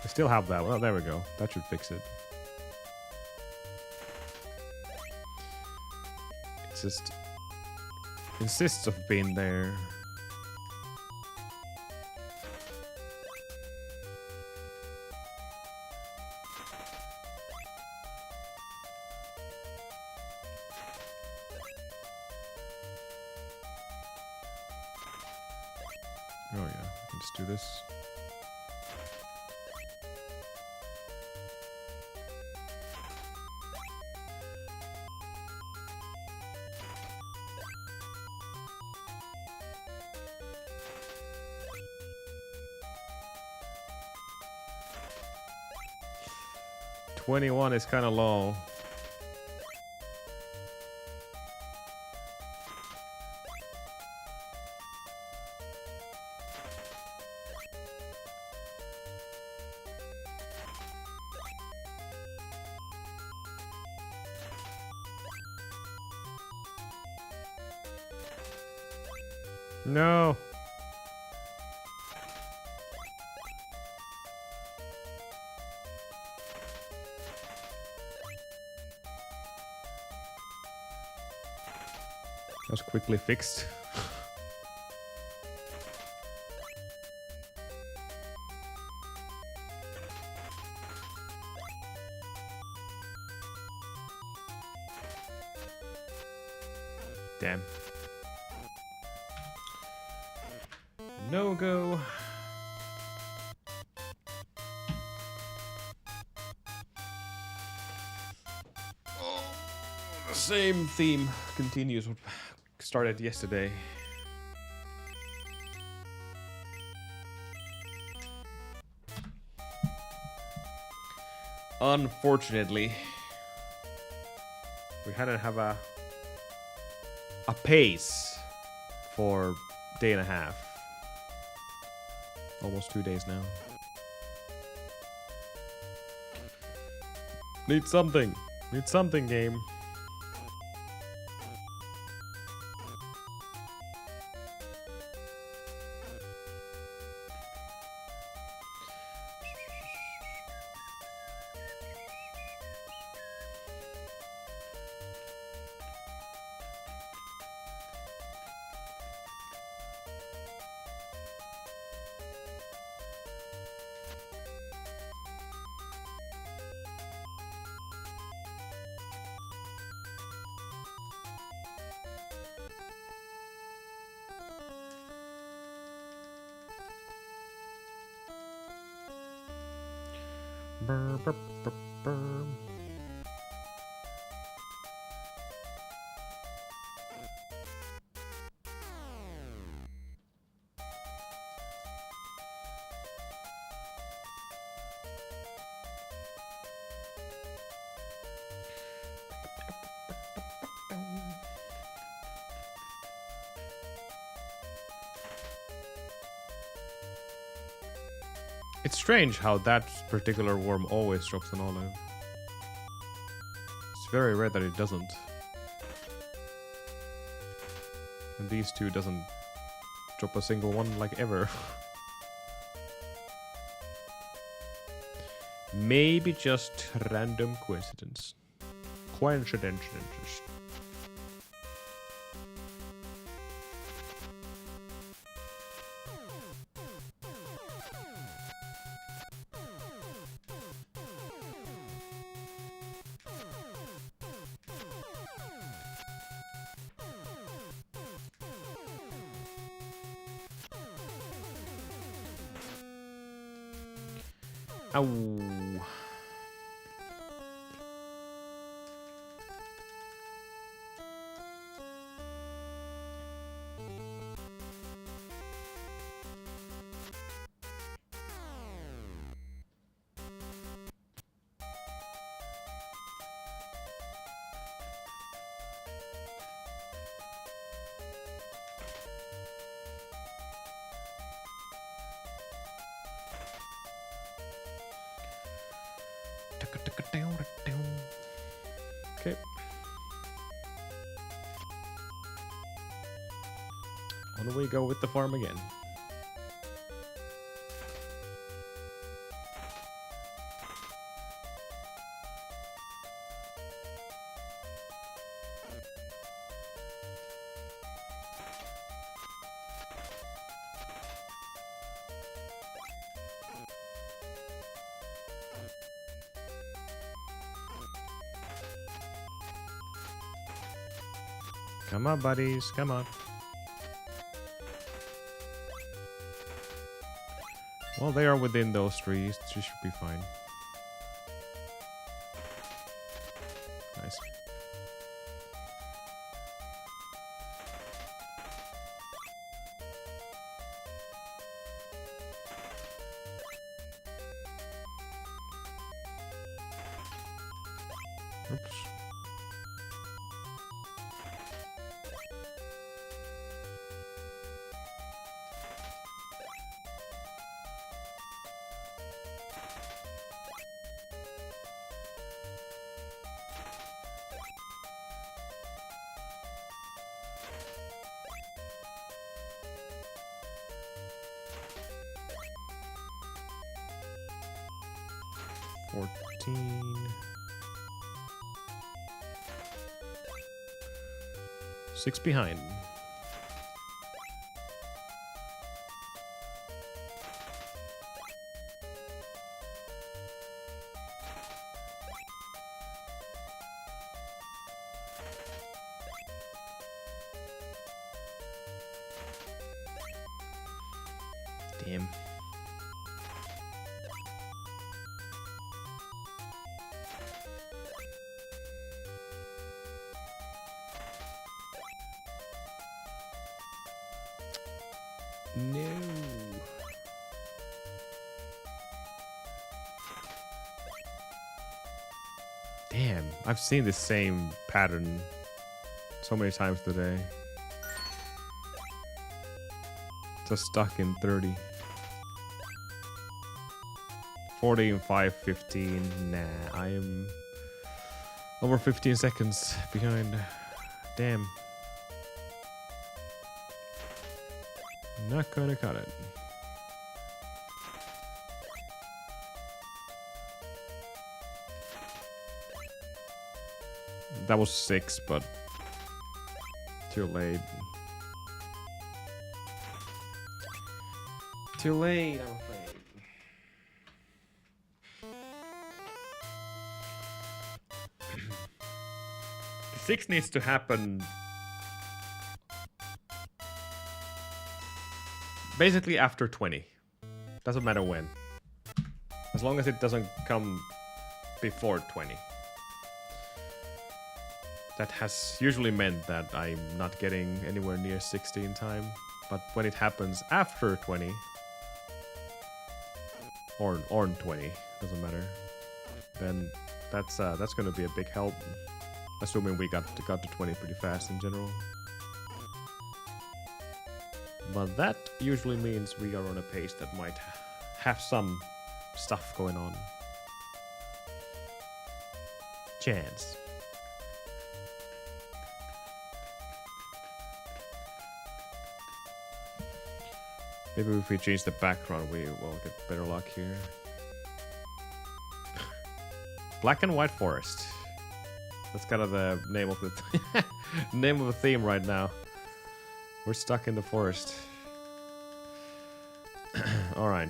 I still have that. Well, there we go. That should fix it. It just insists of being there. Oh yeah, we can just do this. $21 is kind of low. No. That was quickly fixed. Damn. No go. Oh, the same theme continues what started yesterday. Unfortunately, we hadn't have a pace for day and a half. Almost 2 days now. Need something. Need something, game. Brr, brr, brr, brr. It's strange how that particular worm always drops an olive. It's very rare that it doesn't. And these two doesn't drop a single one like ever. Maybe just random coincidence. Coincidences. Ow. Okay. On we go with the farm again. Come on, buddies, come on. Well, they are within those trees. She should be fine. Nice. Oops. 14. 6 behind. Damn. No. Damn, I've seen this same pattern so many times today. Just stuck in 30. 14, 5, 15. Nah, I am over 15 seconds behind. Damn. Not gonna cut it. That was 6, but too late. Too late, I'm afraid. The 6 needs to happen basically after 20. Doesn't matter when. As long as it doesn't come before 20. That has usually meant that I'm not getting anywhere near 60 in time. But when it happens after 20, or 20, doesn't matter, then that's gonna be a big help. Assuming we got to 20 pretty fast in general. But that usually means we are on a pace that might have some stuff going on. Chance. Maybe if we change the background, we will get better luck here. Black and White Forest. That's kind of the name of the name of the theme right now. We're stuck in the forest. All right.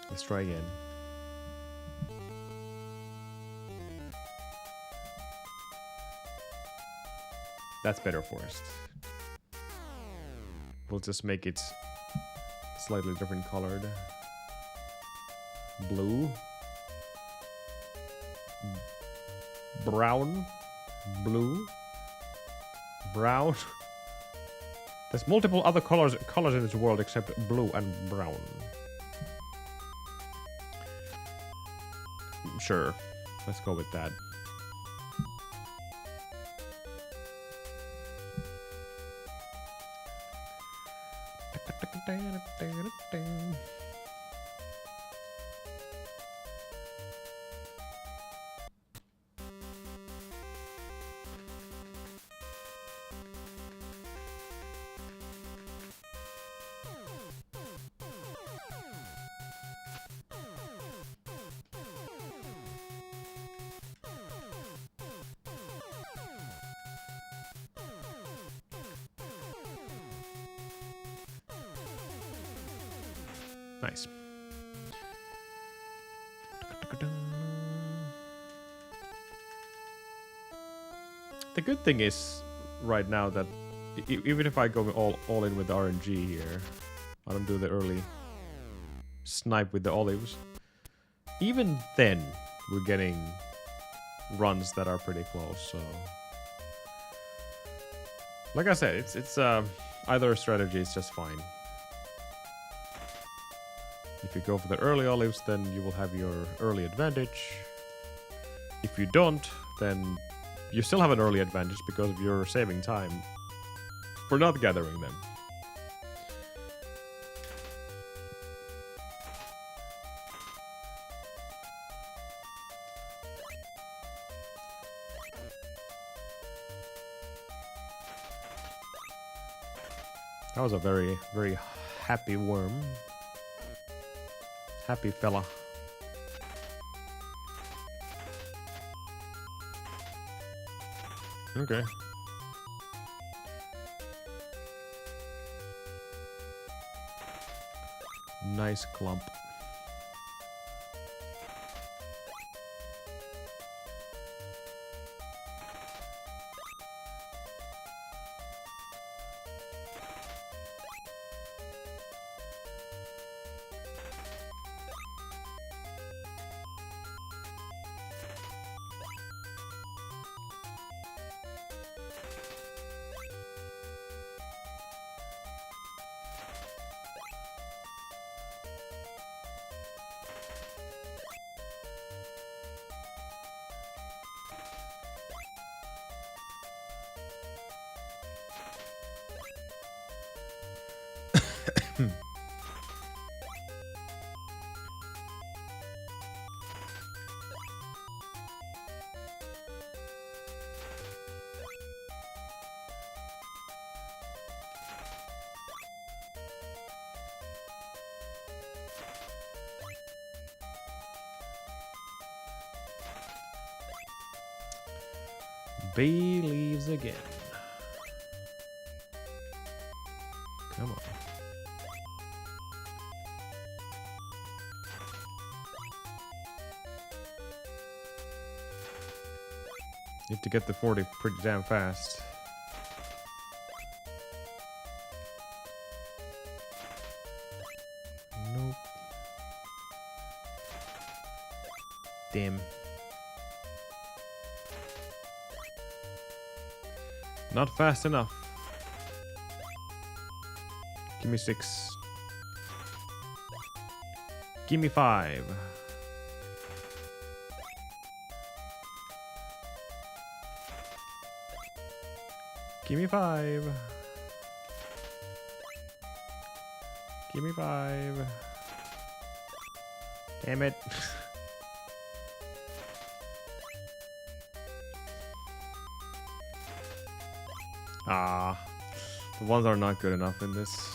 Let's try again. That's better forest. We'll just make it slightly different colored. Blue. Brown. Blue. Brown. There's multiple other colors in this world except blue and brown. Sure. Let's go with that. Nice. The good thing is right now that even if I go all in with the RNG here, I don't do the early snipe with the olives. Even then, we're getting runs that are pretty close. So, like I said, it's either strategy is just fine. If you go for the early olives, then you will have your early advantage. If you don't, then you still have an early advantage because of your saving time for not gathering them. That was a very, very happy worm. Happy fella. Okay. Nice clump. Bay leaves again. Come on. Need to get the 40 pretty damn fast. Nope. Damn. Not fast enough. Give me 6. Give me 5. Give me 5. Give me 5. Damn it. Ah, the ones are not good enough in this.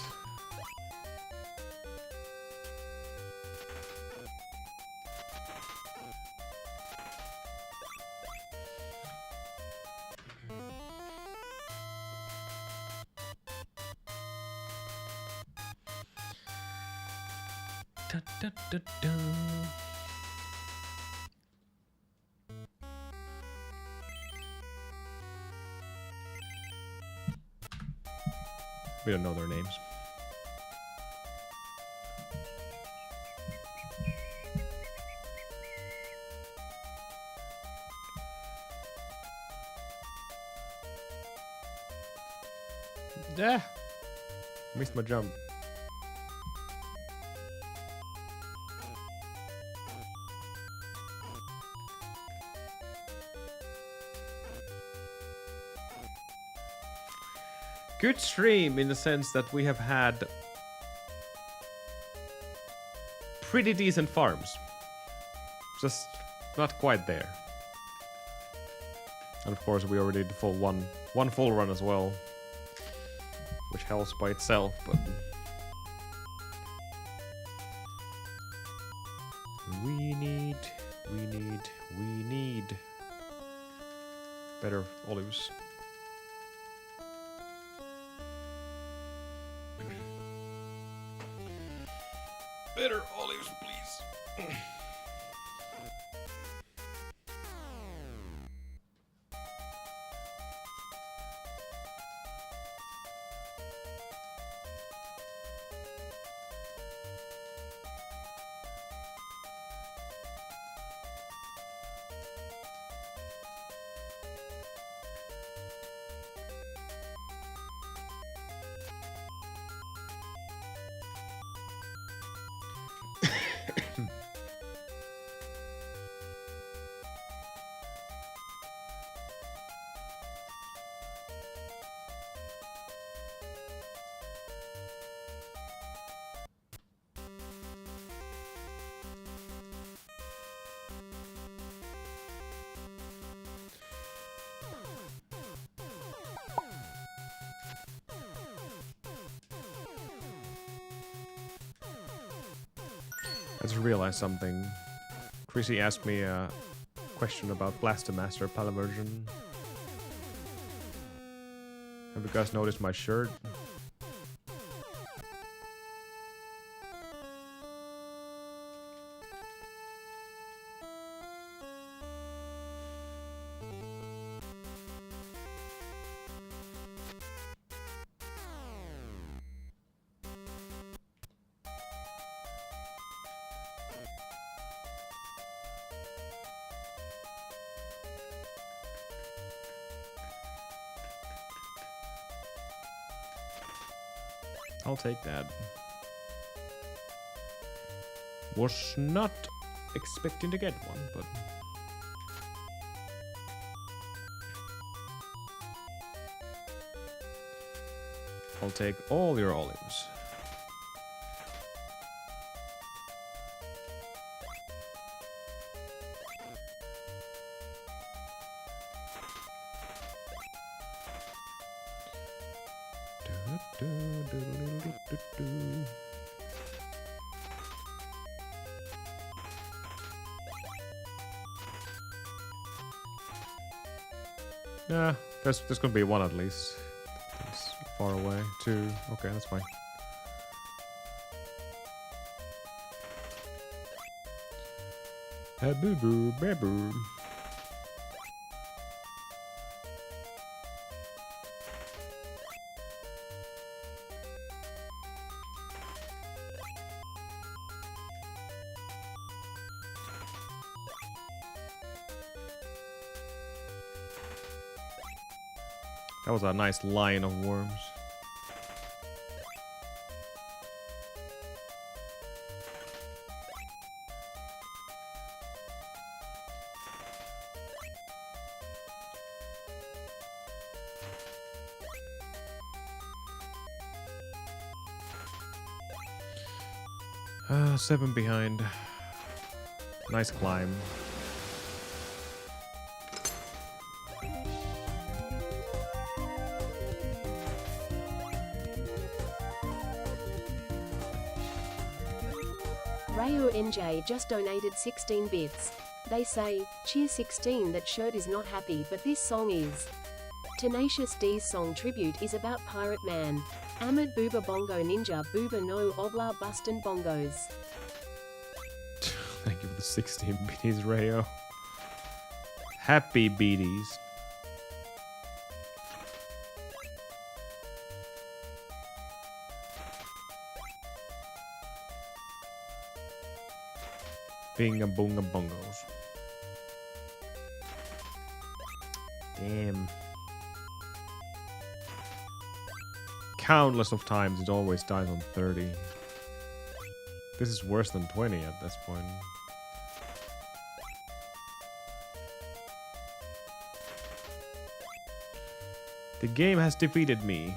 Da, da, da, da. We don't know their names. Yeah. Missed my jump. Good stream in the sense that we have had pretty decent farms. Just not quite there. And of course we already did the full one full run as well. Which helps by itself, but we need better olives. Better olives, please. I just realized something. Chrissy asked me a question about Blaster Master Palaversion. Have you guys noticed my shirt? I'll take that. Was not expecting to get one, but... I'll take all your olives. Yeah, there's gonna be one at least. It's far away. 2. Okay, that's fine. Boo boo, boo. That was a nice line of worms. Seven behind. Nice climb. Rayo NJ just donated 16 bits. They say, cheer 16, that shirt is not happy but this song is. Tenacious D's song tribute is about Pirate Man. Ahmed Booba Bongo Ninja Booba no Obla Bustin' Bongos. Thank you for the 16 beaties, Rayo. Happy beaties. Binga boonga bongos. Damn. Countless of times it always dies on 30. This is worse than 20 at this point. The game has defeated me.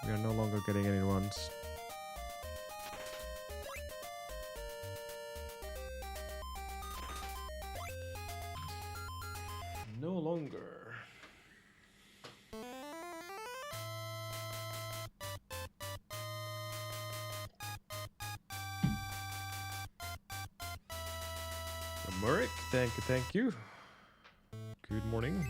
We are no longer getting any runs. No longer. Murik, thank you. Good morning.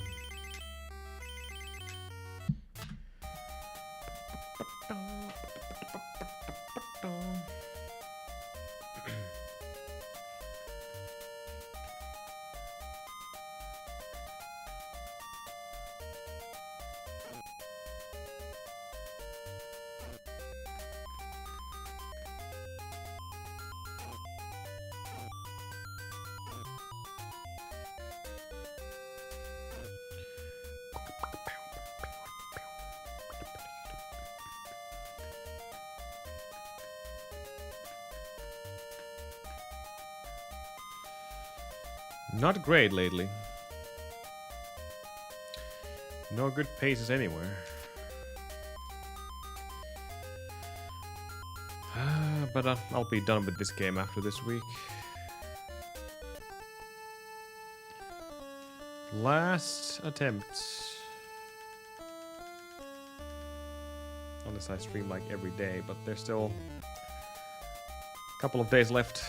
Not great lately. No good paces anywhere. But I'll be done with this game after this week. Last attempt. Unless I stream like every day, but there's still a couple of days left.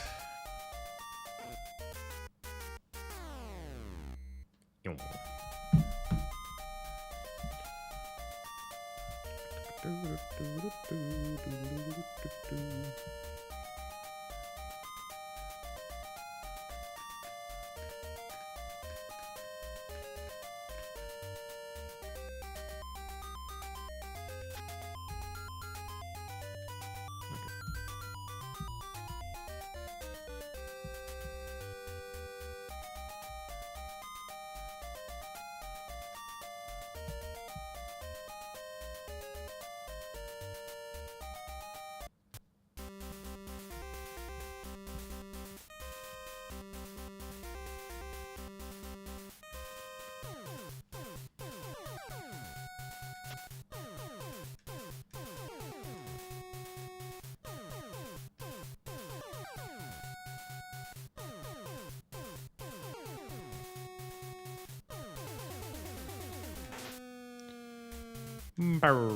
Brr.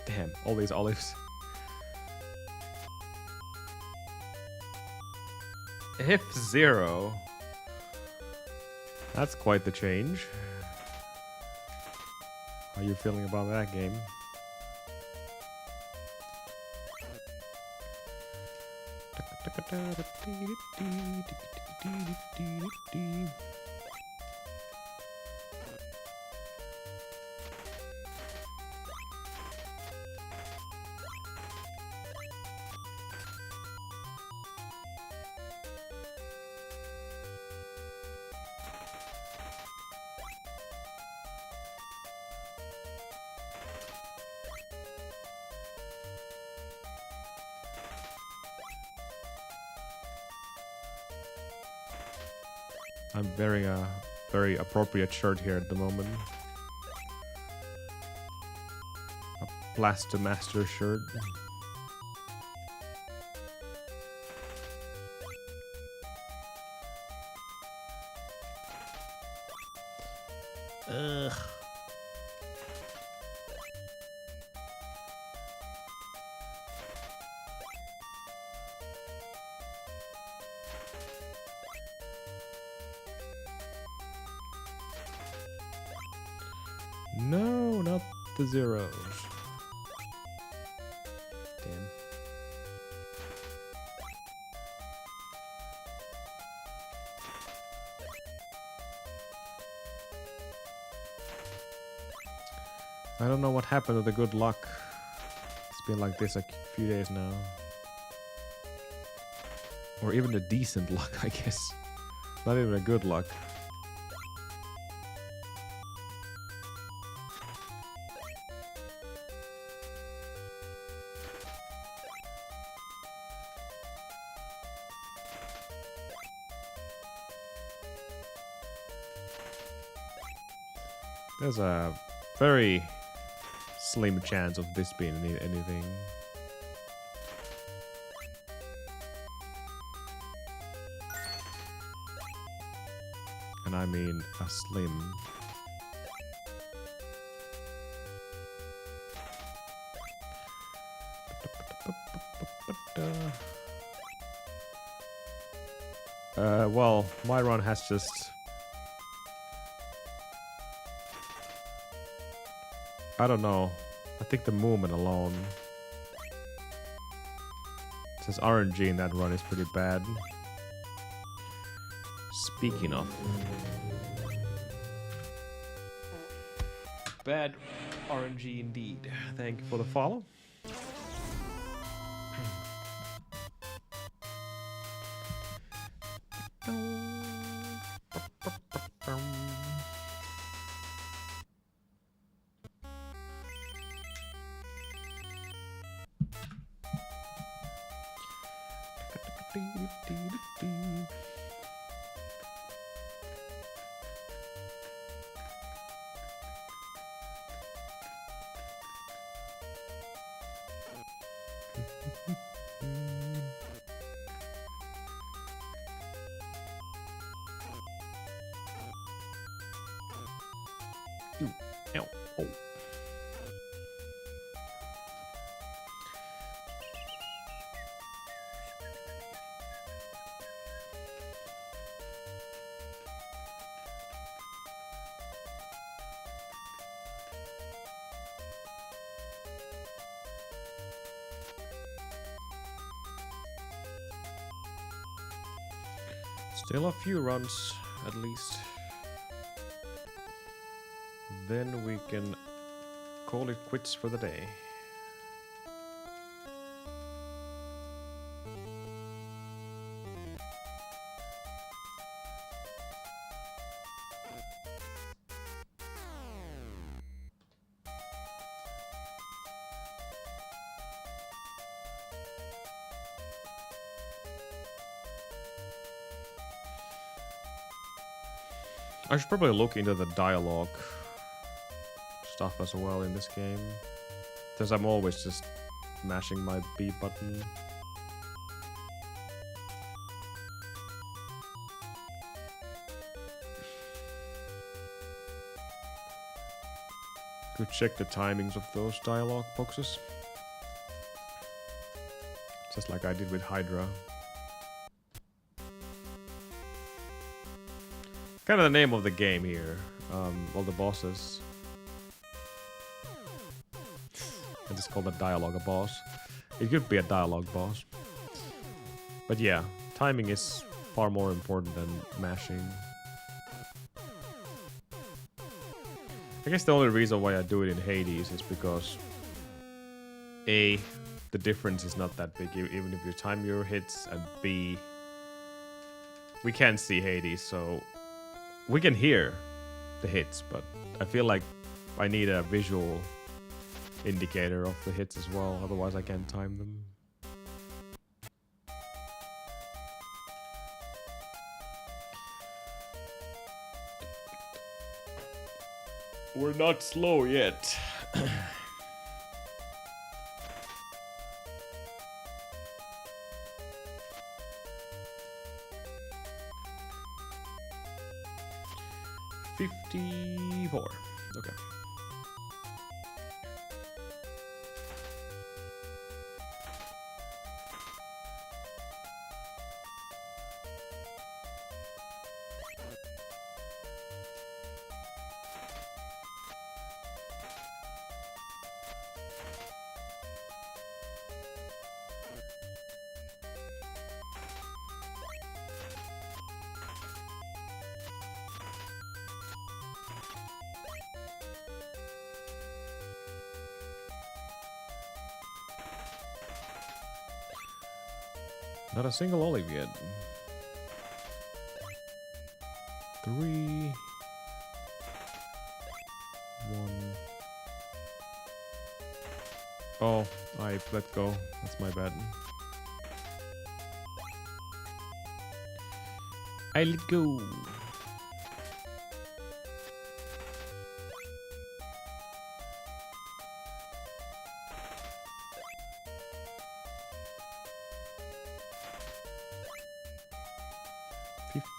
Damn, all these olives. F0. That's quite the change. How are you feeling about that game? I'm wearing a very appropriate shirt here at the moment. A Blaster Master shirt. Ugh. No, not the zeros. Damn. I don't know what happened to the good luck. It's been like this a few days now. Or even a decent luck, I guess. Not even a good luck. There's a very slim chance of this being anything. And I mean a slim. Well, my run has just... I don't know. I think the movement alone. Since RNG in that run is pretty bad. Speaking of. Bad RNG indeed. Thank you for the follow. Ooh, ow, oh. Still a few runs, at least. Then we can call it quits for the day. I should probably look into the dialogue stuff as well in this game. Because I'm always just mashing my B button. Could check the timings of those dialogue boxes. Just like I did with Hydra. Kind of the name of the game here. All the bosses. I just call that dialogue a boss. It could be a dialogue boss. But yeah, timing is far more important than mashing. I guess the only reason why I do it in Hades is because A, the difference is not that big even if you time your hits, and B, we can't see Hades, so we can hear the hits, but I feel like I need a visual indicator of the hits as well, otherwise I can't time them. We're not slow yet. $54. Okay. Not a single olive yet. 3, 1. Oh, I let go. That's my bad. I let go.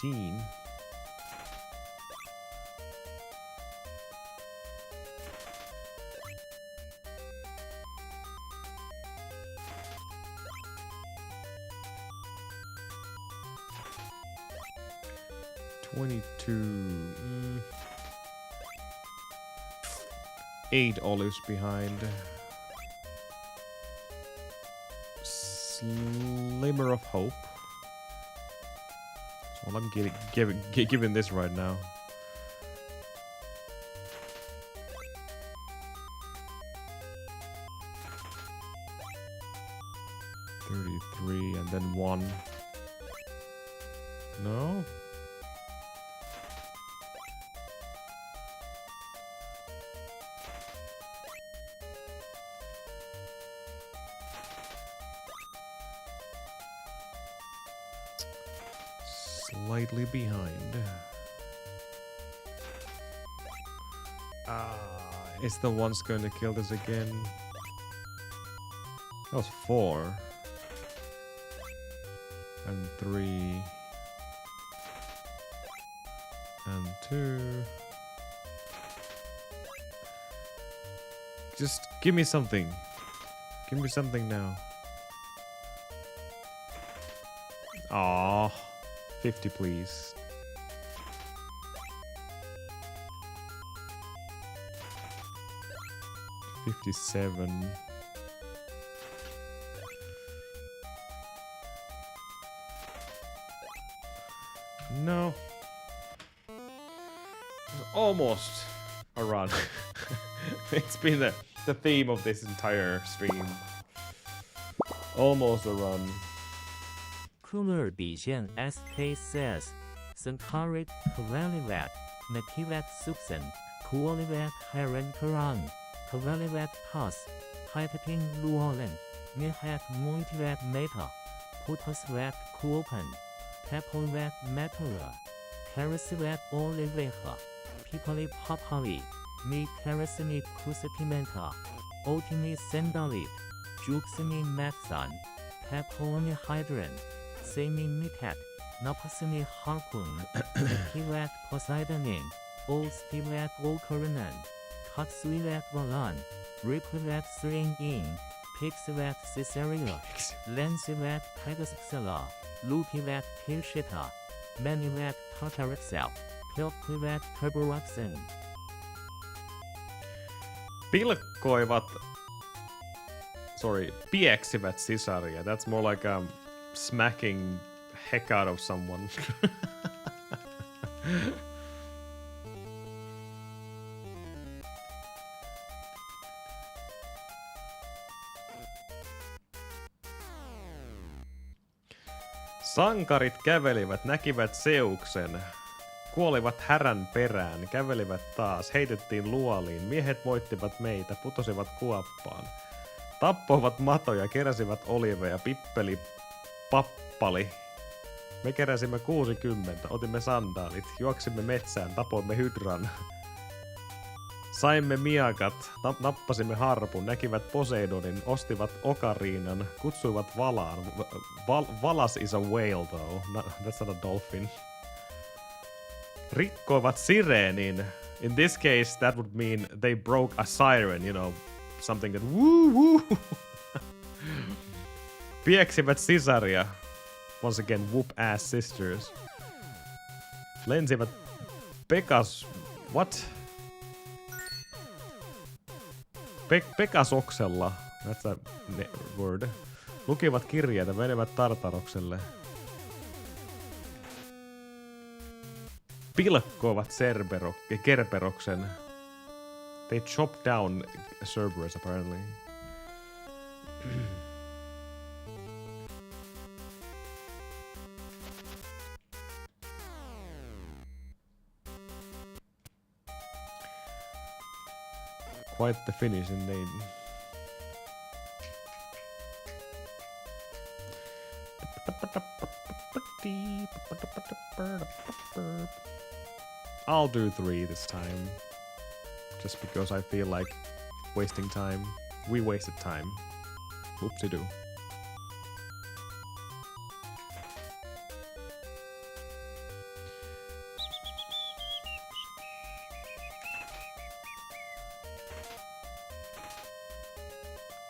$15. $22. 8 olives behind. Slimmer of hope. Well, I'm giving this right now. $33 and then 1. No? Slightly behind. Is the one's going to kill this again? That was 4. And 3. And 2. Just give me something. Give me something now. Aw. 50, please. $57. No. Almost a run. It's been the theme of this entire stream. Almost a run. Cooler Bijan SK says, Sankarit Kavalivat, Nakivat Subsan, Kuolivat Heron Karan, Kavalivat Pass, Hypating Luolen, Mihat Multivat Meta, Putasvat Kuopan, Pepolvat Metara, Karasivat Oliveha, Pipali Papali, Mi Karasini Kusapimenta, Otimi Sendalit, Juxini Matsan, Peponi Hydrant, Semi Mitat, Napasini Harpun, Kivat Poseidonin, Old Stivat Okaranan, Katsuivat Valan, Ripivat Sring In, Pixivat Ciceria, Lensivat Pegasusela, Lupivat Pirshita, Manivat Tataraxel, Pilpivat Herboroxen. Pieksivät sisaria. That's more like smacking heck out of someone. Sankarit kävelivät, näkivät Seuksen. Kuolivat härän perään, kävelivät taas, heitettiin luoliin, miehet voittivat meitä, putosivat kuoppaan. Tappoivat matoja, keräsivät oliveja, pippeli, pappali. Me keräsimme 60, otimme sandaalit, juoksimme metsään, tapoimme hydran. Saimme miakat, nappasimme harpun, näkivät Poseidonin, ostivat okariinan, kutsuivat Valaan. Valas is a whale though, that's not a dolphin. Rikkoivat sireenin. In this case, that would mean they broke a siren, you know, something that woo woo. Pieksivät sisaria. Once again, whoop ass sisters. Lensivät what? Pekasoksella. That's a word. Lukivat kirjeitä, menevät Tartarokselle. Pilkkoivat Kerberoksen. They chopped down Cerberus apparently. Quite the finish indeed. I'll do 3 this time. Just because I feel like wasting time. We wasted time. Whoopsie-doo.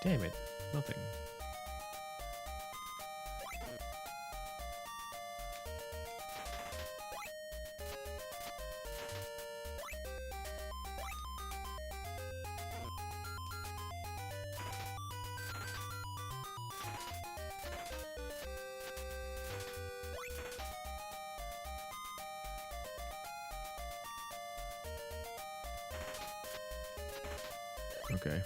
Damn it, nothing. Okay.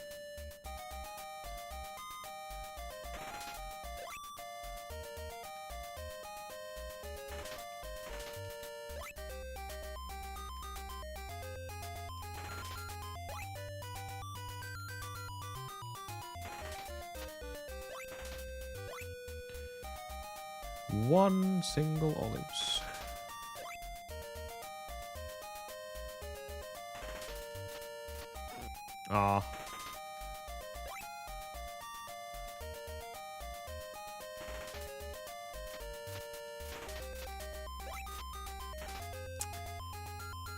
One single olives. Ah.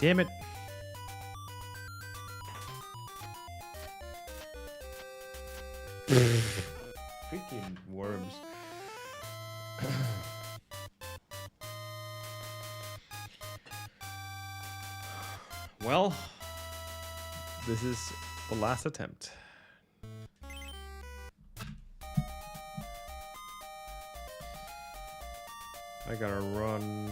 Damn it. Freaking worms. Well, this is the last attempt. I gotta run.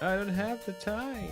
I don't have the time.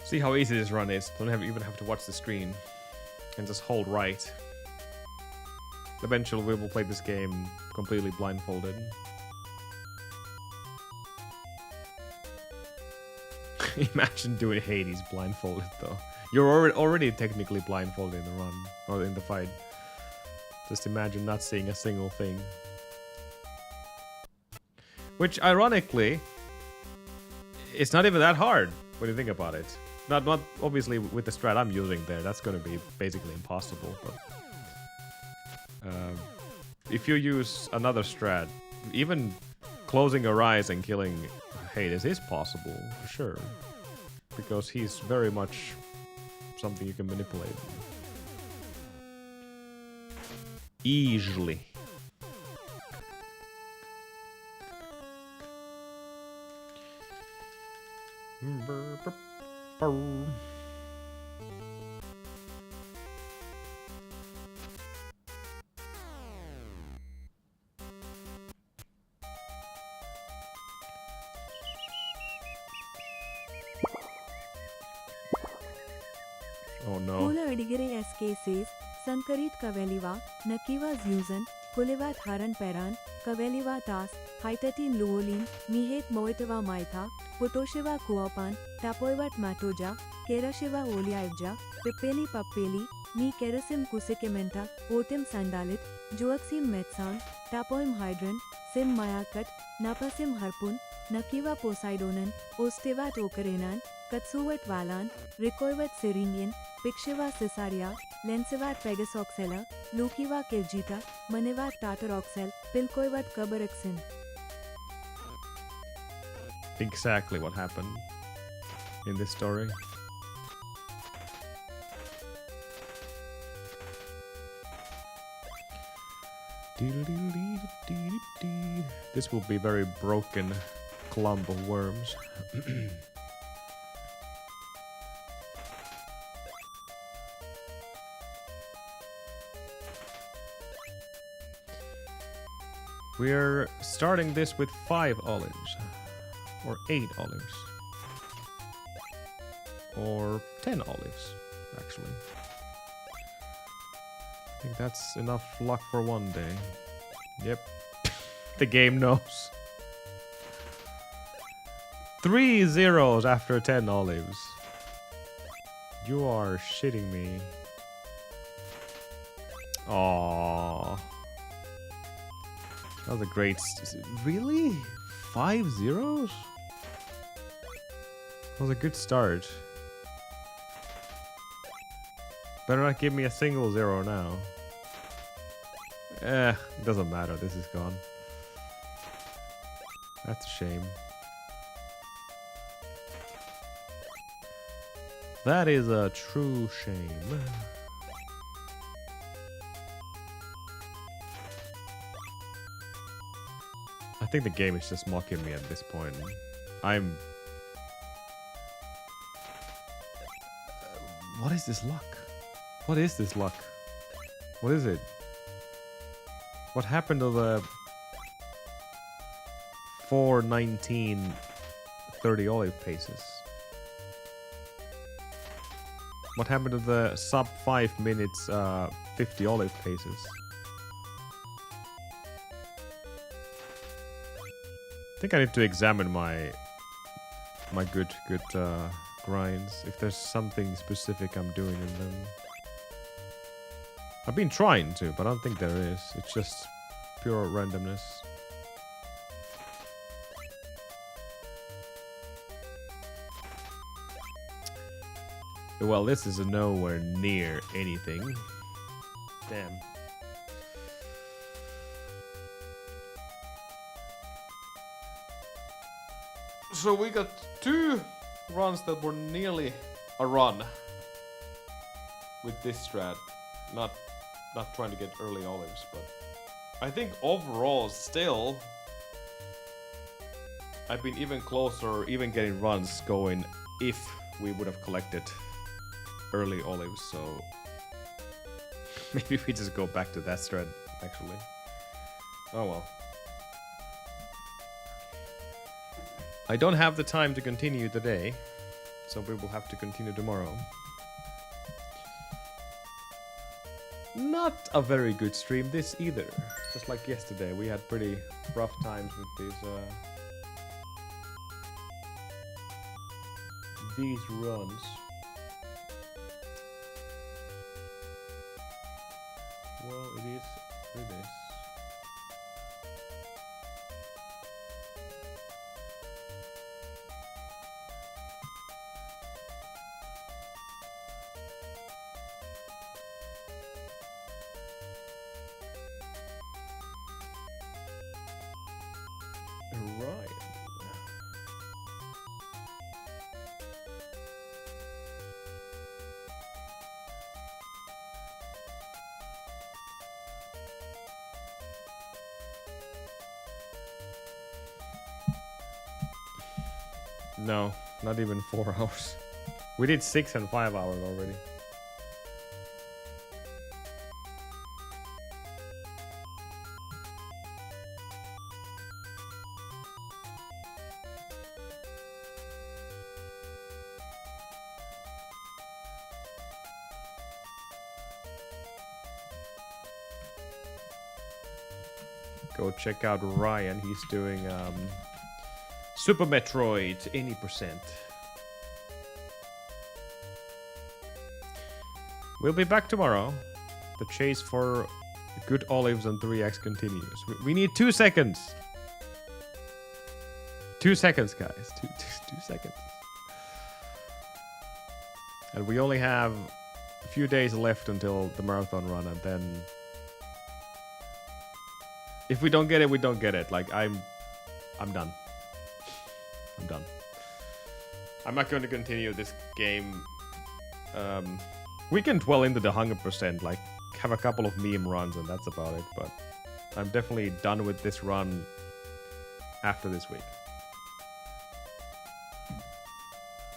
See how easy this run is. Don't even have to watch the screen. And just hold right. Eventually we will play this game completely blindfolded. Imagine doing Hades blindfolded though. You're already technically blindfolded in the run, or in the fight. Just imagine not seeing a single thing. Which, ironically, it's not even that hard when you think about it. Not obviously with the strat I'm using there, that's gonna be basically impossible, but... if you use another strat, even closing your eyes and killing Hades is possible, for sure. Because he's very much something you can manipulate. Easily. Oh no. Kula Adigere SK says, Sankarit Kaveliva, Nakiva Zuzan, Kulevat Haran Peran, Kaveliva Tas, Haitatin Luolin, Mihet Moitava Maitha, Potoshiva Kuopan, Tapoivat Matoja, Kerashiva Oliaivja, Pipeli Papeli, Mi Kerasim Kusikementa, Otim Sandalit, Joaxim Metsan, Tapoim Hydran, Sim Mayakat, Napasim Harpun, Nakiva Poseidonan, Ostevat Okarenan, Katsuvat Valan, Rikoivat Sirinian, Pikshiva Cesaria, Lensivat Pegasoxella, Lukiva Kiljita, Manevat Tataroxel, Pilkoivat Kabaraksin. Exactly what happened in this story. This will be a very broken clump of worms. We're starting this with 5 olives. Or 8 olives. Or 10 olives, actually. I think that's enough luck for one day. Yep. The game knows. 3 zeros after 10 olives. You are shitting me. Aww. That was a great... Really? 5 zeros? That was a good start. Better not give me a single zero now. It doesn't matter. This is gone. That's a shame. That is a true shame. I think the game is just mocking me at this point. I'm... What is this luck? What is this luck? What is it? What happened to the 4:19 30 olive paces? What happened to the sub 5 minutes 50 olive paces? I think I need to examine my good grinds. If there's something specific I'm doing in them. I've been trying to, but I don't think there is. It's just pure randomness. Well, this is nowhere near anything. Damn. So we got 2 runs that were nearly a run with this strat. Not trying to get early olives, but I think overall still I've been even closer, even getting runs going if we would have collected early olives, so maybe we just go back to that strat actually. Oh well. I don't have the time to continue today, so we will have to continue tomorrow. Not a very good stream this either. Just like yesterday, we had pretty rough times with these runs. Well, it is what it is. Right. No, not even 4 hours. We did 6 and 5 hours already. Go check out Ryan. He's doing Super Metroid 80%. We'll be back tomorrow. The chase for good olives and 3x continues. We need 2 seconds. 2 seconds, guys. 2 seconds. And we only have a few days left until the marathon run, and then if we don't get it, we don't get it. Like I'm done. I'm done. I'm not going to continue this game. We can dwell into the 100%, like have a couple of meme runs, and that's about it. But I'm definitely done with this run after this week.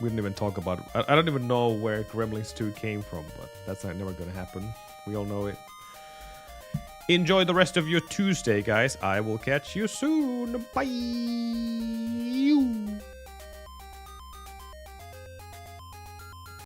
We didn't even talk about it. I don't even know where Gremlins 2 came from, but that's not never gonna happen. We all know it. Enjoy the rest of your Tuesday, guys. I will catch you soon. Bye.